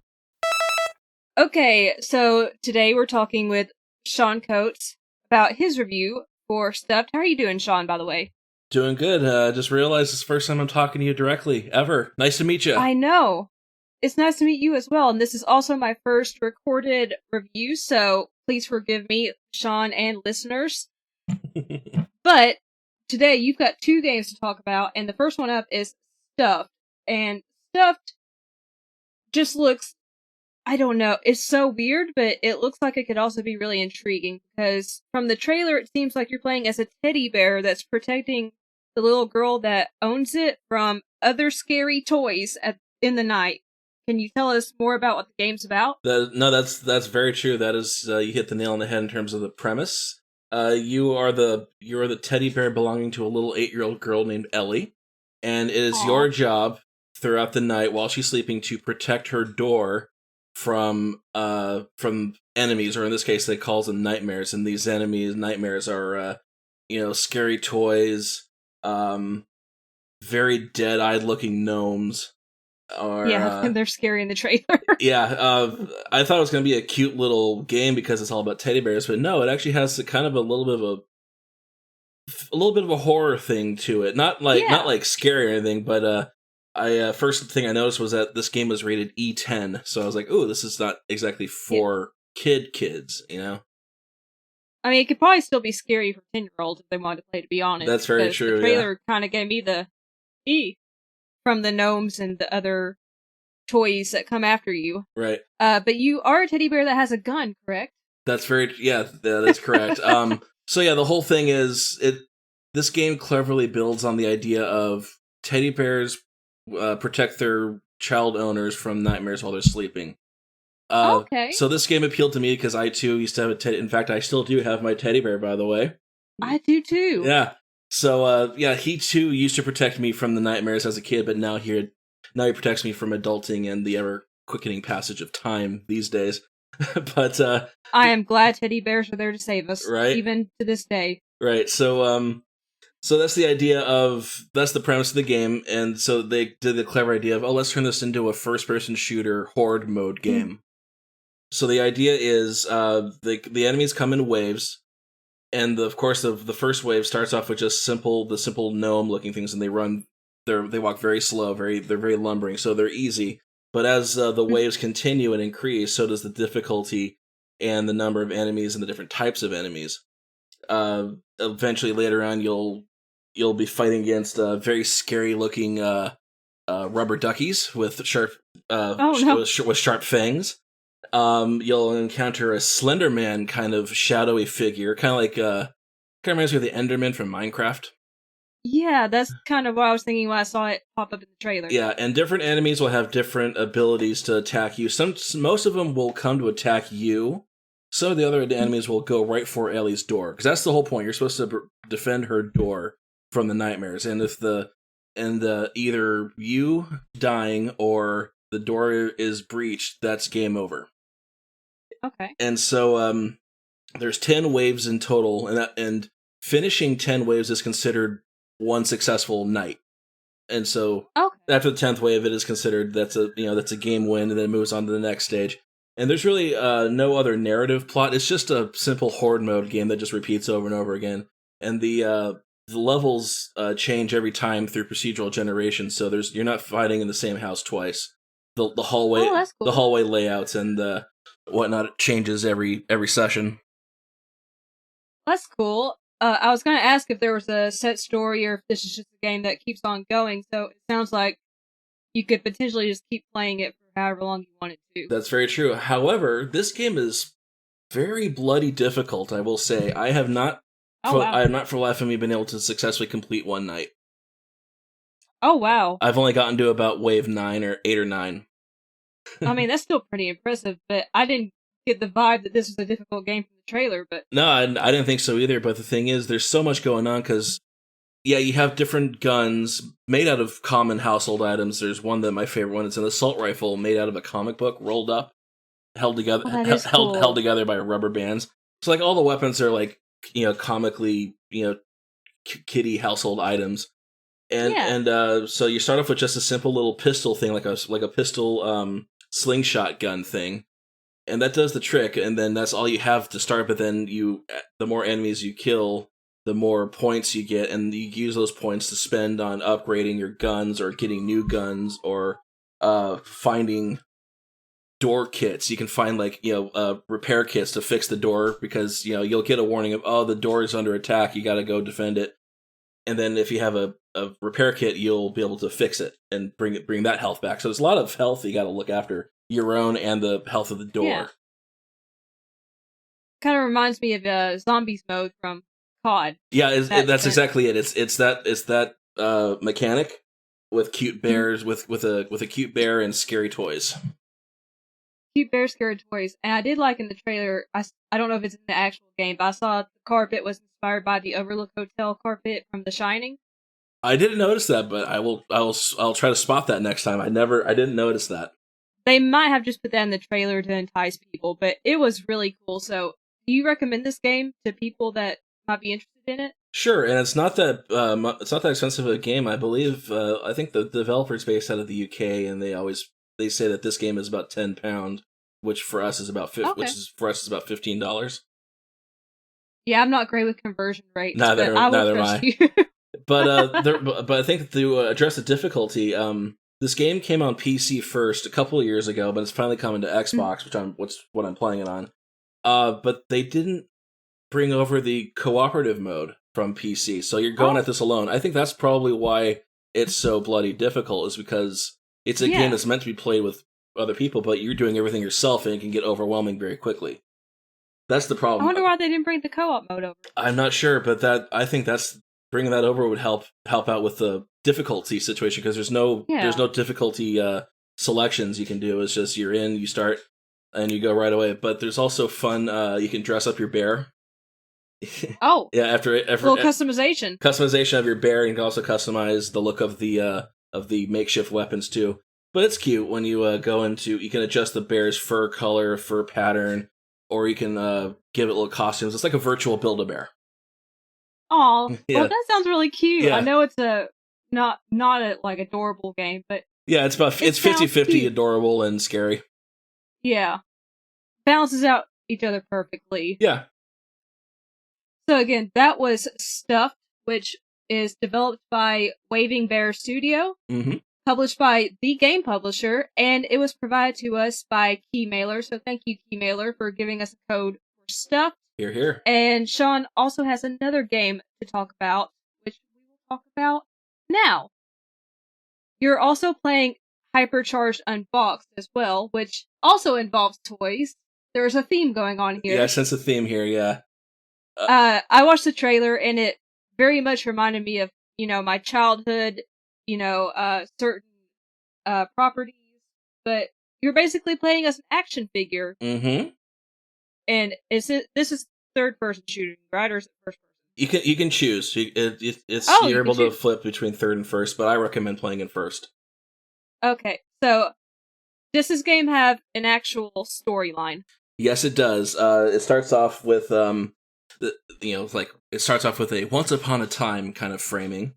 [SPEAKER 3] okay, so today we're talking with Sean Coates about his review for Stuffed. How are you doing, Sean, by the way?
[SPEAKER 5] Doing good. Just realized it's the first time I'm talking to you directly, ever. Nice to meet you.
[SPEAKER 3] I know. It's nice to meet you as well, and this is also my first recorded review, so please forgive me, Sean and listeners. But today you've got two games to talk about, and the first one up is Stuffed. And Stuffed just looks, I don't know, it's so weird, but it looks like it could also be really intriguing, because from the trailer it seems like you're playing as a teddy bear that's protecting the little girl that owns it from other scary toys in the night. Can you tell us more about what the game's about?
[SPEAKER 5] No, that's very true. That is, you hit the nail on the head in terms of the premise. You are the teddy bear belonging to a little 8-year-old girl named Ellie, and it is your job throughout the night while she's sleeping to protect her door from enemies, or in this case, they call them nightmares. And these nightmares are scary toys, very dead-eyed looking gnomes. Or,
[SPEAKER 3] yeah, they're scary in the trailer.
[SPEAKER 5] I thought it was going to be a cute little game because it's all about teddy bears, but no, it actually has kind of a little bit of a horror thing to it. Not like scary or anything, but first thing I noticed was that this game was rated E10, so I was like, "Ooh, this is not exactly for kids," you know.
[SPEAKER 3] I mean, it could probably still be scary for 10-year-olds if they wanted to play. To be honest,
[SPEAKER 5] that's very true.
[SPEAKER 3] The trailer kind of gave me the from the gnomes and the other toys that come after you.
[SPEAKER 5] Right.
[SPEAKER 3] But you are a teddy bear that has a gun, correct?
[SPEAKER 5] That's that is correct. So yeah, the whole thing is this game cleverly builds on the idea of teddy bears protect their child owners from nightmares while they're sleeping.
[SPEAKER 3] Okay.
[SPEAKER 5] So this game appealed to me because I too used to have a teddy. In fact, I still do have my teddy bear, by the way.
[SPEAKER 3] I do too.
[SPEAKER 5] Yeah. So he too used to protect me from the nightmares as a kid, but now he protects me from adulting and the ever quickening passage of time these days. But
[SPEAKER 3] I am glad teddy bears are there to save us,
[SPEAKER 5] right?
[SPEAKER 3] Even to this day.
[SPEAKER 5] Right. So that's the idea that's the premise of the game, and so they did the clever idea of let's turn this into a first-person shooter horde mode game. Mm-hmm. So the idea is the enemies come in waves, and of course the first wave starts off with just the simple gnome-looking things, and they walk very slow, they're very lumbering, so they're easy. But as the waves continue and increase, so does the difficulty and the number of enemies and the different types of enemies. Eventually, later on, you'll be fighting against very scary-looking rubber duckies with sharp with sharp fangs. You'll encounter a Slender Man kind of shadowy figure, kind of reminds me of the Enderman from Minecraft.
[SPEAKER 3] Yeah, that's kind of what I was thinking when I saw it pop up in the trailer.
[SPEAKER 5] Yeah, and different enemies will have different abilities to attack you. Most of them will come to attack you. Some of the other enemies will go right for Ellie's door, because that's the whole point. You're supposed to defend her door from the nightmares, and if either you dying or the door is breached, that's game over.
[SPEAKER 3] Okay.
[SPEAKER 5] And so there's 10 waves in total, and finishing 10 waves is considered one successful night. And so after the 10th wave, it is considered that's a game win, and then it moves on to the next stage. And there's really no other narrative plot. It's just a simple horde mode game that just repeats over and over again. And the levels change every time through procedural generation, so you're not fighting in the same house twice. The hallway, that's cool. The hallway layouts and whatnot changes every session.
[SPEAKER 3] That's cool. I was going to ask if there was a set story or if this is just a game that keeps on going. So it sounds like you could potentially just keep playing it for however long you wanted to.
[SPEAKER 5] That's very true. However, this game is very bloody difficult, I will say. I have not. I have not for the life of me been able to successfully complete one night.
[SPEAKER 3] Oh, wow.
[SPEAKER 5] I've only gotten to about wave 9 or 8 or 9.
[SPEAKER 3] I mean, that's still pretty impressive, but I didn't get the vibe that this was a difficult game from the trailer. But
[SPEAKER 5] no, I didn't think so either, but the thing is, there's so much going on, because, yeah, you have different guns made out of common household items. There's one that my favorite one, it's an assault rifle made out of a comic book, rolled up, held together, held together by rubber bands. So, like, all the weapons are, like, comically, kiddie household items. And so you start off with just a simple little pistol thing, like a pistol slingshot gun thing, and that does the trick. And then that's all you have to start. But then the more enemies you kill, the more points you get, and you use those points to spend on upgrading your guns or getting new guns or finding door kits. You can find repair kits to fix the door, because you'll get a warning of the door is under attack. You got to go defend it. And then if you have a repair kit, you'll be able to fix it and bring that health back. So there's a lot of health you got to look after, your own and the health of the door. Yeah.
[SPEAKER 3] Kind of reminds me of zombies mode from COD.
[SPEAKER 5] Yeah, that's exactly it. It's that mechanic with cute bears, with a cute bear and scary toys.
[SPEAKER 3] Cute bear, scary toys. And I did like in the trailer, I don't know if it's in the actual game, but I saw the carpet was inspired by the Overlook Hotel carpet from The Shining.
[SPEAKER 5] I didn't notice that, but I'll try to spot that next time. I didn't notice that.
[SPEAKER 3] They might have just put that in the trailer to entice people, but it was really cool. So, do you recommend this game to people that might be interested in it.
[SPEAKER 5] Sure, and it's not that expensive of a game. I believe I think the developer's based out of the UK, and they say that this game is about £10, which for us is about $15.
[SPEAKER 3] Yeah, I'm not great with conversion rates.
[SPEAKER 5] Neither
[SPEAKER 3] but I will
[SPEAKER 5] am
[SPEAKER 3] trust
[SPEAKER 5] I.
[SPEAKER 3] you.
[SPEAKER 5] But I think to address the difficulty, this game came on PC first a couple of years ago, but it's finally coming to Xbox, what I'm playing it on. But they didn't bring over the cooperative mode from PC, so you're going at this alone. I think that's probably why it's so bloody difficult, is because it's a game that's meant to be played with other people, but you're doing everything yourself, and it can get overwhelming very quickly. That's the problem.
[SPEAKER 3] I wonder why they didn't bring the co-op mode over.
[SPEAKER 5] I'm not sure, but I think bringing that over would help out with the difficulty situation, because there's no difficulty selections you can do. It's just you're in, you start, and you go right away. But there's also fun. You can dress up your bear.
[SPEAKER 3] Oh,
[SPEAKER 5] yeah. After
[SPEAKER 3] little customization
[SPEAKER 5] of your bear, and you can also customize the look of the makeshift weapons too. But it's cute when you go into. You can adjust the bear's fur color, fur pattern, or you can give it little costumes. It's like a virtual Build-A-Bear.
[SPEAKER 3] Oh, well, that sounds really cute.
[SPEAKER 5] Yeah.
[SPEAKER 3] I know it's not a like adorable game, but
[SPEAKER 5] yeah, it's 50-50 adorable and scary.
[SPEAKER 3] Yeah, balances out each other perfectly.
[SPEAKER 5] Yeah.
[SPEAKER 3] So again, that was Stuffed, which is developed by Waving Bear Studio, published by The Game Publisher, and it was provided to us by Keymailer. So thank you, Keymailer, for giving us a code for Stuffed.
[SPEAKER 5] Hear, hear.
[SPEAKER 3] And Sean also has another game to talk about, which we will talk about now. You're also playing Hypercharged Unboxed as well, which also involves toys. There's a theme going on here.
[SPEAKER 5] Yeah, I sense a theme here, yeah.
[SPEAKER 3] I watched the trailer, and it very much reminded me of, my childhood, certain properties. But you're basically playing as an action figure.
[SPEAKER 5] Mm-hmm.
[SPEAKER 3] And this is third-person shooting, right? Or is it first person?
[SPEAKER 5] You can choose. You're able to flip between third and first, but I recommend playing in first.
[SPEAKER 3] Okay, so does this game have an actual storyline?
[SPEAKER 5] Yes, it does. It starts off with it starts off with a once upon a time kind of framing.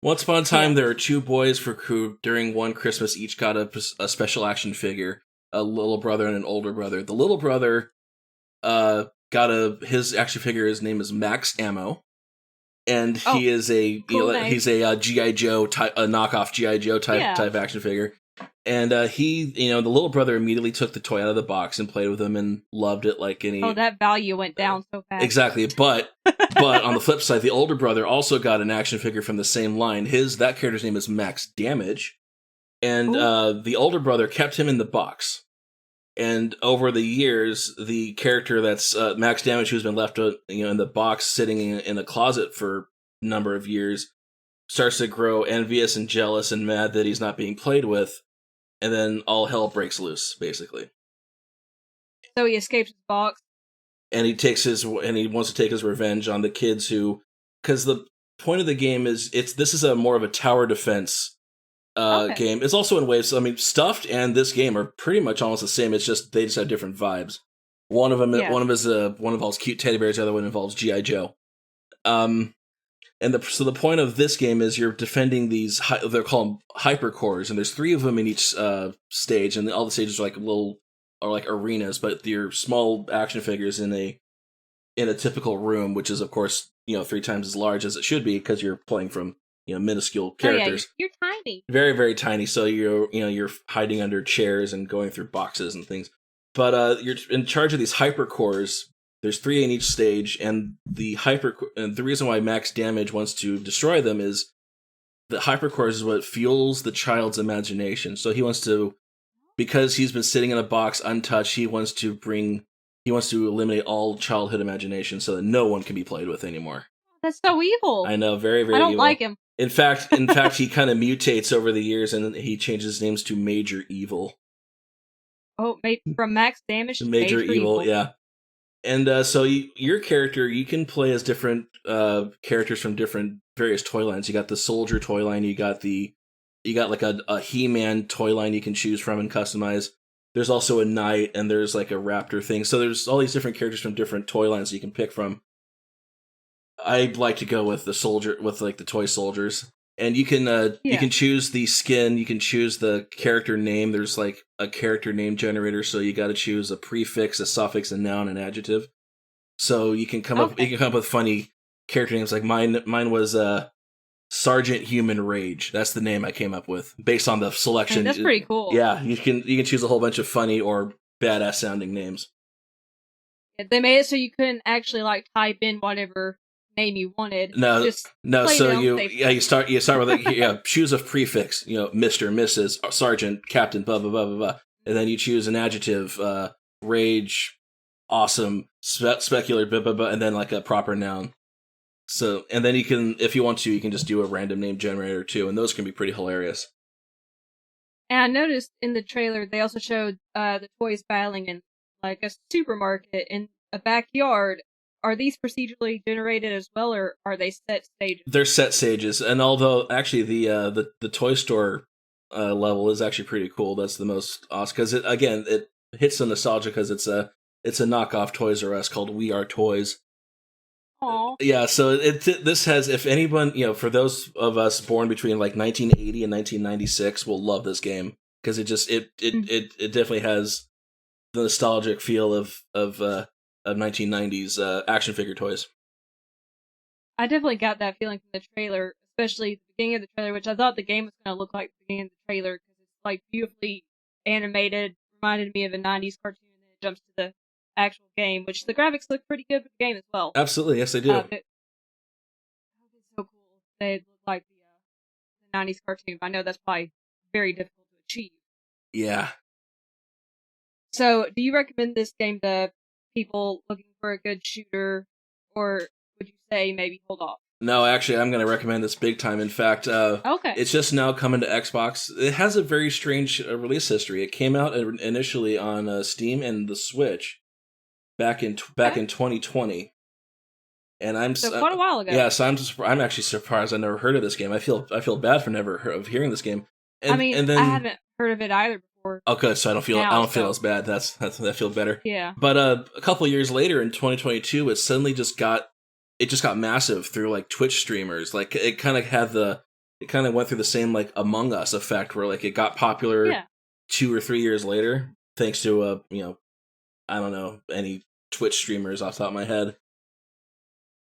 [SPEAKER 5] Once upon a time, there were two boys who during one Christmas each got a special action figure, a little brother and an older brother. The little brother got his action figure. His name is Max Ammo, and he is he's a GI Joe type, a knockoff GI Joe type action figure. And the little brother immediately took the toy out of the box and played with him and loved it like any.
[SPEAKER 3] Oh, that value went down so fast.
[SPEAKER 5] Exactly, but on the flip side, the older brother also got an action figure from the same line. That character's name is Max Damage, and the older brother kept him in the box. And over the years, the character that's Max Damage, who's been left in the box sitting in a closet for a number of years, starts to grow envious and jealous and mad that he's not being played with, and then all hell breaks loose, basically.
[SPEAKER 3] So he escapes his box,
[SPEAKER 5] and he wants to take his revenge on the kids because the point of the game is this is more of a tower defense game. It's also in waves. I mean, Stuffed and this game are pretty much almost the same. It's just they just have different vibes. One of them involves cute teddy bears. The other one involves GI Joe. So the point of this game is you're defending these. They're called hypercores, and there's 3 of them in each stage, and all the stages are like arenas, but you're small action figures in a typical room, which is of course 3 times as large as it should be because you're playing from minuscule characters.
[SPEAKER 3] You're tiny,
[SPEAKER 5] very very tiny. So you're hiding under chairs and going through boxes and things. But you're in charge of these hypercores. There's 3 in each stage, and the reason why Max Damage wants to destroy them is the hypercores is what fuels the child's imagination. So he wants to, because he's been sitting in a box untouched, he wants to eliminate all childhood imagination so that no one can be played with anymore.
[SPEAKER 3] That's so evil.
[SPEAKER 5] I know, very very.
[SPEAKER 3] I don't
[SPEAKER 5] evil.
[SPEAKER 3] like him.
[SPEAKER 5] In fact, he kind of mutates over the years, and he changes his names to Major Evil.
[SPEAKER 3] Oh, from Max Damage to
[SPEAKER 5] Major Evil, yeah. And so your character, you can play as different characters from different various toy lines. You got the soldier toy line. You got like a He-Man toy line you can choose from and customize. There's also a knight, and there's like a raptor thing. So there's all these different characters from different toy lines you can pick from. I like to go with the soldier, with like the toy soldiers. And you can choose the skin, you can choose the character name. There's like a character name generator, so you got to choose a prefix, a suffix, a noun, an adjective. So you can come up with funny character names. Like mine was Sergeant Human Rage. That's the name I came up with based on the selection.
[SPEAKER 3] That's pretty cool.
[SPEAKER 5] Yeah, you can choose a whole bunch of funny or badass sounding names.
[SPEAKER 3] They made it so you couldn't actually like type in whatever name you wanted.
[SPEAKER 5] No. So you start with like choose a prefix. Mr., Mrs., Sergeant, Captain, blah blah blah blah blah, and then you choose an adjective, rage, awesome, specular, blah blah blah, and then like a proper noun. So, and then you can, if you want to, you can just do a random name generator too, and those can be pretty hilarious.
[SPEAKER 3] And I noticed in the trailer they also showed the toys battling in like a supermarket in a backyard. Are these procedurally generated as well, or are they set stages?
[SPEAKER 5] They're set stages, and although actually the toy store level is actually pretty cool. That's the most awesome because it hits the nostalgia because it's a knockoff Toys R Us called We Are Toys.
[SPEAKER 3] Aww.
[SPEAKER 5] Yeah, so this has, if anyone, for those of us born between like 1980 and 1996 will love this game because it definitely has the nostalgic feel of 1990s action figure toys.
[SPEAKER 3] I definitely got that feeling from the trailer, especially the beginning of the trailer, which I thought the game was going to look like the beginning of the trailer because it's like beautifully animated, reminded me of a 90s cartoon, and then it jumps to the actual game, which the graphics look pretty good for the game as well.
[SPEAKER 5] Absolutely, yes, they do.
[SPEAKER 3] It's so cool. They look like the 90s cartoon. I know that's probably very difficult to achieve.
[SPEAKER 5] Yeah.
[SPEAKER 3] So, do you recommend this game to people looking for a good shooter, or would you say maybe hold off?
[SPEAKER 5] No, actually, I'm going to recommend this big time. In fact, it's just now coming to Xbox. It has a very strange release history. It came out initially on Steam and the Switch back in 2020, and
[SPEAKER 3] quite a while ago.
[SPEAKER 5] Yeah, so I'm actually surprised I never heard of this game. I feel bad for never of hearing this game. And then
[SPEAKER 3] I haven't heard of it either before.
[SPEAKER 5] Oh, good. So I don't feel as bad. I feel better.
[SPEAKER 3] Yeah.
[SPEAKER 5] But a couple of years later in 2022, it suddenly just got massive through like Twitch streamers. Like it kind of went through the same like Among Us effect where like it got popular 2 or 3 years later thanks to I don't know any Twitch streamers off the top of my head.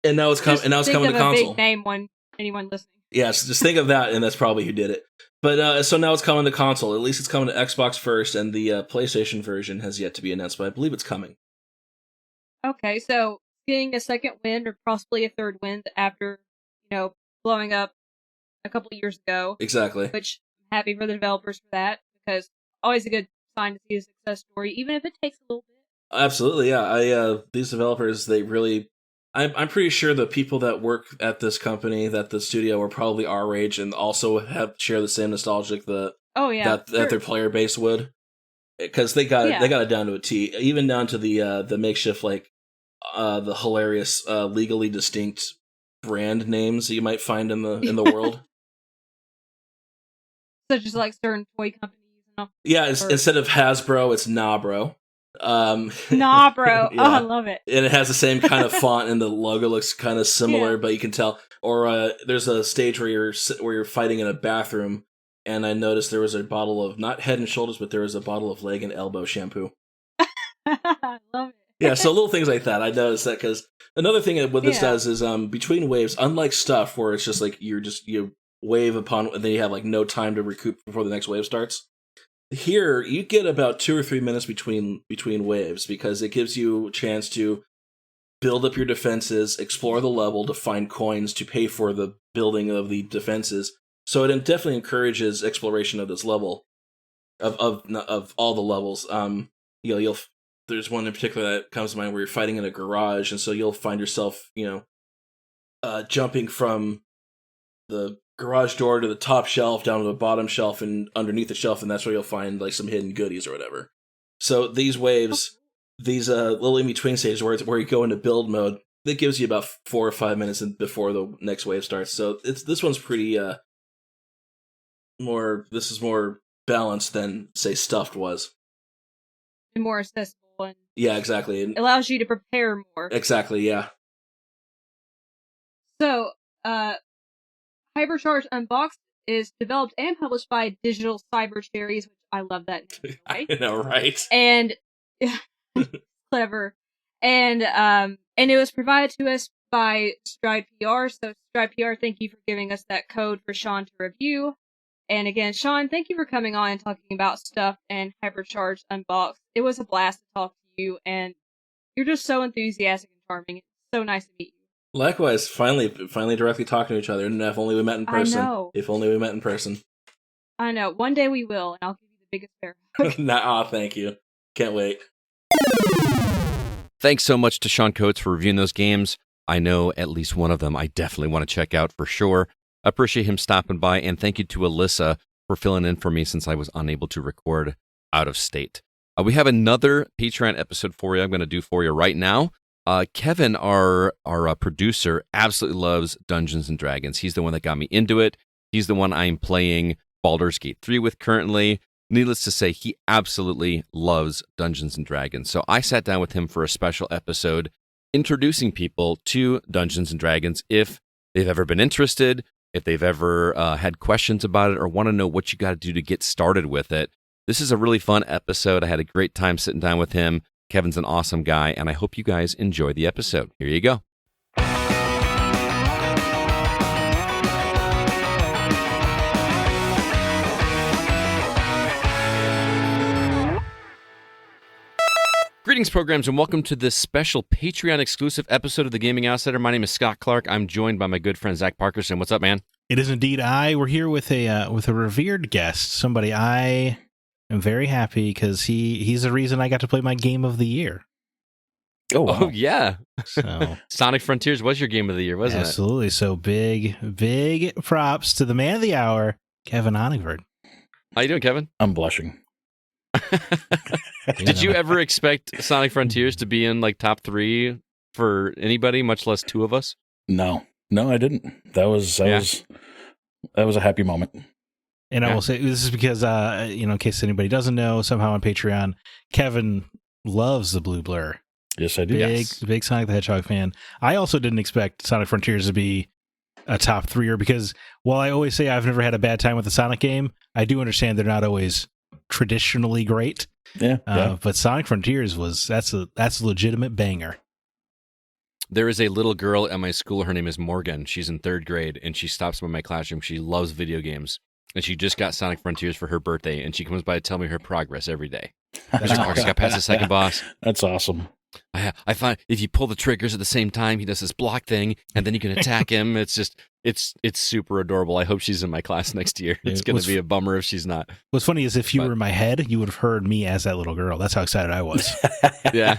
[SPEAKER 5] And now it's coming to console.
[SPEAKER 3] Big name one anyone listening.
[SPEAKER 5] Yes, just think of that, and that's probably who did it. But so now it's coming to console. At least it's coming to Xbox first, and the PlayStation version has yet to be announced, but I believe it's coming.
[SPEAKER 3] Okay, so getting a second wind or possibly a third wind after, blowing up a couple of years ago.
[SPEAKER 5] Exactly.
[SPEAKER 3] Which I'm happy for the developers for that, because always a good sign to see a success story, even if it takes a little bit.
[SPEAKER 5] Absolutely, yeah. These developers, they really... I'm pretty sure the people that work at this company, that the studio, are probably our age and also share the same nostalgic that their player base would, because they got it down to a T, even down to the makeshift like the hilarious legally distinct brand names that you might find in the world,
[SPEAKER 3] such as like certain toy companies and all.
[SPEAKER 5] Yeah, instead of Hasbro, it's Nabro.
[SPEAKER 3] Nabro. Yeah. Oh, I love it.
[SPEAKER 5] And it has the same kind of font, and the logo looks kind of similar, but you can tell. Or there's a stage where you're fighting in a bathroom, and I noticed there was a bottle of not Head and Shoulders, but there was a bottle of leg and elbow shampoo.
[SPEAKER 3] I love it.
[SPEAKER 5] Yeah, so little things like that. I noticed that because another thing what this does is between waves, unlike Stuff where it's just like you wave upon, and then you have like no time to recoup before the next wave starts. Here, you get about 2 or 3 minutes between waves because it gives you a chance to build up your defenses, explore the level to find coins to pay for the building of the defenses. So it definitely encourages exploration of this level, of all the levels. There's one in particular that comes to mind where you're fighting in a garage, and so you'll find yourself, jumping from the garage door to the top shelf, down to the bottom shelf, and underneath the shelf, and that's where you'll find like some hidden goodies or whatever. So these waves, these little in-between stages where you go into build mode, that gives you about 4 or 5 minutes before the next wave starts. So this one's pretty more balanced than, say, Stuffed was.
[SPEAKER 3] And more accessible. And
[SPEAKER 5] yeah, exactly.
[SPEAKER 3] It allows you to prepare more.
[SPEAKER 5] Exactly, yeah.
[SPEAKER 3] So, Hypercharge Unboxed is developed and published by Digital Cyber Cherries, which I love that name.
[SPEAKER 5] I know, right?
[SPEAKER 3] And clever. And it was provided to us by Stride PR. So Stride PR, thank you for giving us that code for Sean to review. And again, Sean, thank you for coming on and talking about stuff and Hypercharge Unboxed. It was a blast to talk to you, and you're just so enthusiastic and charming. It's so nice to meet you.
[SPEAKER 5] Likewise, finally directly talking to each other. And if only we met in person.
[SPEAKER 3] I know.
[SPEAKER 5] If only we met in person.
[SPEAKER 3] I know. One day we will, and I'll give you the biggest bear hug.
[SPEAKER 5] Nah, thank you. Can't wait.
[SPEAKER 2] Thanks so much to Sean Coates for reviewing those games. I know at least one of them I definitely want to check out for sure. I appreciate him stopping by, and thank you to Alyssa for filling in for me since I was unable to record out of state. We have another Patreon episode for you I'm going to do for you right now. Kevin, our producer, absolutely loves Dungeons & Dragons. He's the one that got me into it. He's the one I'm playing Baldur's Gate 3 with currently. Needless to say, he absolutely loves Dungeons & Dragons. So I sat down with him for a special episode introducing people to Dungeons & Dragons if they've ever been interested, if they've ever had questions about it, or want to know what you got to do to get started with it. This is a really fun episode. I had a great time sitting down with him. Kevin's an awesome guy, and I hope you guys enjoy the episode. Here you go. Greetings, programs, and welcome to this special Patreon-exclusive episode of The Gaming Outsider. My name is Scott Clark. I'm joined by my good friend, Zach Parkerson. What's up, man?
[SPEAKER 4] It is indeed I. We're here with a revered guest, somebody I am very happy because he's the reason I got to play my game of the year.
[SPEAKER 2] Oh, wow. Oh yeah.
[SPEAKER 4] So
[SPEAKER 2] Sonic Frontiers was your game of the year, wasn't
[SPEAKER 4] absolutely.
[SPEAKER 2] it?
[SPEAKER 4] So big props to the man of the hour, Kevin Honigford.
[SPEAKER 2] How you doing, Kevin?
[SPEAKER 6] I'm blushing.
[SPEAKER 2] Did you ever expect Sonic Frontiers to be in like top 3 for anybody, much less 2 of us?
[SPEAKER 6] No, I didn't. That was a happy moment.
[SPEAKER 4] And I will say this is because in case anybody doesn't know, somehow on Patreon, Kevin loves the blue blur.
[SPEAKER 6] Yes, I do.
[SPEAKER 4] Big Sonic the Hedgehog fan. I also didn't expect Sonic Frontiers to be a top 3er because while I always say I've never had a bad time with a Sonic game, I do understand they're not always traditionally great.
[SPEAKER 6] Yeah.
[SPEAKER 4] But Sonic Frontiers that's a legitimate banger.
[SPEAKER 2] There is a little girl at my school. Her name is Morgan. She's in 3rd grade, and she stops by my classroom. She loves video games, and she just got Sonic Frontiers for her birthday, and she comes by to tell me her progress every day. She's like, "Marcus got past the second boss."
[SPEAKER 6] That's awesome.
[SPEAKER 2] I find if you pull the triggers at the same time, he does this block thing, and then you can attack him. It's super adorable. I hope she's in my class next year. It's going to be a bummer if she's not.
[SPEAKER 4] What's funny is if you were in my head, you would have heard me as that little girl. That's how excited I was.
[SPEAKER 2] Yeah.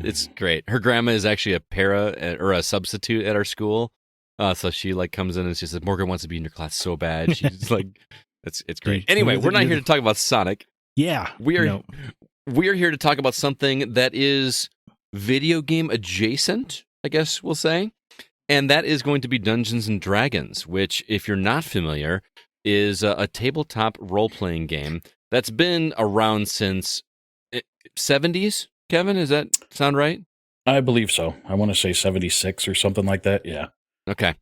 [SPEAKER 2] It's great. Her grandma is actually a substitute at our school. So she like comes in and she says, "Morgan wants to be in your class so bad." She's like, it's great. Anyway, we're not here to talk about Sonic.
[SPEAKER 4] Yeah.
[SPEAKER 2] We are here to talk about something that is video game adjacent, I guess we'll say. And that is going to be Dungeons & Dragons, which, if you're not familiar, is a tabletop role-playing game that's been around since 70s. Kevin, does that sound right?
[SPEAKER 6] I believe so. I want to say 76 or something like that. Yeah.
[SPEAKER 2] Okay.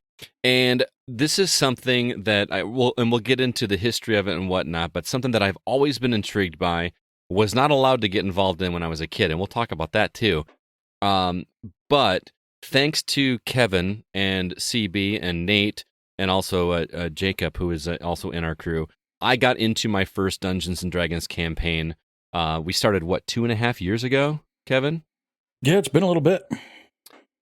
[SPEAKER 2] And this is something that we'll get into the history of it and whatnot, but something that I've always been intrigued by, was not allowed to get involved in when I was a kid, and we'll talk about that too. But thanks to Kevin and CB and Nate and also Jacob, who is also in our crew, I got into my first Dungeons & Dragons campaign. We started, 2.5 years ago, Kevin?
[SPEAKER 6] Yeah, it's been a little bit.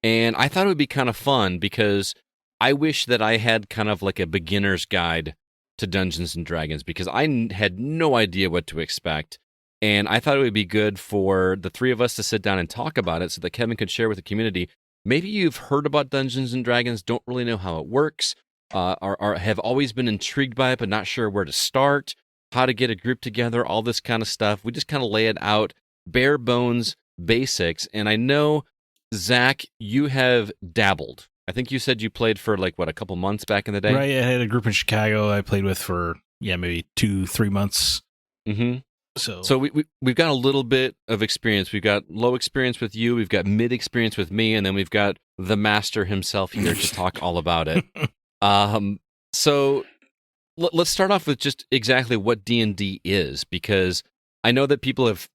[SPEAKER 2] And I thought it would be kind of fun because I wish that I had kind of like a beginner's guide to Dungeons & Dragons because I had no idea what to expect. And I thought it would be good for the 3 of us to sit down and talk about it so that Kevin could share with the community. Maybe you've heard about Dungeons & Dragons, don't really know how it works, or have always been intrigued by it but not sure where to start, how to get a group together, all this kind of stuff. We just kind of lay it out, bare bones, basics. And I know, Zach, you have dabbled. I think you said you played for a couple months back in the day?
[SPEAKER 4] Right, I had a group in Chicago I played with for, maybe 2-3 months.
[SPEAKER 2] Mm-hmm. So we've got a little bit of experience. We've got low experience with you. We've got mid experience with me, and then we've got the master himself here to talk all about it. So let's start off with just exactly what D&D is, because I know that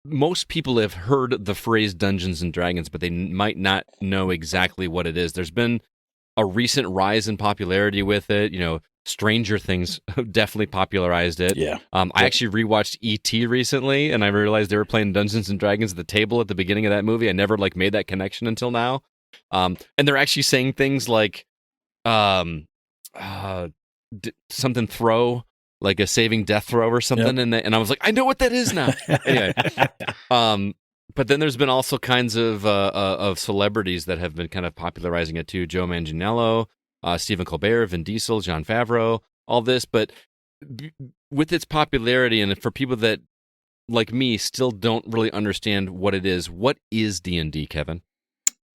[SPEAKER 2] most people have heard the phrase Dungeons and Dragons, but they might not know exactly what it is. There's been a recent rise in popularity with it. Stranger Things definitely popularized it.
[SPEAKER 6] Yeah.
[SPEAKER 2] I actually rewatched E.T. recently, and I realized they were playing Dungeons and Dragons at the table at the beginning of that movie. I never made that connection until now. And they're actually saying things like something throw, like a saving death throw or something,
[SPEAKER 6] Yep.
[SPEAKER 2] and I was like, I know what that is now. Anyway, but then there's been also kinds of celebrities that have been kind of popularizing it too. Joe Manganiello, Stephen Colbert, Vin Diesel, Jon Favreau, all this. But with its popularity, and for people that, like me, still don't really understand what it is, what is D&D, Kevin?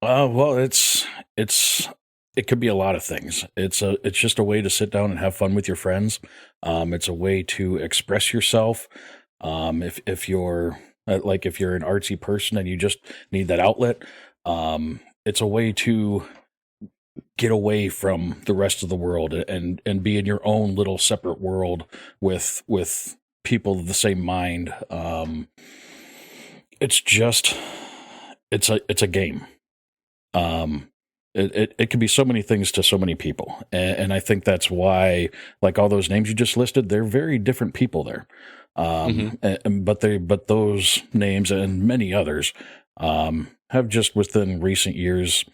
[SPEAKER 6] Well, it could be a lot of things. It's just a way to sit down and have fun with your friends. It's a way to express yourself. If you're if you're an artsy person and you just need that outlet, it's a way to get away from the rest of the world and be in your own little separate world with people of the same mind. It's a game. It can be so many things to so many people, and I think that's why, like all those names you just listed, they're very different people there. But those names and many others have just within recent years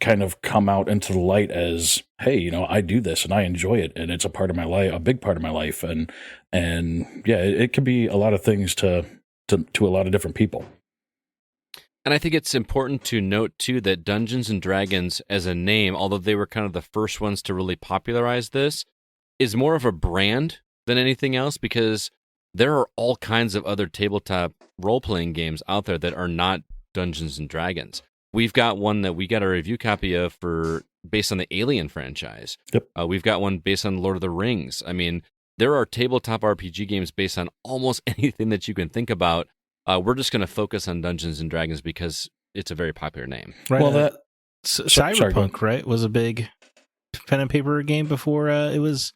[SPEAKER 6] kind of come out into the light as, hey, I do this and I enjoy it, and it's a part of my life, a big part of my life, and yeah, it can be a lot of things to a lot of different people.
[SPEAKER 2] And I think it's important to note, too, that Dungeons & Dragons as a name, although they were kind of the first ones to really popularize this, is more of a brand than anything else, because there are all kinds of other tabletop role-playing games out there that are not Dungeons & Dragons. We've got one that we got a review copy of based on the Alien franchise.
[SPEAKER 6] Yep.
[SPEAKER 2] We've got one based on Lord of the Rings. I mean, there are tabletop RPG games based on almost anything that you can think about. We're just going to focus on Dungeons and Dragons because it's a very popular name.
[SPEAKER 4] Right.
[SPEAKER 6] Well,
[SPEAKER 4] Cyberpunk, right, was a big pen and paper game before it was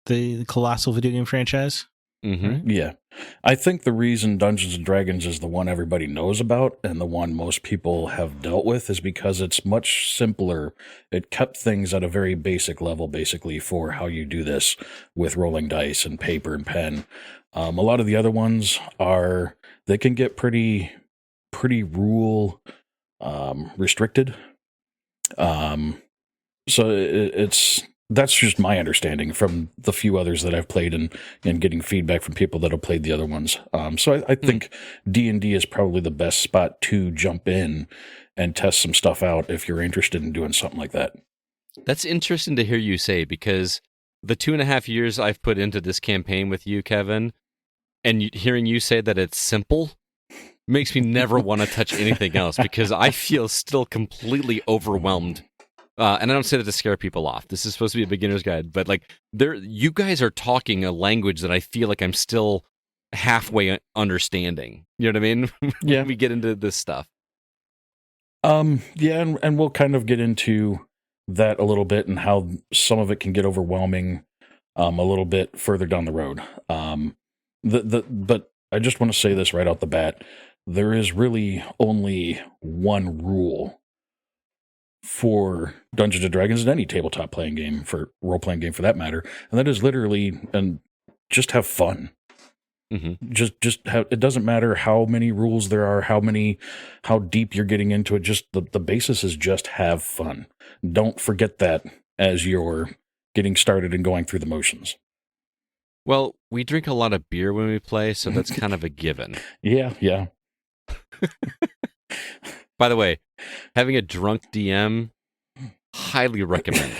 [SPEAKER 4] the colossal video game franchise.
[SPEAKER 2] Mm-hmm.
[SPEAKER 4] Right?
[SPEAKER 6] Yeah. I think the reason Dungeons and Dragons is the one everybody knows about and the one most people have dealt with is because it's much simpler. It kept things at a very basic level, basically, for how you do this with rolling dice and paper and pen. A lot of the other ones they can get pretty rule restricted. So that's just my understanding from the few others that I've played and getting feedback from people that have played the other ones. So I think D&D is probably the best spot to jump in and test some stuff out if you're interested in doing something like that.
[SPEAKER 2] That's interesting to hear you say, because the 2.5 years I've put into this campaign with you, Kevin, and hearing you say that it's simple makes me never want to touch anything else, because I feel still completely overwhelmed. And I don't say that to scare people off. This is supposed to be a beginner's guide, but you guys are talking a language that I feel like I'm still halfway understanding. You know what I mean?
[SPEAKER 6] Yeah.
[SPEAKER 2] When we get into this stuff.
[SPEAKER 6] Yeah, and we'll kind of get into that a little bit and how some of it can get overwhelming a little bit further down the road. But I just want to say this right out the bat. There is really only one rule for Dungeons and Dragons and any tabletop playing game, for role-playing game for that matter, and that is literally just have fun.
[SPEAKER 2] Mm-hmm.
[SPEAKER 6] Just have, it doesn't matter how many rules there are, how deep you're getting into it. Just the basis is just have fun. Don't forget that as you're getting started and going through the motions.
[SPEAKER 2] Well, we drink a lot of beer when we play, so that's kind of a given.
[SPEAKER 6] Yeah.
[SPEAKER 2] By the way, having a drunk DM, highly recommend.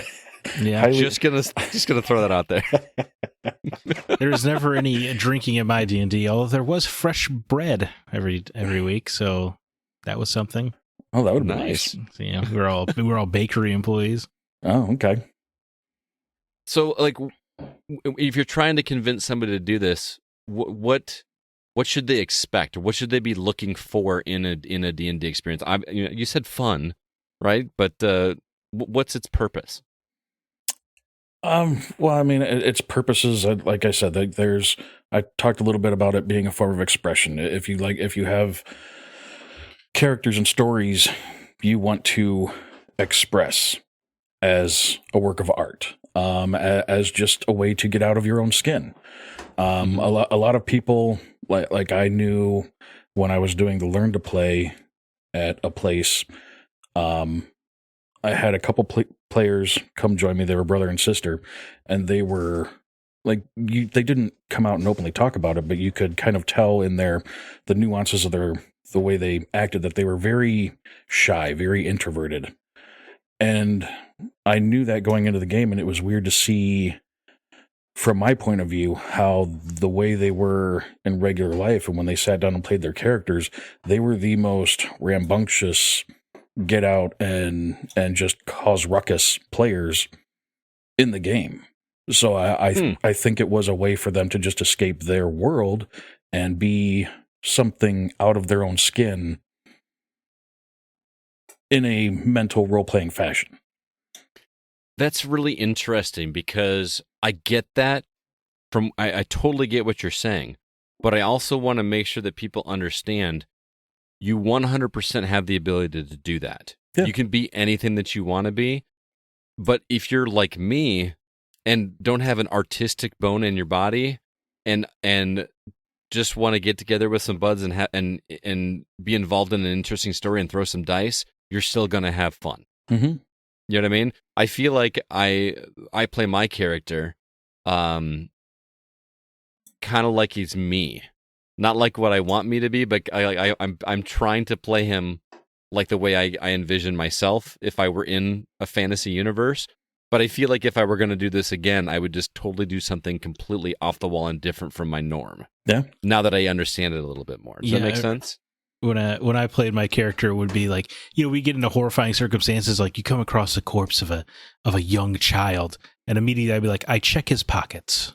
[SPEAKER 4] Yeah,
[SPEAKER 2] just gonna throw that out there.
[SPEAKER 4] There's never any drinking in my D&D, although there was fresh bread every week, so that was something.
[SPEAKER 6] Oh, that would be
[SPEAKER 2] nice.
[SPEAKER 6] nice.
[SPEAKER 4] So, yeah, we're all bakery employees.
[SPEAKER 6] Oh, okay.
[SPEAKER 2] So, if you're trying to convince somebody to do this, what should they expect? What should they be looking for in a D&D experience? You said fun, right? But what's its purpose?
[SPEAKER 6] Well, I mean, its purposes, like I said, I talked a little bit about it being a form of expression. If you have characters and stories you want to express as a work of art, as just a way to get out of your own skin. A lot of people, like I knew when I was doing the Learn to Play at a place, I had a couple players come join me. They were brother and sister, and they were like, they didn't come out and openly talk about it, but you could kind of tell in the nuances of the way they acted that they were very shy, very introverted. And I knew that going into the game, and it was weird to see, from my point of view, how the way they were in regular life and when they sat down and played their characters, they were the most rambunctious, get out and just cause ruckus players in the game. So I think it was a way for them to just escape their world and be something out of their own skin in a mental role-playing fashion.
[SPEAKER 2] That's really interesting because I get that I totally get what you're saying, but I also want to make sure that people understand you 100% have the ability to do that. Yeah. You can be anything that you want to be, but if you're like me and don't have an artistic bone in your body and just want to get together with some buds and be involved in an interesting story and throw some dice, you're still going to have fun.
[SPEAKER 6] Mm-hmm.
[SPEAKER 2] You know what I mean? I feel like I play my character kind of like he's me. Not like what I want me to be, but I'm trying to play him like the way I envision myself if I were in a fantasy universe. But I feel like if I were going to do this again, I would just totally do something completely off the wall and different from my norm.
[SPEAKER 6] Yeah.
[SPEAKER 2] Now that I understand it a little bit more. Does that make sense?
[SPEAKER 4] When I played my character, it would be like, we get into horrifying circumstances, like you come across the corpse of a young child, and immediately I'd be like, I check his pockets.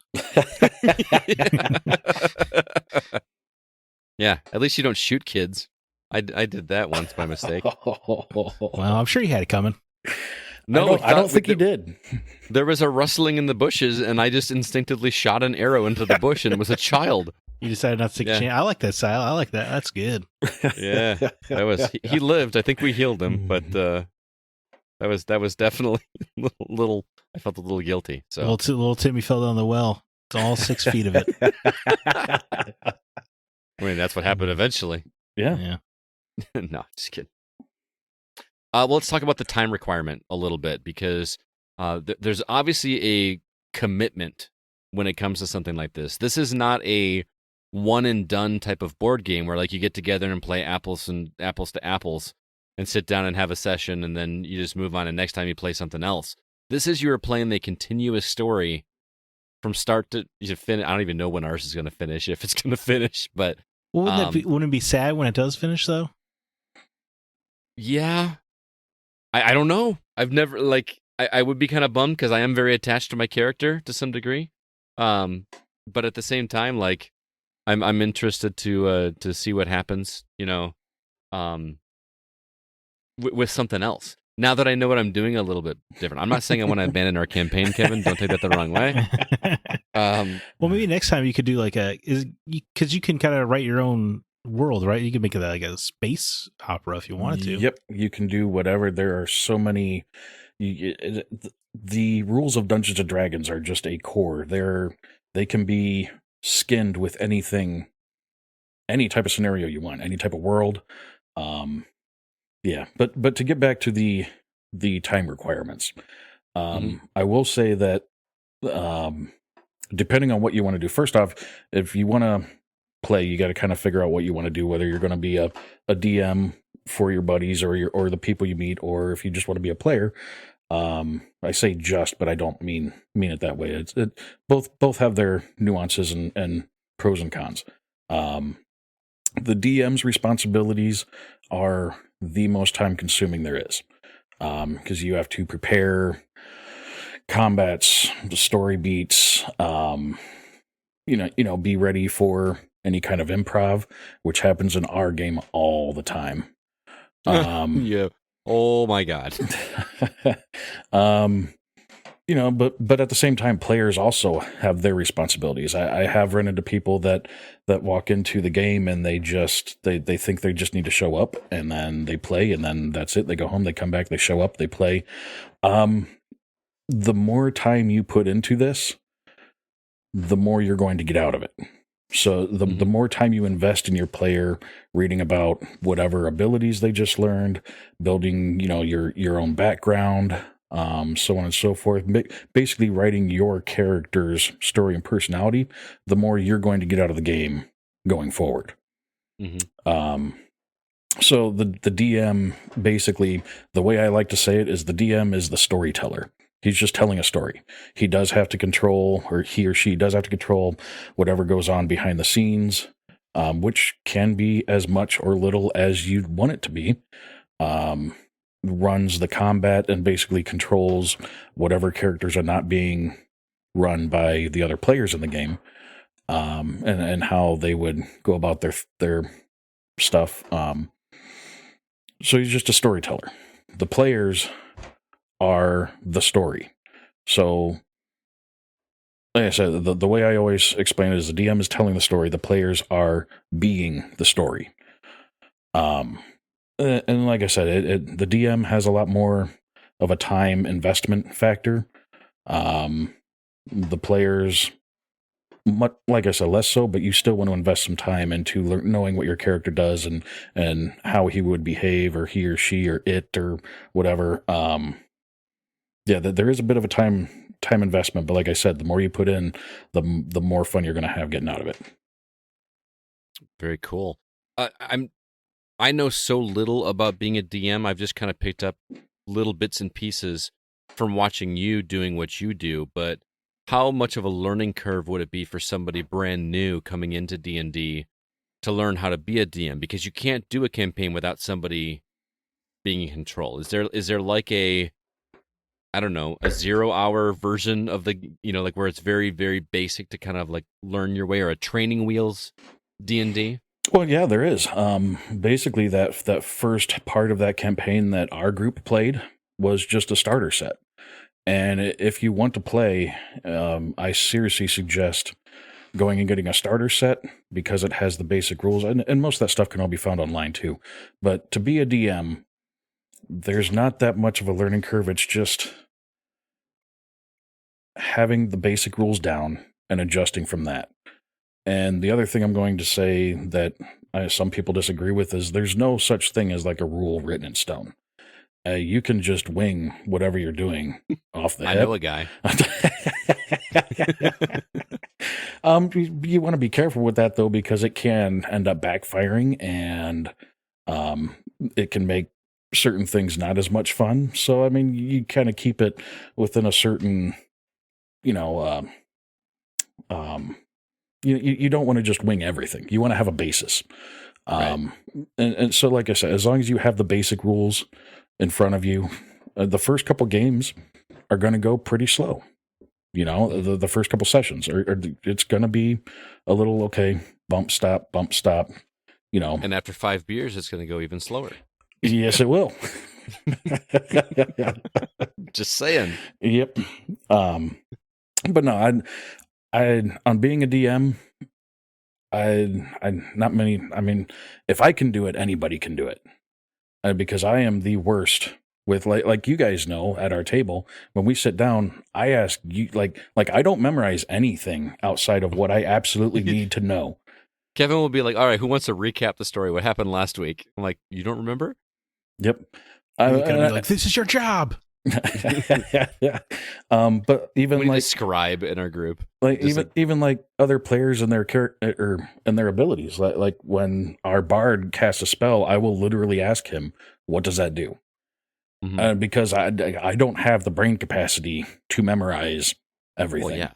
[SPEAKER 2] Yeah, at least you don't shoot kids. I did that once by mistake.
[SPEAKER 4] Well, I'm sure you had it coming.
[SPEAKER 2] No,
[SPEAKER 6] I don't think he did.
[SPEAKER 2] There was a rustling in the bushes, and I just instinctively shot an arrow into the bush, and it was a child.
[SPEAKER 4] You decided not to take a chance. I like that style. I like that. That's good.
[SPEAKER 2] Yeah, he lived. I think we healed him, but that was definitely little. I felt a little guilty. So
[SPEAKER 4] little Timmy fell down the well. It's all 6 feet of it.
[SPEAKER 2] I mean, that's what happened eventually.
[SPEAKER 6] Yeah.
[SPEAKER 2] No, just kidding. Well, let's talk about the time requirement a little bit because there's obviously a commitment when it comes to something like this. This is not a one and done type of board game where like you get together and play apples to apples and sit down and have a session and then you just move on and next time you play something else. This is you're playing the continuous story from start to finish. I don't even know when ours is going to finish, if it's going to finish, but
[SPEAKER 4] wouldn't it be sad when it does finish though?
[SPEAKER 2] Yeah. I don't know. I've never I would be kind of bummed because I am very attached to my character to some degree. But at the same time, like I'm interested to see what happens, with something else. Now that I know what I'm doing a little bit different. I'm not saying I want to abandon our campaign, Kevin. Don't take that the wrong way.
[SPEAKER 4] Well, maybe next time you could do because you can kind of write your own world, right? You can make it like a space opera if you wanted to.
[SPEAKER 6] Yep, you can do whatever. There are so many. The rules of Dungeons and Dragons are just a core. They can be skinned with anything, any type of scenario you want, any type of world. Yeah, but to get back to the time requirements, I will say that depending on what you want to do, first off, if you want to play, you got to kind of figure out what you want to do, whether you're going to be a DM for your buddies or the people you meet, or if you just want to be a player. I say just, but I don't mean it that way. Both have their nuances and pros and cons. The DM's responsibilities are the most time consuming there is, because you have to prepare combats, the story beats, be ready for any kind of improv, which happens in our game all the time.
[SPEAKER 2] Yeah. Oh my God.
[SPEAKER 6] But at the same time, players also have their responsibilities. I have run into people that walk into the game and they think they just need to show up, and then they play, and then that's it. They go home, they come back, they show up, they play. The more time you put into this, the more you're going to get out of it. So the more time you invest in your player, reading about whatever abilities they just learned, building, your own background, so on and so forth, basically writing your character's story and personality, the more you're going to get out of the game going forward. So the DM, basically, the way I like to say it is the DM is the storyteller. He's just telling a story. He does have to control, or he or she does have to control whatever goes on behind the scenes, which can be as much or little as you'd want it to be. Runs the combat and basically controls whatever characters are not being run by the other players in the game, and how they would go about their stuff. So he's just a storyteller. The players are the story. So, like I said, the way I always explain it is the DM is telling the story, the players are being the story. And like I said, the DM has a lot more of a time investment factor. The players, like I said, less so, but you still want to invest some time into knowing what your character does and how he would behave, or he or she or it or whatever. There is a bit of a time investment, but like I said, the more you put in, the more fun you're going to have getting out of it.
[SPEAKER 2] Very cool. I know so little about being a DM. I've just kind of picked up little bits and pieces from watching you doing what you do, but how much of a learning curve would it be for somebody brand new coming into D&D to learn how to be a DM? Because you can't do a campaign without somebody being in control. Is there like a 0-hour version of the, like where it's very, very basic to kind of like learn your way, or a training wheels D&D?
[SPEAKER 6] Well, yeah, there is. Basically, that first part of that campaign that our group played was just a starter set. And if you want to play, I seriously suggest going and getting a starter set, because it has the basic rules. And most of that stuff can all be found online too. But to be a DM, there's not that much of a learning curve. It's just having the basic rules down and adjusting from that. And the other thing I'm going to say that some people disagree with is there's no such thing as like a rule written in stone. You can just wing whatever you're doing off the
[SPEAKER 2] I
[SPEAKER 6] hip.
[SPEAKER 2] know a guy.
[SPEAKER 6] You want to be careful with that, though, because it can end up backfiring, and it can make certain things not as much fun. So, I mean, you kind of keep it within a certain, you don't want to just wing everything. You want to have a basis.
[SPEAKER 2] Right.
[SPEAKER 6] And so, like I said, as long as you have the basic rules in front of you, the first couple games are going to go pretty slow. The first couple sessions it's going to be a little, okay, bump, stop.
[SPEAKER 2] And after 5 beers, it's going to go even slower.
[SPEAKER 6] Yes, it will.
[SPEAKER 2] Just saying.
[SPEAKER 6] Yep. But no, I on being a DM, not many. I mean, if I can do it, anybody can do it. Because I am the worst with, like you guys know at our table, when we sit down, I ask you, like I don't memorize anything outside of what I absolutely need to know.
[SPEAKER 2] Kevin will be like, all right, who wants to recap the story? What happened last week? I'm like, you don't remember?
[SPEAKER 6] Yep.
[SPEAKER 4] You're gonna be like, this is your job.
[SPEAKER 6] Yeah. But even
[SPEAKER 2] we
[SPEAKER 6] like
[SPEAKER 2] scribe in our group,
[SPEAKER 6] like even like other players and their character and their abilities, like when our bard casts a spell, I will literally ask him, what does that do?
[SPEAKER 2] Mm-hmm.
[SPEAKER 6] Because I don't have the brain capacity to memorize everything.
[SPEAKER 2] Well, yeah.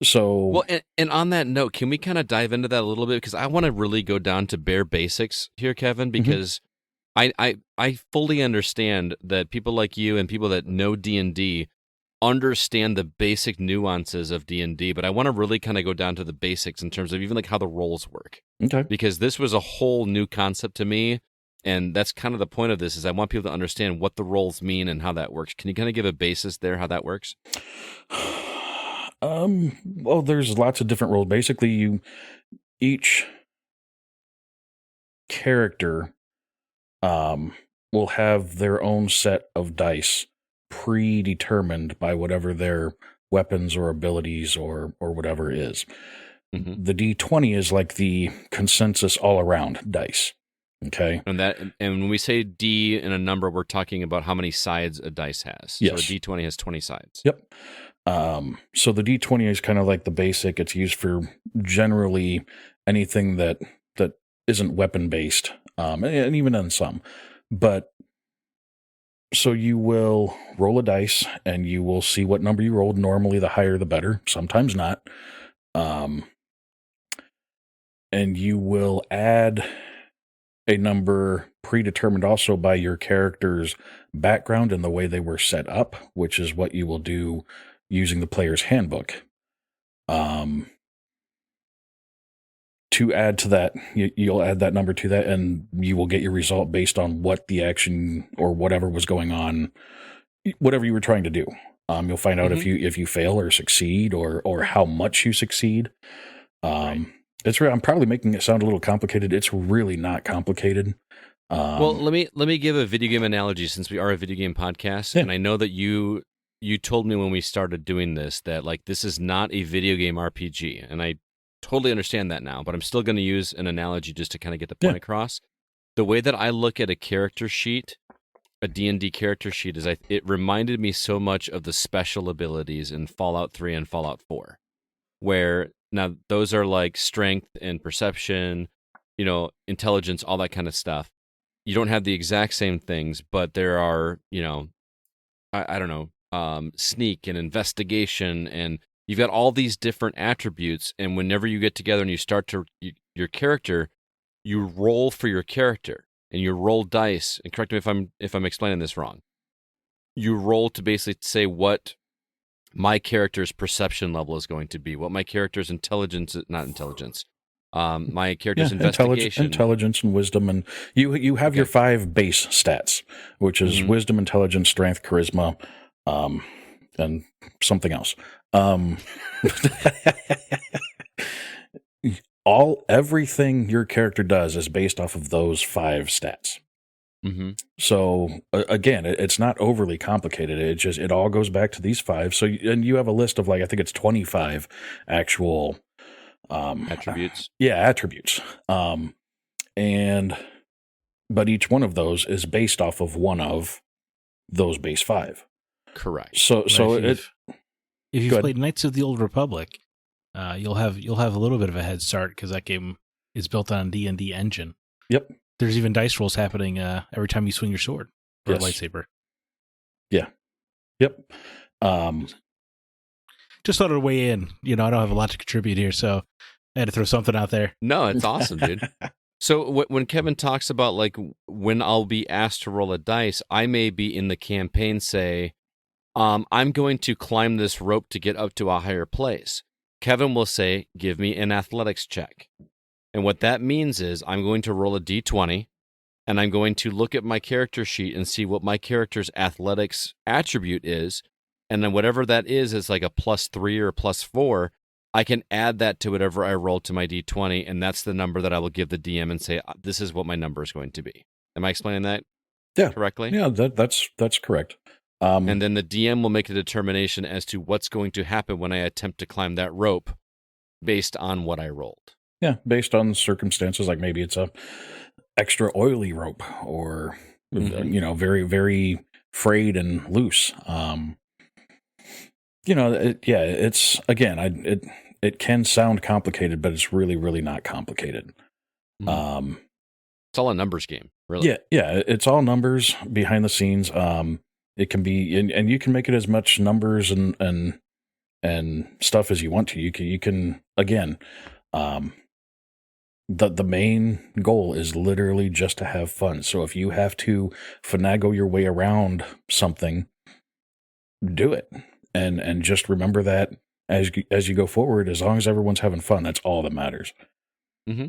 [SPEAKER 6] So
[SPEAKER 2] and on that note, can we kind of dive into that a little bit? Because I want to really go down to bare basics here, Kevin, because I fully understand that people like you and people that know D&D understand the basic nuances of D&D, but I want to really kind of go down to the basics in terms of even like how the roles work.
[SPEAKER 6] Okay.
[SPEAKER 2] Because this was a whole new concept to me, and that's kind of the point of this, is I want people to understand what the roles mean and how that works. Can you kind of give a basis there how that works?
[SPEAKER 6] Well, there's lots of different roles. Basically, each character will have their own set of dice predetermined by whatever their weapons or abilities or whatever is.
[SPEAKER 2] Mm-hmm.
[SPEAKER 6] The D20 is like the consensus all around dice. Okay.
[SPEAKER 2] And when we say D in a number, we're talking about how many sides a dice has.
[SPEAKER 6] Yes.
[SPEAKER 2] So a D20 has 20 sides.
[SPEAKER 6] Yep. So the D20 is kind of like the basic. It's used for generally anything that isn't weapon based, and even in some. But so you will roll a dice and you will see what number you rolled. Normally, the higher the better. Sometimes not. And you will add a number predetermined also by your character's background and the way they were set up, which is what you will do using the player's handbook. To add to that, you'll add that number to that, and you will get your result based on what the action or whatever was going on, whatever you were trying to do. You'll find out if you fail or succeed, or how much you succeed. It's I'm probably making it sound a little complicated. It's really not complicated.
[SPEAKER 2] Well, let me give a video game analogy, since we are a video game podcast, and I know that you told me when we started doing this that like this is not a video game RPG, and I totally understand that now, but I'm still going to use an analogy just to kind of get the point across. The way that I look at a character sheet, a D&D character sheet, is it reminded me so much of the special abilities in Fallout 3 and Fallout 4, where now those are like strength and perception, intelligence, all that kind of stuff. You don't have the exact same things, but there are, I don't know, sneak and investigation, and you've got all these different attributes, and whenever you get together and you start your character, you roll for your character, and you roll dice. And correct me if I'm explaining this wrong. You roll to basically say what my character's perception level is going to be, what my character's my character's investigation,
[SPEAKER 6] intelligence, and wisdom, and you have your 5 base stats, which is wisdom, intelligence, strength, charisma, and something else. Everything your character does is based off of those 5 stats.
[SPEAKER 2] Mm-hmm.
[SPEAKER 6] So again, it's not overly complicated. It all goes back to these 5. So, and you have a list of I think it's 25 actual
[SPEAKER 2] attributes.
[SPEAKER 6] Attributes. But each one of those is based off of one of those base 5.
[SPEAKER 2] Correct.
[SPEAKER 6] So
[SPEAKER 4] if you've played Knights of the Old Republic, you'll have a little bit of a head start because that game is built on a D&D engine.
[SPEAKER 6] Yep.
[SPEAKER 4] There's even dice rolls happening every time you swing your sword or a lightsaber.
[SPEAKER 6] Yeah. Yep.
[SPEAKER 4] Just thought I'd weigh in. I don't have a lot to contribute here, so I had to throw something out there.
[SPEAKER 2] No, it's awesome, dude. So when Kevin talks about when I'll be asked to roll a dice, I may be in the campaign say, I'm going to climb this rope to get up to a higher place. Kevin will say, give me an athletics check. And what that means is I'm going to roll a d20, and I'm going to look at my character sheet and see what my character's athletics attribute is. And then whatever that is like a +3 or +4, I can add that to whatever I roll to my d20, and that's the number that I will give the DM and say, this is what my number is going to be. Am I explaining that correctly?
[SPEAKER 6] Yeah, that's correct.
[SPEAKER 2] And then the DM will make a determination as to what's going to happen when I attempt to climb that rope based on what I rolled.
[SPEAKER 6] Yeah, based on circumstances, like maybe it's a extra oily rope or, very, very frayed and loose. It's, again, it can sound complicated, but it's really, really not complicated.
[SPEAKER 2] Mm-hmm. It's all a numbers game, really.
[SPEAKER 6] Yeah, it's all numbers behind the scenes. It can be, and you can make it as much numbers and stuff as you want to. You can again, the main goal is literally just to have fun. So if you have to finagle your way around something, do it. And just remember that as you go forward, as long as everyone's having fun, that's all that matters.
[SPEAKER 2] Mm-hmm.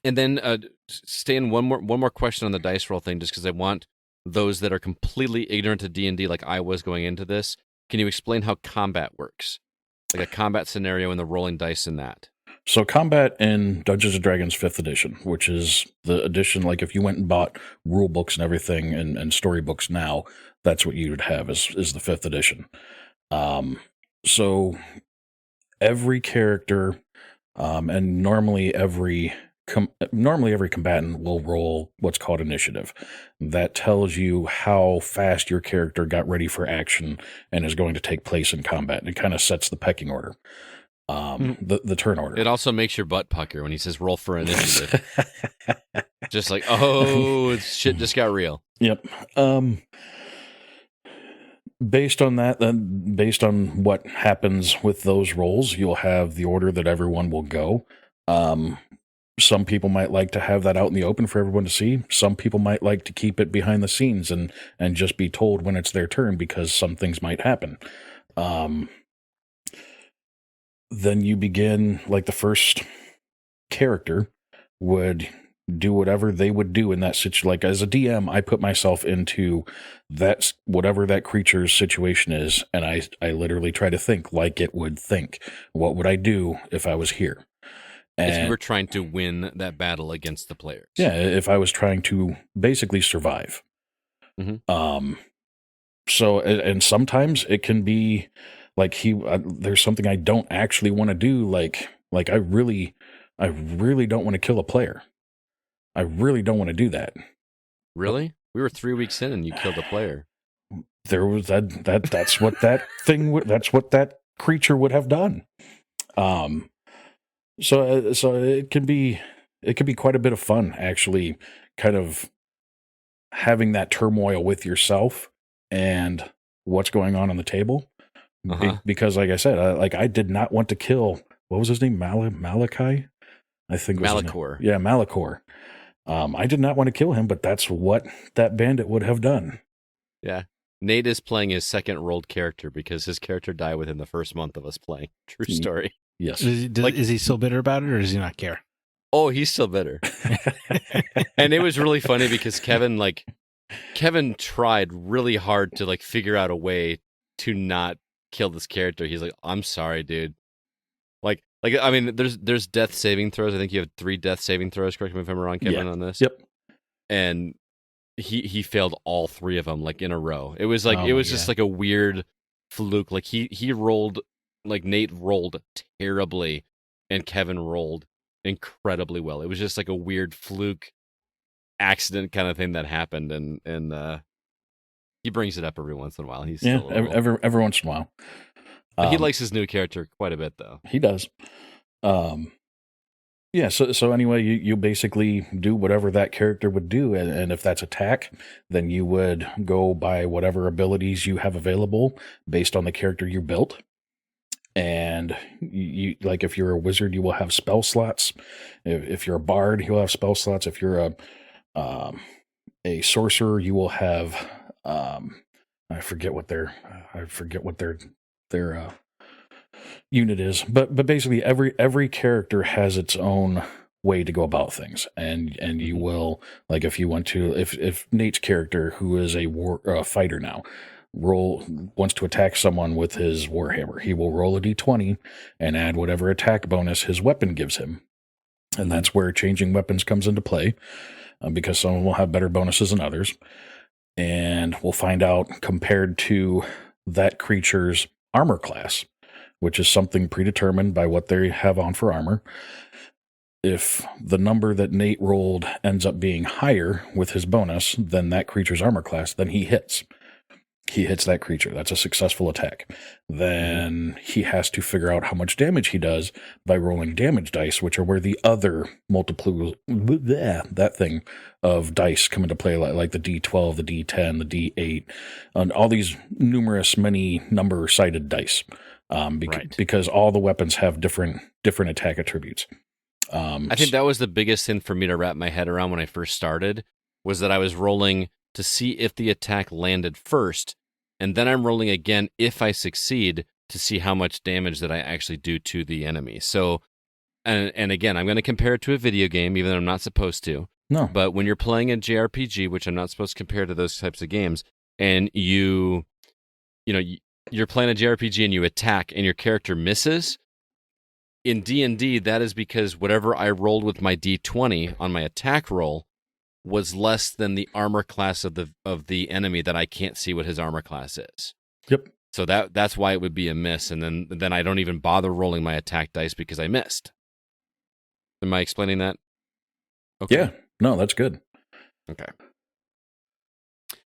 [SPEAKER 2] And then Stan, one more question on the dice roll thing, just because I want those that are completely ignorant to D&D like I was going into this. Can you explain how combat works? Like a combat scenario and the rolling dice in that.
[SPEAKER 6] So combat in Dungeons & Dragons 5th edition, which is the edition, like if you went and bought rule books and everything and storybooks now, that's what you would have is the 5th edition. So every character and normally every combatant will roll what's called initiative. That tells you how fast your character got ready for action and is going to take place in combat. It kind of sets the pecking order, the turn order.
[SPEAKER 2] It also makes your butt pucker when he says roll for initiative. Just like, oh, shit just got real.
[SPEAKER 6] Yep. Based on that, then based on what happens with those rolls, you'll have the order that everyone will go. Some people might like to have that out in the open for everyone to see. Some people might like to keep it behind the scenes and just be told when it's their turn because some things might happen. Then you begin, like the first character would do whatever they would do in that situation. Like as a DM, I put myself into that, whatever that creature's situation is, and I literally try to think like it would think. What would I do if I was here?
[SPEAKER 2] If you were trying to win that battle against the players.
[SPEAKER 6] Yeah, if I was trying to basically survive.
[SPEAKER 2] Mm-hmm.
[SPEAKER 6] So, and sometimes it can be like there's something I don't actually want to do. Like I really don't want to kill a player. I really don't want to do that.
[SPEAKER 2] Really? We were 3 weeks in and you killed a player.
[SPEAKER 6] There was that's what that that's what that creature would have done. So it can be quite a bit of fun, actually, kind of having that turmoil with yourself and what's going on the table. Because, like I said, I did not want to kill, what was his name? Malachi? I think
[SPEAKER 2] Malachor.
[SPEAKER 6] Yeah, Malachor. I did not want to kill him, but that's what that bandit would have done.
[SPEAKER 2] Yeah. Nate is playing his second rolled character because his character died within the first month of us playing. True story.
[SPEAKER 6] Yes.
[SPEAKER 4] Is he still bitter about it, or does he not care?
[SPEAKER 2] Oh, he's still bitter. And it was really funny because Kevin tried really hard to figure out a way to not kill this character. He's like, I'm sorry, dude. I mean, there's death saving throws. I think you have 3 death saving throws. Correct me if I'm wrong, Kevin, on this.
[SPEAKER 6] Yep.
[SPEAKER 2] And he failed all 3 of them in a row. It was just a weird fluke. He rolled, Nate rolled terribly and Kevin rolled incredibly well. It was just a weird fluke accident kind of thing that happened, and he brings it up every once in a while. He's still
[SPEAKER 6] every once in a while.
[SPEAKER 2] He likes his new character quite a bit, though.
[SPEAKER 6] He does. Yeah. So anyway, you basically do whatever that character would do, and if that's attack, then you would go by whatever abilities you have available based on the character you built. And you if you're a wizard, you will have spell slots. If you're a bard, you'll have spell slots. If you're a sorcerer, you will have I forget what their unit is, but basically every character has its own way to go about things, and you will, if you want to, if Nate's character, who is a fighter now, wants to attack someone with his warhammer, he will roll a d20 and add whatever attack bonus his weapon gives him, and that's where changing weapons comes into play, because some will have better bonuses than others, and we'll find out compared to that creature's armor class, which is something predetermined by what they have on for armor. If the number that Nate rolled ends up being higher with his bonus than that creature's armor class, then he hits. He hits that creature. That's a successful attack. Then he has to figure out how much damage he does by rolling damage dice, which are where the other that thing of dice come into play, like the D12, the D10, the D8, and all these many number-sided dice. Because all the weapons have different attack attributes.
[SPEAKER 2] I think that was the biggest thing for me to wrap my head around when I first started, was that I was rolling to see if the attack landed first, and then I'm rolling again if I succeed to see how much damage that I actually do to the enemy. So, and again, I'm going to compare it to a video game, even though I'm not supposed to.
[SPEAKER 6] No.
[SPEAKER 2] But when you're playing a JRPG, which I'm not supposed to compare to those types of games, and you're playing a JRPG and you attack and your character misses, in D&D, that is because whatever I rolled with my D20 on my attack roll was less than the armor class of the enemy that I can't see what his armor class is.
[SPEAKER 6] Yep.
[SPEAKER 2] So that's why it would be a miss, and then I don't even bother rolling my attack dice because I missed. Am I explaining that? Okay.
[SPEAKER 6] Yeah. No, that's good.
[SPEAKER 2] Okay.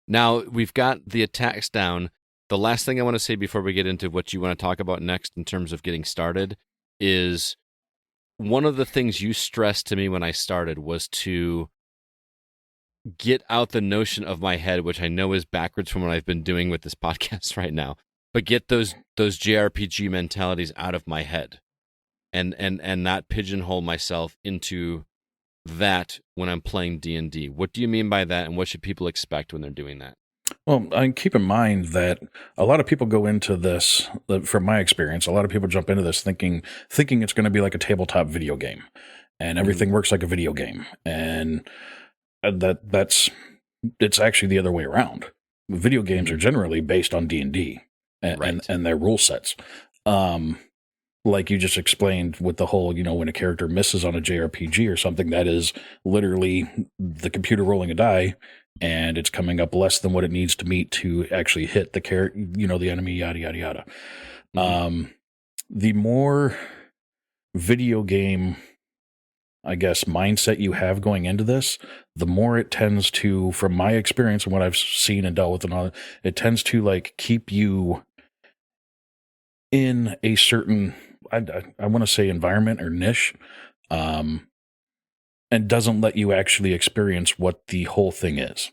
[SPEAKER 2] Now we've got the attacks down. The last thing I want to say before we get into what you want to talk about next in terms of getting started is one of the things you stressed to me when I started was to get out the notion of my head, which I know is backwards from what I've been doing with this podcast right now, but get those JRPG mentalities out of my head and not pigeonhole myself into that when I'm playing D&D. What do you mean by that, and what should people expect when they're doing that?
[SPEAKER 6] Well, I keep in mind that a lot of people go into this, from my experience, a lot of people jump into this thinking it's going to be like a tabletop video game and everything works like a video game. And it's actually the other way around. Video games are generally based on D&D and their rule sets. Like you just explained with the whole, when a character misses on a JRPG or something, that is literally the computer rolling a die and it's coming up less than what it needs to meet to actually hit the character, the enemy, yada, yada, yada. Mm-hmm. The more video game, I guess, mindset you have going into this, the more it tends to, from my experience and what I've seen and dealt with and all, it tends to keep you in a certain, I want to say environment or niche, and doesn't let you actually experience what the whole thing is.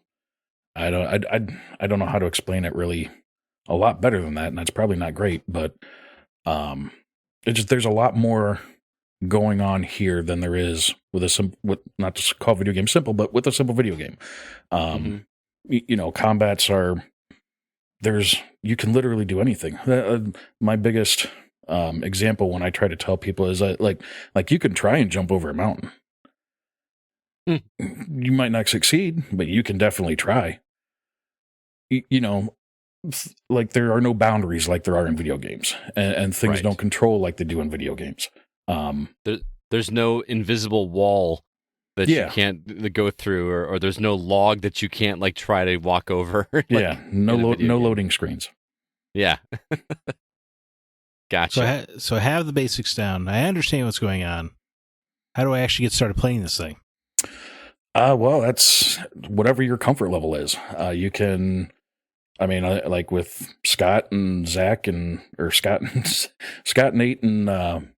[SPEAKER 6] I don't know how to explain it really a lot better than that, and that's probably not great, but there's a lot more going on here than there is with not to call video game simple, but with a simple video game. Combats are, you can literally do anything. My biggest example when I try to tell people is like you can try and jump over a mountain. You might not succeed, but you can definitely try. Like there are no boundaries like there are in video games, and things don't control like they do in video games.
[SPEAKER 2] There's no invisible wall that you can't go through, or there's no log that you can't try to walk over.
[SPEAKER 6] No loading screens. Yeah.
[SPEAKER 2] Gotcha.
[SPEAKER 4] So I have the basics down. I understand what's going on. How do I actually get started playing this thing?
[SPEAKER 6] Well, that's whatever your comfort level is. You can, like with Scott and Zach or Scott and Nate and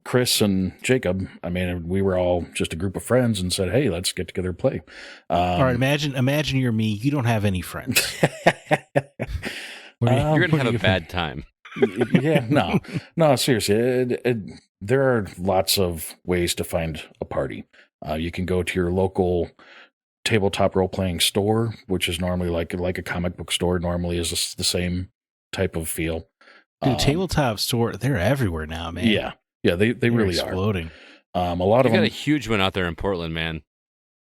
[SPEAKER 6] Chris and Jacob. We were all just a group of friends and said, "Hey, let's get together and play."
[SPEAKER 4] All right, imagine you're me. You don't have any friends.
[SPEAKER 2] You're gonna have a bad time.
[SPEAKER 6] Yeah, no, seriously. There are lots of ways to find a party. You can go to your local tabletop role-playing store, which is normally like a comic book store. Normally is the same type of feel.
[SPEAKER 4] Dude, tabletop store, they're everywhere now, man.
[SPEAKER 6] Yeah, they really
[SPEAKER 4] exploding.
[SPEAKER 6] A lot of them.
[SPEAKER 2] Got a huge one out there in Portland, man.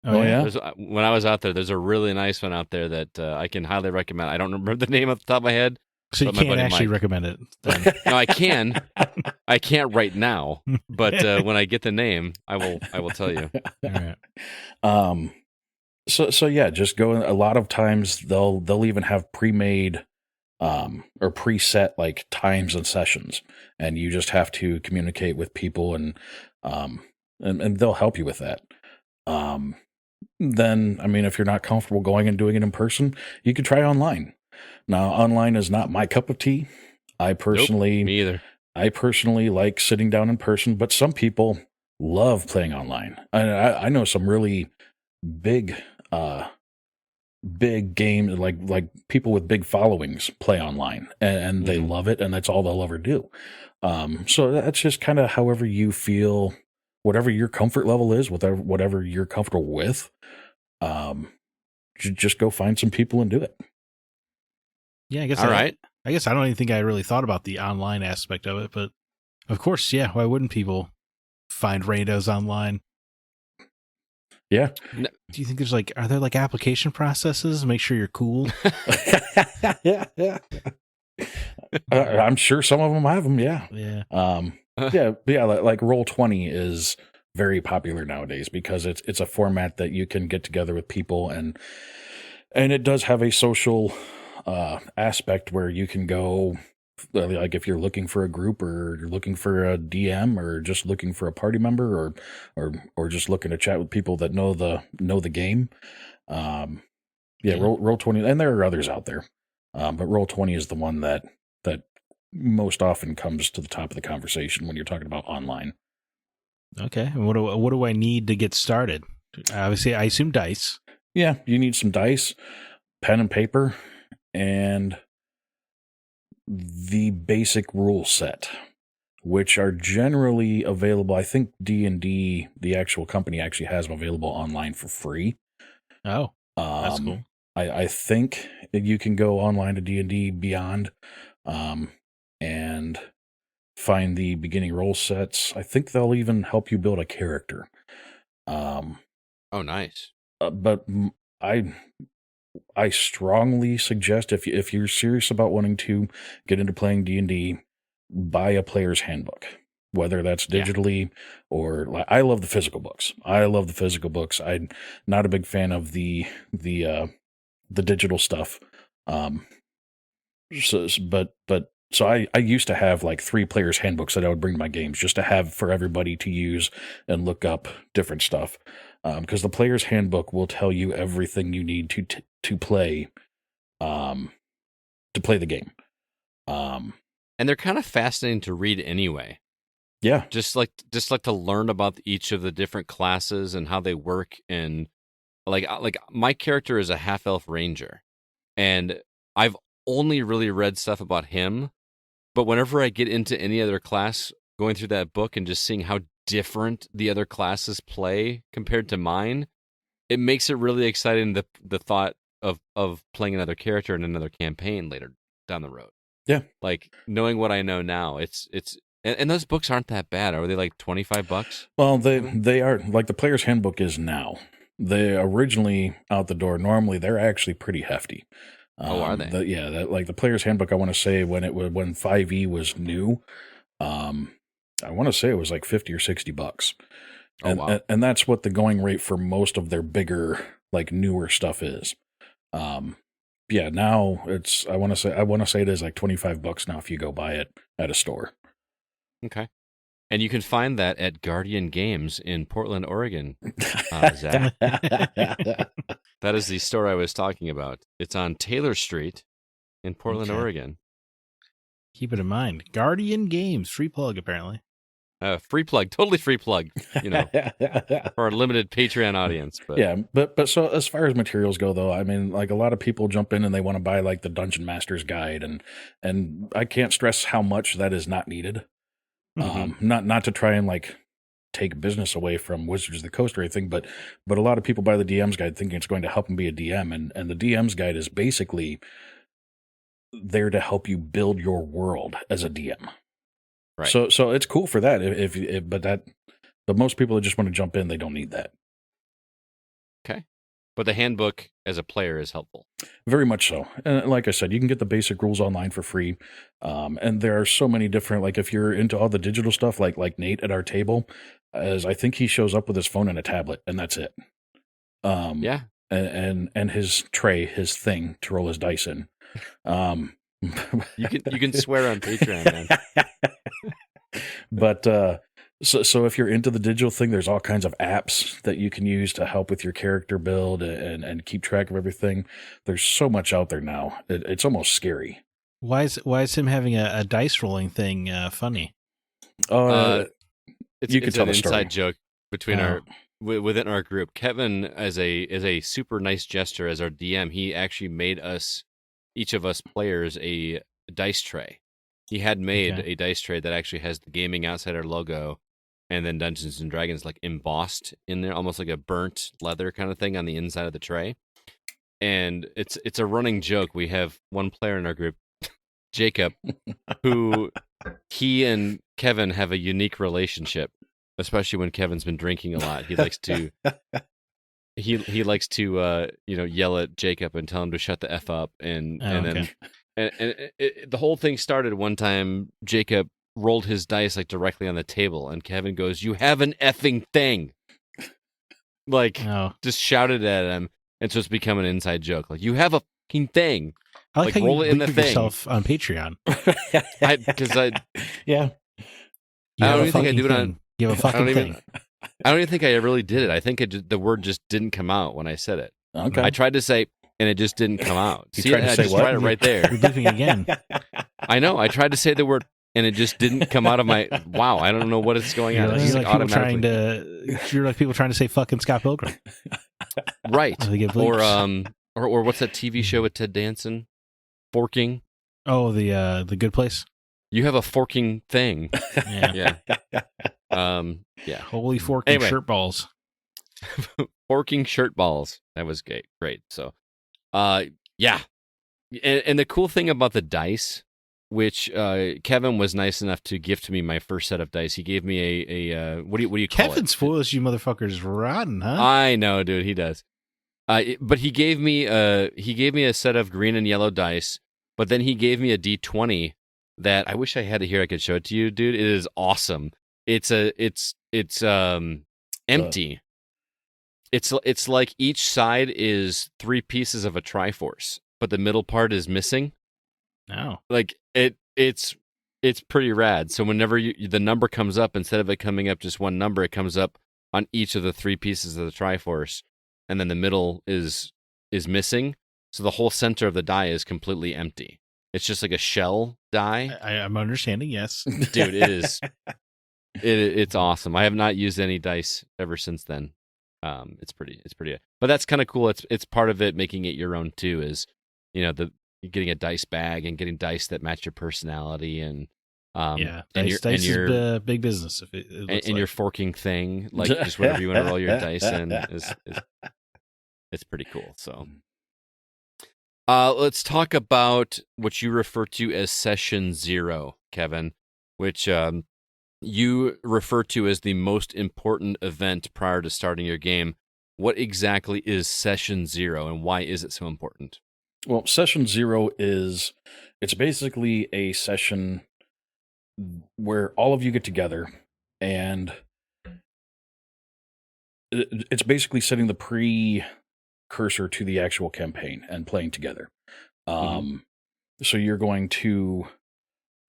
[SPEAKER 6] Oh yeah.
[SPEAKER 2] When I was out there, there's a really nice one out there that I can highly recommend. I don't remember the name off the top of my head.
[SPEAKER 4] So you can't actually recommend it then.
[SPEAKER 2] No, I can. I can't right now, but when I get the name, I will tell you.
[SPEAKER 4] All right.
[SPEAKER 6] So yeah, just go. A lot of times they'll even have pre-made or preset times and sessions, and you just have to communicate with people and they'll help you with that. Then if you're not comfortable going and doing it in person, you can try online. Now, online is not my cup of tea. Me either. I personally like sitting down in person, but some people love playing online. I know some really big game, like people with big followings play online, and they love it, and that's all they'll ever do. So that's just kind of however you feel, whatever your comfort level is, whatever you're comfortable with. Just go find some people and do it.
[SPEAKER 4] Yeah, I guess.
[SPEAKER 2] All right.
[SPEAKER 4] I guess I don't even think I really thought about the online aspect of it, but of course, yeah. Why wouldn't people find randos online?
[SPEAKER 6] Yeah.
[SPEAKER 2] No.
[SPEAKER 4] Do you think are there application processes to make sure you're cool?
[SPEAKER 6] Yeah. I'm sure some of them have them. Yeah.
[SPEAKER 4] Yeah.
[SPEAKER 6] Yeah. Like Roll20 is very popular nowadays because it's a format that you can get together with people, and it does have a social aspect where you can go, like if you're looking for a group, or you're looking for a DM, or just looking for a party member, or just looking to chat with people that know the game. Roll20, and there are others out there, but Roll20 is the one that most often comes to the top of the conversation when you're talking about online.
[SPEAKER 4] Okay. And what do I need to get started? Obviously, I assume dice.
[SPEAKER 6] Yeah, you need some dice, pen and paper, and the basic rule set, which are generally available. I think D&D, the actual company, actually has them available online for free.
[SPEAKER 4] Oh, that's cool.
[SPEAKER 6] I think you can go online to D&D Beyond and find the beginning role sets. I think they'll even help you build a character.
[SPEAKER 2] Oh, nice.
[SPEAKER 6] But I strongly suggest if you're serious about wanting to get into playing D&D, buy a player's handbook, whether that's digitally or I love the physical books. I'm not a big fan of the digital stuff. So I used to have like 3 players' handbooks that I would bring to my games just to have for everybody to use and look up different stuff. Because the player's handbook will tell you everything you need to play the game.
[SPEAKER 2] And they're kind of fascinating to read anyway.
[SPEAKER 6] Yeah.
[SPEAKER 2] Just like to learn about each of the different classes and how they work. And like my character is a half-elf ranger, and I've only really read stuff about him. But whenever I get into any other class, going through that book and just seeing how different the other classes play compared to mine, it makes it really exciting, the thought of playing another character in another campaign later down the road.
[SPEAKER 6] Yeah.
[SPEAKER 2] Like knowing what I know now, it's and those books aren't that bad. Are they like $25?
[SPEAKER 6] Well, they are, like the player's handbook is now. They originally out the door. Normally they're actually pretty hefty.
[SPEAKER 2] Are they?
[SPEAKER 6] Like the player's handbook, I want to say when 5e was new, I want to say it was like $50 or $60. And,
[SPEAKER 2] wow.
[SPEAKER 6] and that's what the going rate for most of their bigger, like newer stuff is. Now I want to say it is like $25 now if you go buy it at a store.
[SPEAKER 2] Okay. And you can find that at Guardian Games in Portland, Oregon, Zach. That is the store I was talking about. It's on Taylor Street in Portland, Oregon.
[SPEAKER 4] Keep it in mind. Guardian Games, free plug, apparently.
[SPEAKER 2] Free plug, totally free plug, for our limited Patreon audience. But
[SPEAKER 6] yeah, but so as far as materials go, though, I mean, like a lot of people jump in and they want to buy like the Dungeon Master's Guide, and I can't stress how much that is not needed.
[SPEAKER 2] Mm-hmm.
[SPEAKER 6] Not to try and like take business away from Wizards of the Coast or anything, but a lot of people buy the DM's Guide thinking it's going to help them be a DM, and the DM's Guide is basically there to help you build your world as a DM.
[SPEAKER 2] Right.
[SPEAKER 6] So it's cool for that. But most people that just want to jump in, they don't need that.
[SPEAKER 2] Okay. But the handbook as a player is helpful.
[SPEAKER 6] Very much so. And like I said, you can get the basic rules online for free. And there are so many different, like if you're into all the digital stuff, like Nate at our table, as I think he shows up with his phone and a tablet, and that's it.
[SPEAKER 2] Yeah.
[SPEAKER 6] And his tray, his thing to roll his dice in.
[SPEAKER 2] You can swear on Patreon, man.
[SPEAKER 6] But so if you're into the digital thing, there's all kinds of apps that you can use to help with your character build and keep track of everything. There's so much out there now. It's almost scary.
[SPEAKER 4] Why is him having a dice rolling thing funny?
[SPEAKER 2] It's an inside joke between within our group. Kevin, as a super nice gesture as our DM, he actually made each of us players a dice tray. He had made a dice tray that actually has the Gaming Outsider logo and then Dungeons and Dragons like embossed in there, almost like a burnt leather kind of thing on the inside of the tray. and it's a running joke. We have one player in our group, Jacob, who he and Kevin have a unique relationship, especially when Kevin's been drinking a lot. He likes to he likes to yell at Jacob and tell him to shut the F up, and then the whole thing started one time. Jacob rolled his dice like directly on the table, and Kevin goes, "You have an effing thing!" Like just shouted at him, and so it's become an inside joke. Like, you have a fucking thing.
[SPEAKER 4] I like how
[SPEAKER 2] roll
[SPEAKER 4] you
[SPEAKER 2] it in the thing.
[SPEAKER 4] yourself on Patreon.
[SPEAKER 6] Yeah.
[SPEAKER 2] I don't even think I do it on.
[SPEAKER 4] You have a fucking thing.
[SPEAKER 2] I don't even think I really did it. I think the word just didn't come out when I said it.
[SPEAKER 6] Okay.
[SPEAKER 2] I tried to say, and it just didn't come out.
[SPEAKER 6] You
[SPEAKER 2] See,
[SPEAKER 6] tried to
[SPEAKER 2] I
[SPEAKER 6] say
[SPEAKER 2] just
[SPEAKER 6] what?
[SPEAKER 2] tried it right there.
[SPEAKER 4] You're beeping again.
[SPEAKER 2] I know. I tried to say the word, and it just didn't come out of my. Wow, I don't know what is going on.
[SPEAKER 4] You're like people trying to say fucking Scott Pilgrim.
[SPEAKER 2] Right.
[SPEAKER 4] Or
[SPEAKER 2] or what's that TV show with Ted Danson? Forking.
[SPEAKER 4] Oh, the Good Place.
[SPEAKER 2] You have a forking thing.
[SPEAKER 4] Yeah.
[SPEAKER 2] Yeah.
[SPEAKER 4] Holy forking shirt balls.
[SPEAKER 2] Forking shirt balls. That was great. So, yeah. And the cool thing about the dice, which Kevin was nice enough to gift me my first set of dice. He gave me a what do you call it?
[SPEAKER 4] Kevin spoils you motherfuckers rotten, huh?
[SPEAKER 2] I know, dude. He does. But he gave me a set of green and yellow dice. But then he gave me a D20 that I wish I had it here. I could show it to you, dude. It is awesome. It's empty. It's like each side is 3 pieces of a Triforce, but the middle part is missing.
[SPEAKER 4] No.
[SPEAKER 2] Like it's pretty rad. So whenever the number comes up, instead of it coming up just one number, it comes up on each of the 3 pieces of the Triforce, and then the middle is missing. So the whole center of the die is completely empty. It's just like a shell die.
[SPEAKER 4] I'm understanding, yes.
[SPEAKER 2] Dude, it is. It's awesome. I have not used any dice ever since then. It's pretty. But that's kind of cool. It's part of it, making it your own too. Is getting a dice bag and getting dice that match your personality and
[SPEAKER 4] dice is big business. If it
[SPEAKER 2] your forking thing, like just whatever you want to roll your dice in, it's pretty cool. So. Let's talk about what you refer to as Session 0, Kevin, which you refer to as the most important event prior to starting your game. What exactly is Session 0, and why is it so important?
[SPEAKER 6] Well, Session 0 it's basically a session where all of you get together, and it's basically setting the precursor to the actual campaign and playing together. So you're going to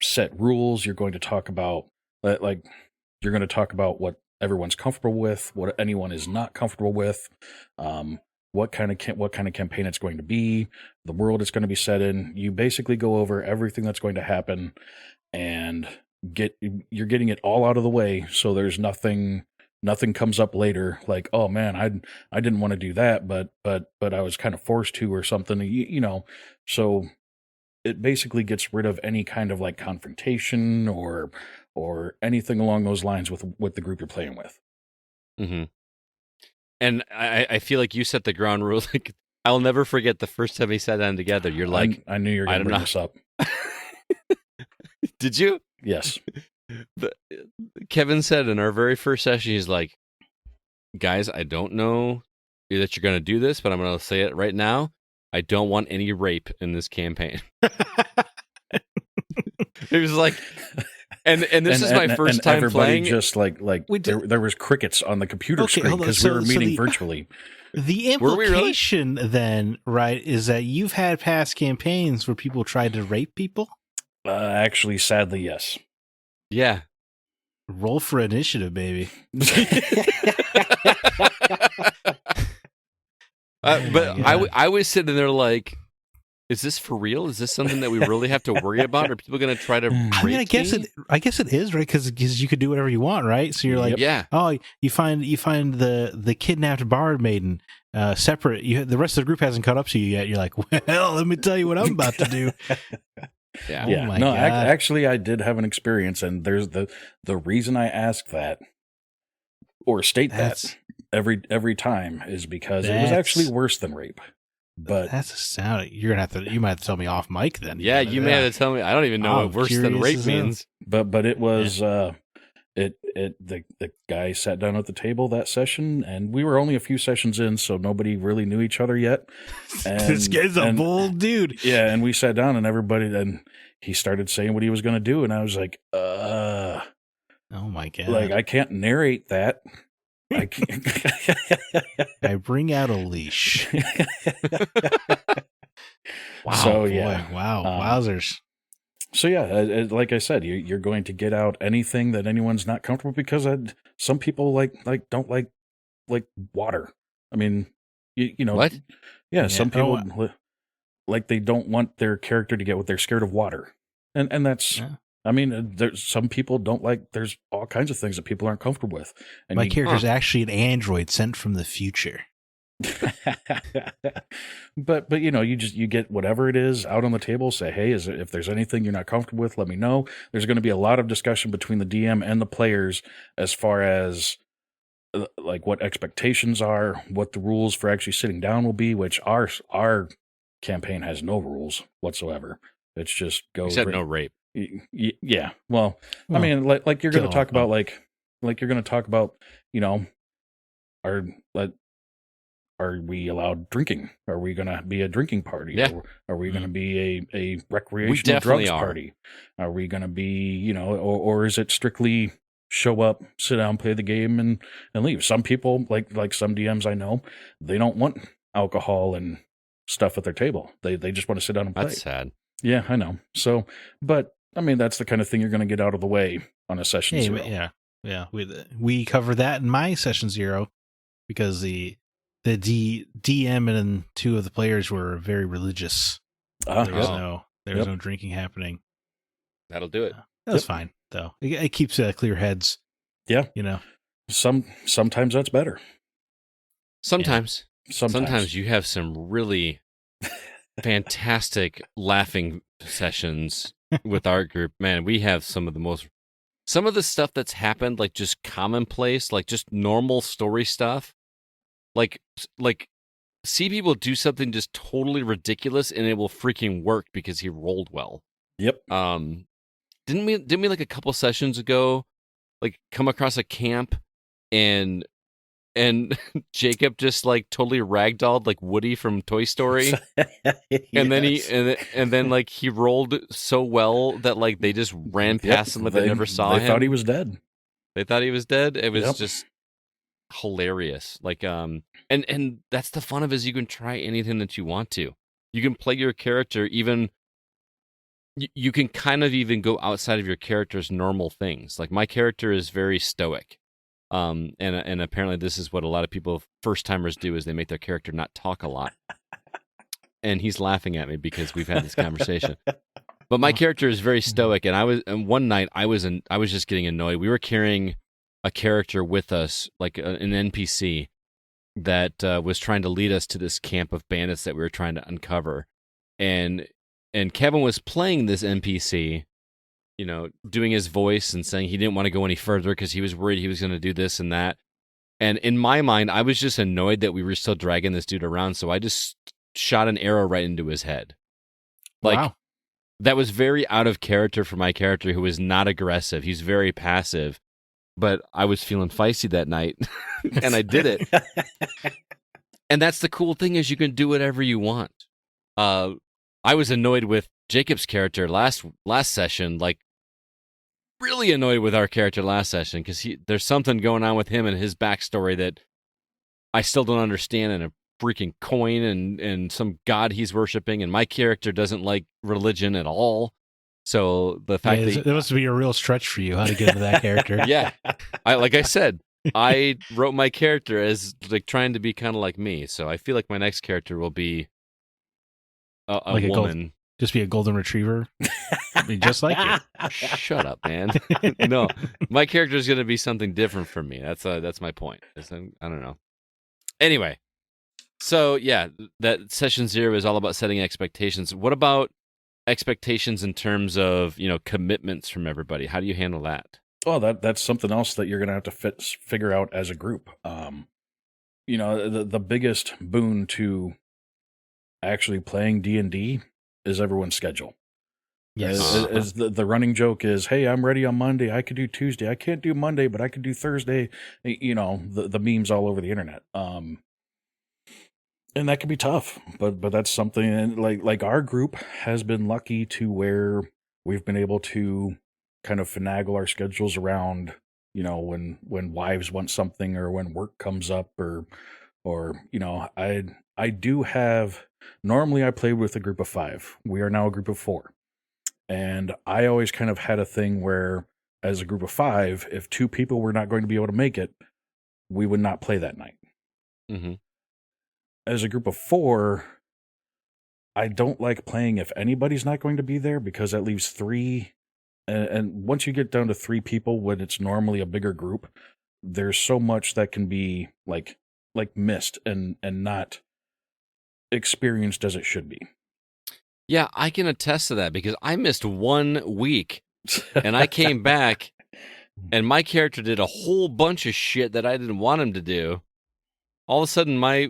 [SPEAKER 6] set rules. You're going to talk about you're going to talk about what everyone's comfortable with, what anyone is not comfortable with, what kind of campaign it's going to be, the world it's going to be set in. You basically go over everything that's going to happen, and you're getting it all out of the way, so there's nothing comes up later like, oh man, I didn't want to do that, but I was kind of forced to, or something, so it basically gets rid of any kind of like confrontation or anything along those lines with the group you're playing with.
[SPEAKER 2] Mm-hmm. And I feel like you set the ground rules. Like, I'll never forget the first time we sat down together. You're like,
[SPEAKER 6] I knew you were going to bring this up.
[SPEAKER 2] Did you?
[SPEAKER 6] Yes.
[SPEAKER 2] Kevin said in our very first session, he's like, guys, I don't know that you're going to do this, but I'm going to say it right now. I don't want any rape in this campaign. It was like, and this is my first time
[SPEAKER 6] everybody
[SPEAKER 2] playing.
[SPEAKER 6] Just like there was crickets on the computer screen because we were meeting virtually.
[SPEAKER 4] The implication then, right, is that you've had past campaigns where people tried to rape people?
[SPEAKER 6] Actually, sadly, yes.
[SPEAKER 2] Yeah.
[SPEAKER 4] Roll for initiative, baby.
[SPEAKER 2] But I was sitting there like, is this for real? Is this something that we really have to worry about? Are people going to try to rape me?
[SPEAKER 4] I guess it is, right? Because you could do whatever you want, right? So you're like,
[SPEAKER 2] yeah.
[SPEAKER 4] Oh, you find the kidnapped bard maiden separate. The rest of the group hasn't caught up to you yet. You're like, well, let me tell you what I'm about to do.
[SPEAKER 2] Yeah.
[SPEAKER 4] Oh my God.
[SPEAKER 6] Actually, I did have an experience, and there's the reason I ask that or state that every time is because it was actually worse than rape. But
[SPEAKER 4] That's a sound. You might have to tell me off mic then.
[SPEAKER 2] Yeah, you may have to tell me. I don't even know what worse than rape means.
[SPEAKER 6] But it was the guy sat down at the table that session, and we were only a few sessions in, so nobody really knew each other yet. And,
[SPEAKER 4] this guy's a bold dude.
[SPEAKER 6] Yeah, and we sat down, and and he started saying what he was going to do, and I was like,
[SPEAKER 4] oh my God.
[SPEAKER 6] like, I can't narrate that. I can't.
[SPEAKER 4] I bring out a leash. Wow.
[SPEAKER 6] So,
[SPEAKER 4] boy,
[SPEAKER 6] yeah.
[SPEAKER 4] Wow. Wowzers.
[SPEAKER 6] So yeah, like I said, you're going to get out anything that anyone's not comfortable, because some people don't like water. I mean, you know
[SPEAKER 2] What?
[SPEAKER 6] Yeah, some people like they don't want their character to get what they're scared of water, and that's. Yeah. I mean, there's some people don't like. There's all kinds of things that people aren't comfortable with. And
[SPEAKER 4] my character's actually an android sent from the future.
[SPEAKER 6] but you get whatever it is out on the table. Say, hey, if there's anything you're not comfortable with, let me know. There's going to be a lot of discussion between the DM and the players as far as like what expectations are, what the rules for actually sitting down will be. Which our campaign has no rules whatsoever. It's just go.
[SPEAKER 2] Except no rape.
[SPEAKER 6] Yeah. Well, I mean, like you're going to talk about like you're going to talk about, are we allowed drinking? Are we going to be a drinking party?
[SPEAKER 2] Yeah.
[SPEAKER 6] Are we going to be a recreational drugs party? Are we going to be, or is it strictly show up, sit down, play the game, and leave? Some people, like some DMs I know, they don't want alcohol and stuff at their table. They just want to sit down and play.
[SPEAKER 2] That's sad.
[SPEAKER 6] Yeah, I know. So, but I mean, that's the kind of thing you're going to get out of the way on a session 0.
[SPEAKER 4] Yeah. We cover that in my session 0 because the DM and 2 of the players were very religious. There was no drinking happening.
[SPEAKER 2] That'll do it.
[SPEAKER 4] That was fine though. It keeps clear heads.
[SPEAKER 6] Yeah, sometimes that's better.
[SPEAKER 2] Sometimes you have some really fantastic laughing sessions with our group. Man, we have some of the stuff that's happened, like just commonplace, like just normal story stuff. Like see people do something just totally ridiculous and it will freaking work because he rolled well.
[SPEAKER 6] Yep.
[SPEAKER 2] Didn't we like a couple sessions ago, like come across a camp and Jacob just like totally ragdolled like Woody from Toy Story. And then like he rolled so well that like they just ran past him like they never saw him.
[SPEAKER 6] They thought he was dead.
[SPEAKER 2] It was just hilarious. Like and that's the fun of it, is you can try anything that you want to. You can play your character even. You can kind of even go outside of your character's normal things. Like my character is very stoic. And apparently this is what a lot of people, first timers, do, is they make their character not talk a lot. And he's laughing at me because we've had this conversation. But my character is very stoic, and one night I was just getting annoyed. We were carrying a character with us, like an NPC that was trying to lead us to this camp of bandits that we were trying to uncover. And Kevin was playing this NPC, doing his voice and saying he didn't want to go any further because he was worried he was going to do this and that. And in my mind, I was just annoyed that we were still dragging this dude around, so I just shot an arrow right into his head. Wow. That was very out of character for my character, who was not aggressive. He's very passive. But I was feeling feisty that night, and I did it. And that's the cool thing, is you can do whatever you want. I was annoyed with Jacob's character last session, like really annoyed with our character last session, because there's something going on with him and his backstory that I still don't understand, and a freaking coin and some god he's worshiping, and my character doesn't like religion at all. So the fact that
[SPEAKER 4] it must be a real stretch for you how to get into that character.
[SPEAKER 2] Yeah, like I said, I wrote my character as like trying to be kind of like me. So I feel like my next character will be a like woman.
[SPEAKER 4] Just be a golden retriever. Be just like you.
[SPEAKER 2] Shut up, man. No, my character is going to be something different from me. That's my point. I don't know. Anyway, so yeah, that session 0 is all about setting expectations. What about expectations in terms of commitments from everybody? How do you handle that?
[SPEAKER 6] Well, that's something else that you're going to have to figure out as a group. The biggest boon to actually playing D&D is everyone's schedule.
[SPEAKER 4] Yes.
[SPEAKER 6] As the running joke is, hey, I'm ready on Monday. I could do Tuesday. I can't do Monday, but I could do Thursday. You know, the memes all over the internet. And that can be tough, but that's something. And like our group has been lucky to where we've been able to kind of finagle our schedules around, you know, when wives want something or when work comes up or you know, I do have, normally I played with a group of 5. We are now a group of 4. And I always kind of had a thing where, as a group of 5, if 2 people were not going to be able to make it, we would not play that night.
[SPEAKER 2] Mm-hmm.
[SPEAKER 6] As a group of 4, I don't like playing if anybody's not going to be there, because that leaves 3. And once you get down to 3 people, when it's normally a bigger group, there's so much that can be like missed and not experienced as it should be.
[SPEAKER 2] Yeah, I can attest to that because I missed 1 week and I came back and my character did a whole bunch of shit that I didn't want him to do. All of a sudden, my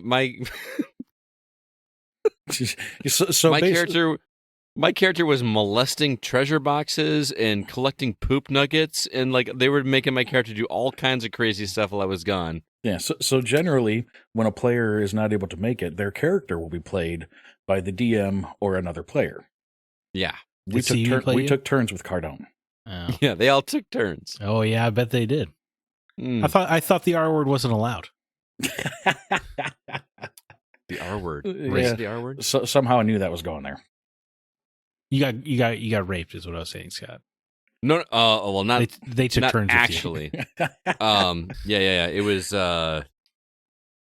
[SPEAKER 2] character was molesting treasure boxes and collecting poop nuggets, and like they were making my character do all kinds of crazy stuff while I was gone.
[SPEAKER 6] Yeah, so generally, when a player is not able to make it, their character will be played by the DM or another player.
[SPEAKER 2] Yeah.
[SPEAKER 6] We took turns with Cardone.
[SPEAKER 4] Oh.
[SPEAKER 2] Yeah, they all took turns.
[SPEAKER 4] Oh yeah, I bet they did.
[SPEAKER 2] Mm.
[SPEAKER 4] I thought the R word wasn't allowed.
[SPEAKER 2] The R word.
[SPEAKER 6] Yeah.
[SPEAKER 2] The R word?
[SPEAKER 6] So somehow I knew that was going there.
[SPEAKER 4] You got raped, is what I was saying, Scott.
[SPEAKER 2] No, well, not
[SPEAKER 4] they took
[SPEAKER 2] not
[SPEAKER 4] turns
[SPEAKER 2] actually. Yeah. It was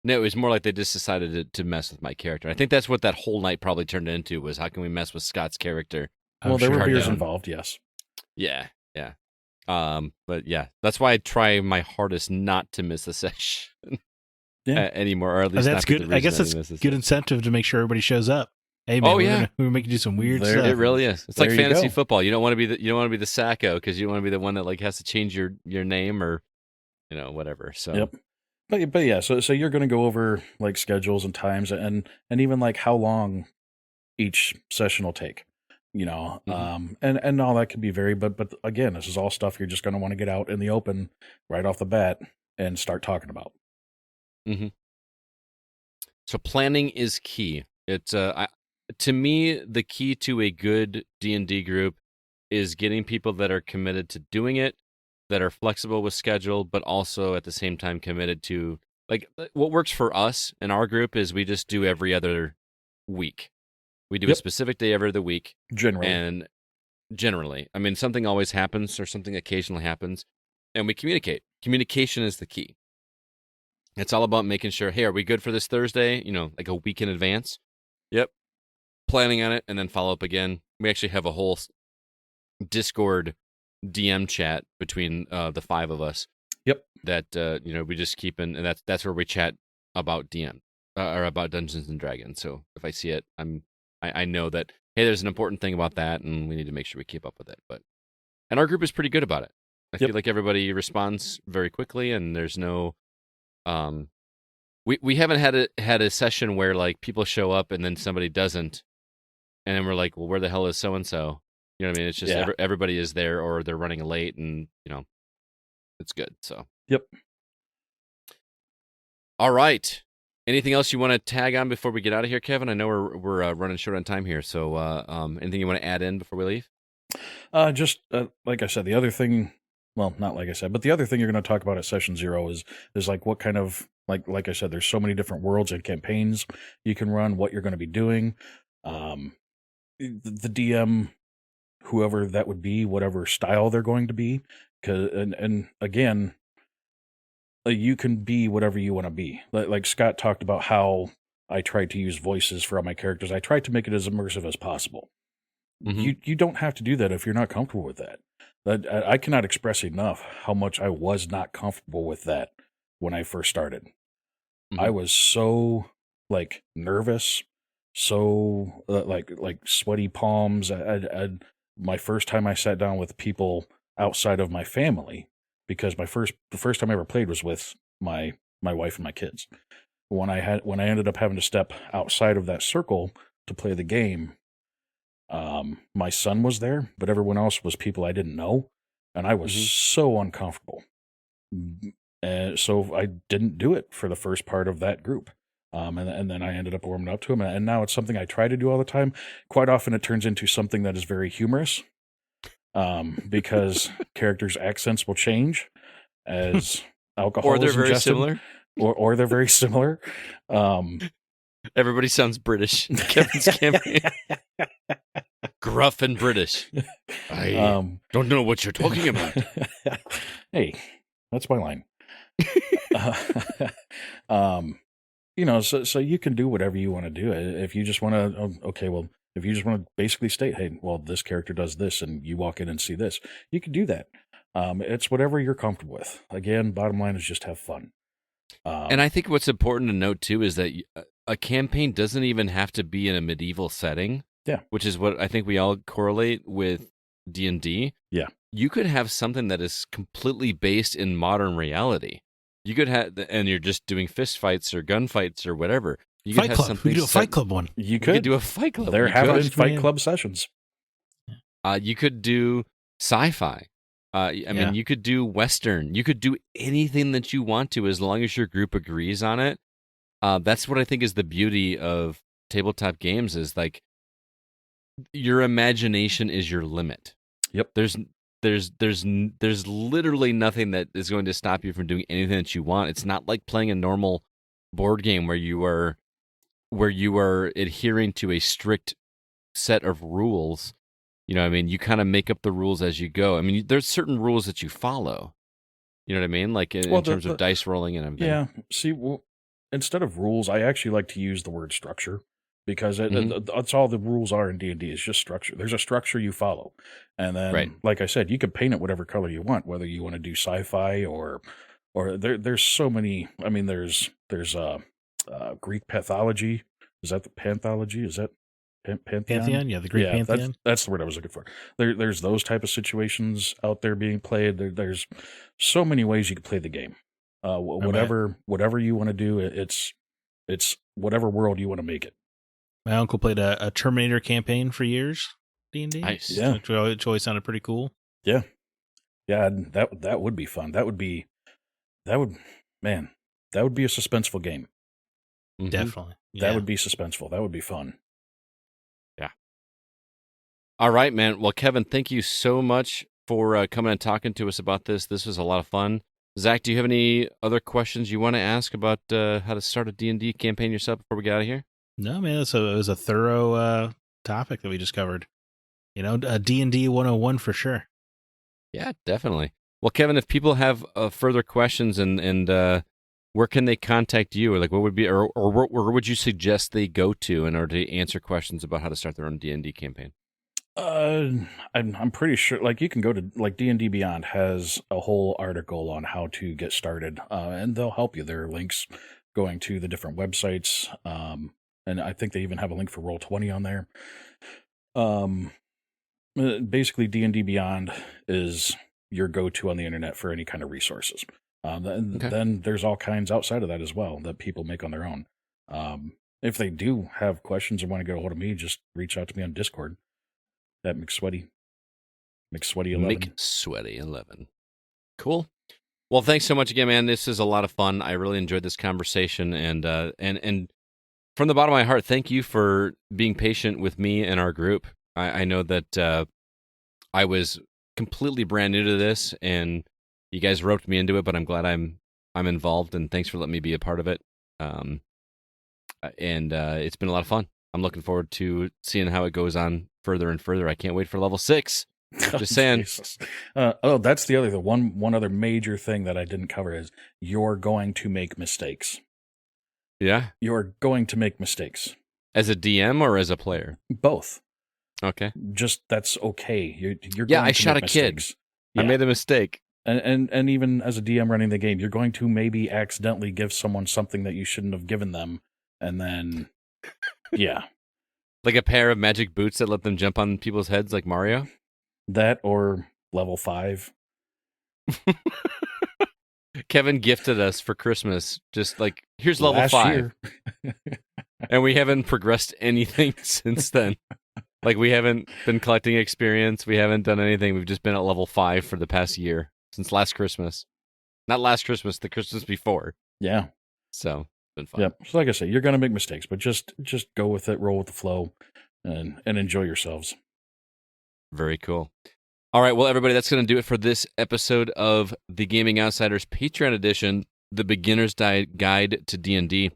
[SPEAKER 2] no, it was more like they just decided to mess with my character. I think that's what that whole night probably turned into, was how can we mess with Scott's character?
[SPEAKER 6] Well, there were beers
[SPEAKER 2] Cardone.
[SPEAKER 6] involved, yes.
[SPEAKER 2] Yeah. But yeah, that's why I try my hardest not to miss a session anymore, or at least
[SPEAKER 4] that's good. I guess it's good incentive to make sure everybody shows up. Hey man, we're gonna make you do some weird stuff.
[SPEAKER 2] It really is. It's like fantasy football. You don't want to be the Sacco because you don't want to be the one that like has to change your name or whatever. So
[SPEAKER 6] yep. But yeah, so you're going to go over like schedules and times and even like how long each session will take.
[SPEAKER 2] Mm-hmm.
[SPEAKER 6] And all that can be varied, but again, this is all stuff you're just going to want to get out in the open right off the bat and start talking about.
[SPEAKER 2] Mm-hmm. So planning is key. It's to me, the key to a good D&D group is getting people that are committed to doing it, that are flexible with schedule, but also at the same time committed to, like, what works for us in our group is we just do every other week. We do a specific day every other week. Generally. I mean, something always happens or something occasionally happens, and we communicate. Communication is the key. It's all about making sure, hey, are we good for this Thursday? Like a week in advance. Yep. Planning on it, and then follow up again. We actually have a whole Discord DM chat between the 5 of us. Yep. That we just keep in, and that's where we chat about DM or about Dungeons and Dragons. So if I see it, I know that, hey, there's an important thing about that, and we need to make sure we keep up with it. And our group is pretty good about it. I feel like everybody responds very quickly, and there's no we haven't had a session where like people show up and then somebody doesn't, and then we're like, well, where the hell is so and so? You know what I mean? It's just everybody is there, or they're running late, and it's good. So
[SPEAKER 6] yep.
[SPEAKER 2] All right. Anything else you want to tag on before we get out of here, Kevin? I know we're running short on time here, so anything you want to add in before we leave?
[SPEAKER 6] Just like I said, the other thing. Well, not like I said, but the other thing you're going to talk about at session 0 is like what kind of like I said, there's so many different worlds and campaigns you can run. What you're going to be doing, the DM, whoever that would be, whatever style they're going to be, and again, you can be whatever you want to be. Like Scott talked about how I tried to use voices for all my characters. I tried to make it as immersive as possible. Mm-hmm. You don't have to do that if you're not comfortable with that. I cannot express enough how much I was not comfortable with that when I first started. Mm-hmm. I was so like nervous, so like sweaty palms. My first time I sat down with people outside of my family, because the first time I ever played was with my wife and my kids. When I ended up having to step outside of that circle, to play the game, my son was there, but everyone else was people I didn't know, and I was so uncomfortable. So I didn't do it for the first part of that group. And then I ended up warming up to him, and now it's something I try to do all the time. Quite often it turns into something that is very humorous, because characters' accents will change as alcohol
[SPEAKER 2] Or they're
[SPEAKER 6] is
[SPEAKER 2] very
[SPEAKER 6] ingested,
[SPEAKER 2] similar.
[SPEAKER 6] or they're very similar.
[SPEAKER 2] Everybody sounds British. Kevin's campaign. Gruff and British. I don't know what you're talking about.
[SPEAKER 6] Hey, that's my line. So you can do whatever you want to do. If you just want to, if you just want to basically state, hey, well, this character does this, and you walk in and see this, you can do that. It's whatever you're comfortable with. Again, bottom line is just have fun.
[SPEAKER 2] And I think what's important to note too is that a campaign doesn't even have to be in a medieval setting.
[SPEAKER 6] Yeah,
[SPEAKER 2] which is what I think we all correlate with D&D.
[SPEAKER 6] Yeah,
[SPEAKER 2] you could have something that is completely based in modern reality. You could have, and you're just doing fist fights or gunfights or whatever. You could
[SPEAKER 4] Fight
[SPEAKER 2] have
[SPEAKER 4] Club.
[SPEAKER 2] something
[SPEAKER 4] We could do a Fight Club one.
[SPEAKER 6] You could
[SPEAKER 2] do a Fight Club.
[SPEAKER 6] There have been Fight
[SPEAKER 4] Man.
[SPEAKER 6] Club sessions.
[SPEAKER 2] You could do sci-fi. I mean, you could do Western. You could do anything that you want to as long as your group agrees on it. That's what I think is the beauty of tabletop games is like your imagination is your limit.
[SPEAKER 6] Yep.
[SPEAKER 2] There's literally nothing that is going to stop you from doing anything that you want. It's not like playing a normal board game where you are adhering to a strict set of rules. You know what I mean? You kind of make up the rules as you go. I mean, there's certain rules that you follow. You know what I mean? Like in terms of dice rolling and everything.
[SPEAKER 6] Yeah. See, instead of rules, I actually like to use the word structure because that's all the rules are in D&D. It's just structure. There's a structure you follow. And then, like I said, you can paint it whatever color you want, whether you want to do sci-fi or there's so many. I mean, there's Greek pathology. Is that the panthology? Is that Pantheon?
[SPEAKER 4] Yeah, the Greek Pantheon.
[SPEAKER 6] That's the word I was looking for. There's those type of situations out there being played. There's so many ways you can play the game. Whatever you want to do, it's whatever world you want to make it.
[SPEAKER 4] My uncle played a Terminator campaign for years. D&D.
[SPEAKER 2] Nice.
[SPEAKER 6] Yeah,
[SPEAKER 4] which always sounded pretty cool.
[SPEAKER 6] Yeah. That would be fun. That would be a suspenseful game.
[SPEAKER 2] Mm-hmm.
[SPEAKER 4] Definitely.
[SPEAKER 6] That would be suspenseful. That would be fun.
[SPEAKER 2] Yeah. All right, man. Well, Kevin, thank you so much for coming and talking to us about this. This was a lot of fun. Zach, do you have any other questions you want to ask about how to start a D&D campaign yourself before we get out of here?
[SPEAKER 4] No, man. It was a thorough topic that we just covered. You know, D&D 101 for sure.
[SPEAKER 2] Yeah, definitely. Well, Kevin, if people have further questions and where can they contact you, or like what would be, or where would you suggest they go to in order to answer questions about how to start their own D&D campaign?
[SPEAKER 6] I'm pretty sure, like, you can go to, like, D&D Beyond has a whole article on how to get started, and they'll help you. There are links going to the different websites, and I think they even have a link for Roll20 on there. Basically, D&D Beyond is your go-to on the internet for any kind of resources. Then there's all kinds outside of that as well that people make on their own. If they do have questions or want to get a hold of me, just reach out to me on Discord at McSweaty11.
[SPEAKER 2] McSweaty11. Cool. Well, thanks so much again, man. This is a lot of fun. I really enjoyed this conversation, and from the bottom of my heart, thank you for being patient with me and our group. I know that I was completely brand new to this, and you guys roped me into it, but I'm glad I'm involved, and thanks for letting me be a part of it. And it's been a lot of fun. I'm looking forward to seeing how it goes on further and further. I can't wait for level 6. Just saying.
[SPEAKER 6] That's the one other major thing that I didn't cover is you're going to make mistakes.
[SPEAKER 2] Yeah?
[SPEAKER 6] You're going to make mistakes.
[SPEAKER 2] As a DM or as a player?
[SPEAKER 6] Both.
[SPEAKER 2] Okay.
[SPEAKER 6] Just that's okay. You're
[SPEAKER 2] yeah,
[SPEAKER 6] going
[SPEAKER 2] I
[SPEAKER 6] to
[SPEAKER 2] shot
[SPEAKER 6] make
[SPEAKER 2] a
[SPEAKER 6] mistakes.
[SPEAKER 2] kid. Yeah. I made a mistake.
[SPEAKER 6] And even as a DM running the game, you're going to maybe accidentally give someone something that you shouldn't have given them, and then yeah.
[SPEAKER 2] Like a pair of magic boots that let them jump on people's heads like Mario?
[SPEAKER 6] That or level 5.
[SPEAKER 2] Kevin gifted us for Christmas, just like, here's level
[SPEAKER 6] Last
[SPEAKER 2] 5.
[SPEAKER 6] year.
[SPEAKER 2] And we haven't progressed anything since then. Like, we haven't been collecting experience. We haven't done anything. We've just been at level 5 for the past year, since last Christmas. Not last Christmas, the Christmas before.
[SPEAKER 6] Yeah.
[SPEAKER 2] So, it's been fun.
[SPEAKER 6] Yep. So like I say, you're going to make mistakes, but just go with it, roll with the flow, and enjoy yourselves.
[SPEAKER 2] Very cool. All right, well, everybody, that's going to do it for this episode of the Gaming Outsiders Patreon edition, the Beginner's Guide to D&D.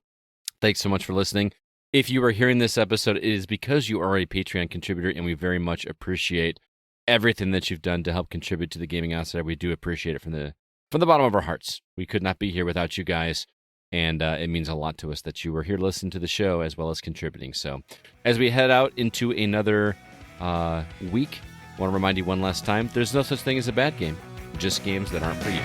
[SPEAKER 2] Thanks so much for listening. If you are hearing this episode, it is because you are a Patreon contributor, and we very much appreciate everything that you've done to help contribute to the Gaming Outsider. We do appreciate it from the bottom of our hearts. We could not be here without you guys, and it means a lot to us that you were here to listen to the show as well as contributing. So as we head out into another week, I want to remind you one last time, there's no such thing as a bad game, just games that aren't for you.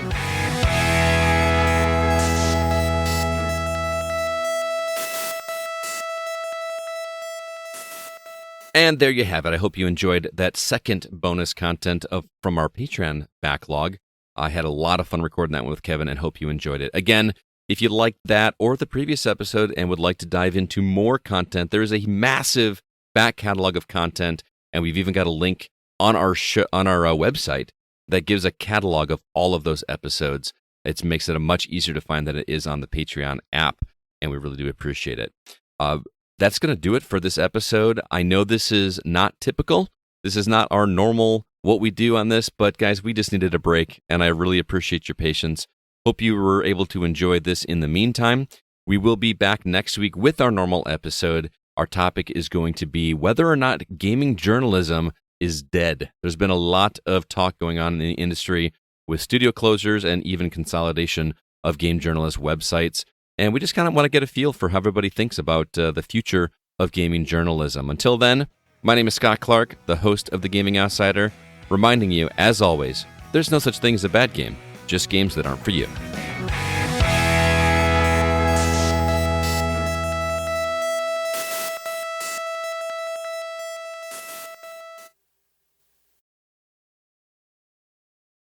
[SPEAKER 2] And there you have it. I hope you enjoyed that second bonus content from our Patreon backlog. I had a lot of fun recording that one with Kevin and hope you enjoyed it. Again, if you liked that or the previous episode and would like to dive into more content, there is a massive back catalog of content, and we've even got a link on our website that gives a catalog of all of those episodes. It makes it much easier to find than it is on the Patreon app, and we really do appreciate it. That's going to do it for this episode. I know this is not typical. This is not our normal what we do on this, but guys, we just needed a break, and I really appreciate your patience. Hope you were able to enjoy this in the meantime. We will be back next week with our normal episode. Our topic is going to be whether or not gaming journalism is dead. There's been a lot of talk going on in the industry with studio closures and even consolidation of game journalist websites. And we just kind of want to get a feel for how everybody thinks about the future of gaming journalism. Until then, my name is Scott Clark, the host of The Gaming Outsider, reminding you, as always, there's no such thing as a bad game, just games that aren't for you.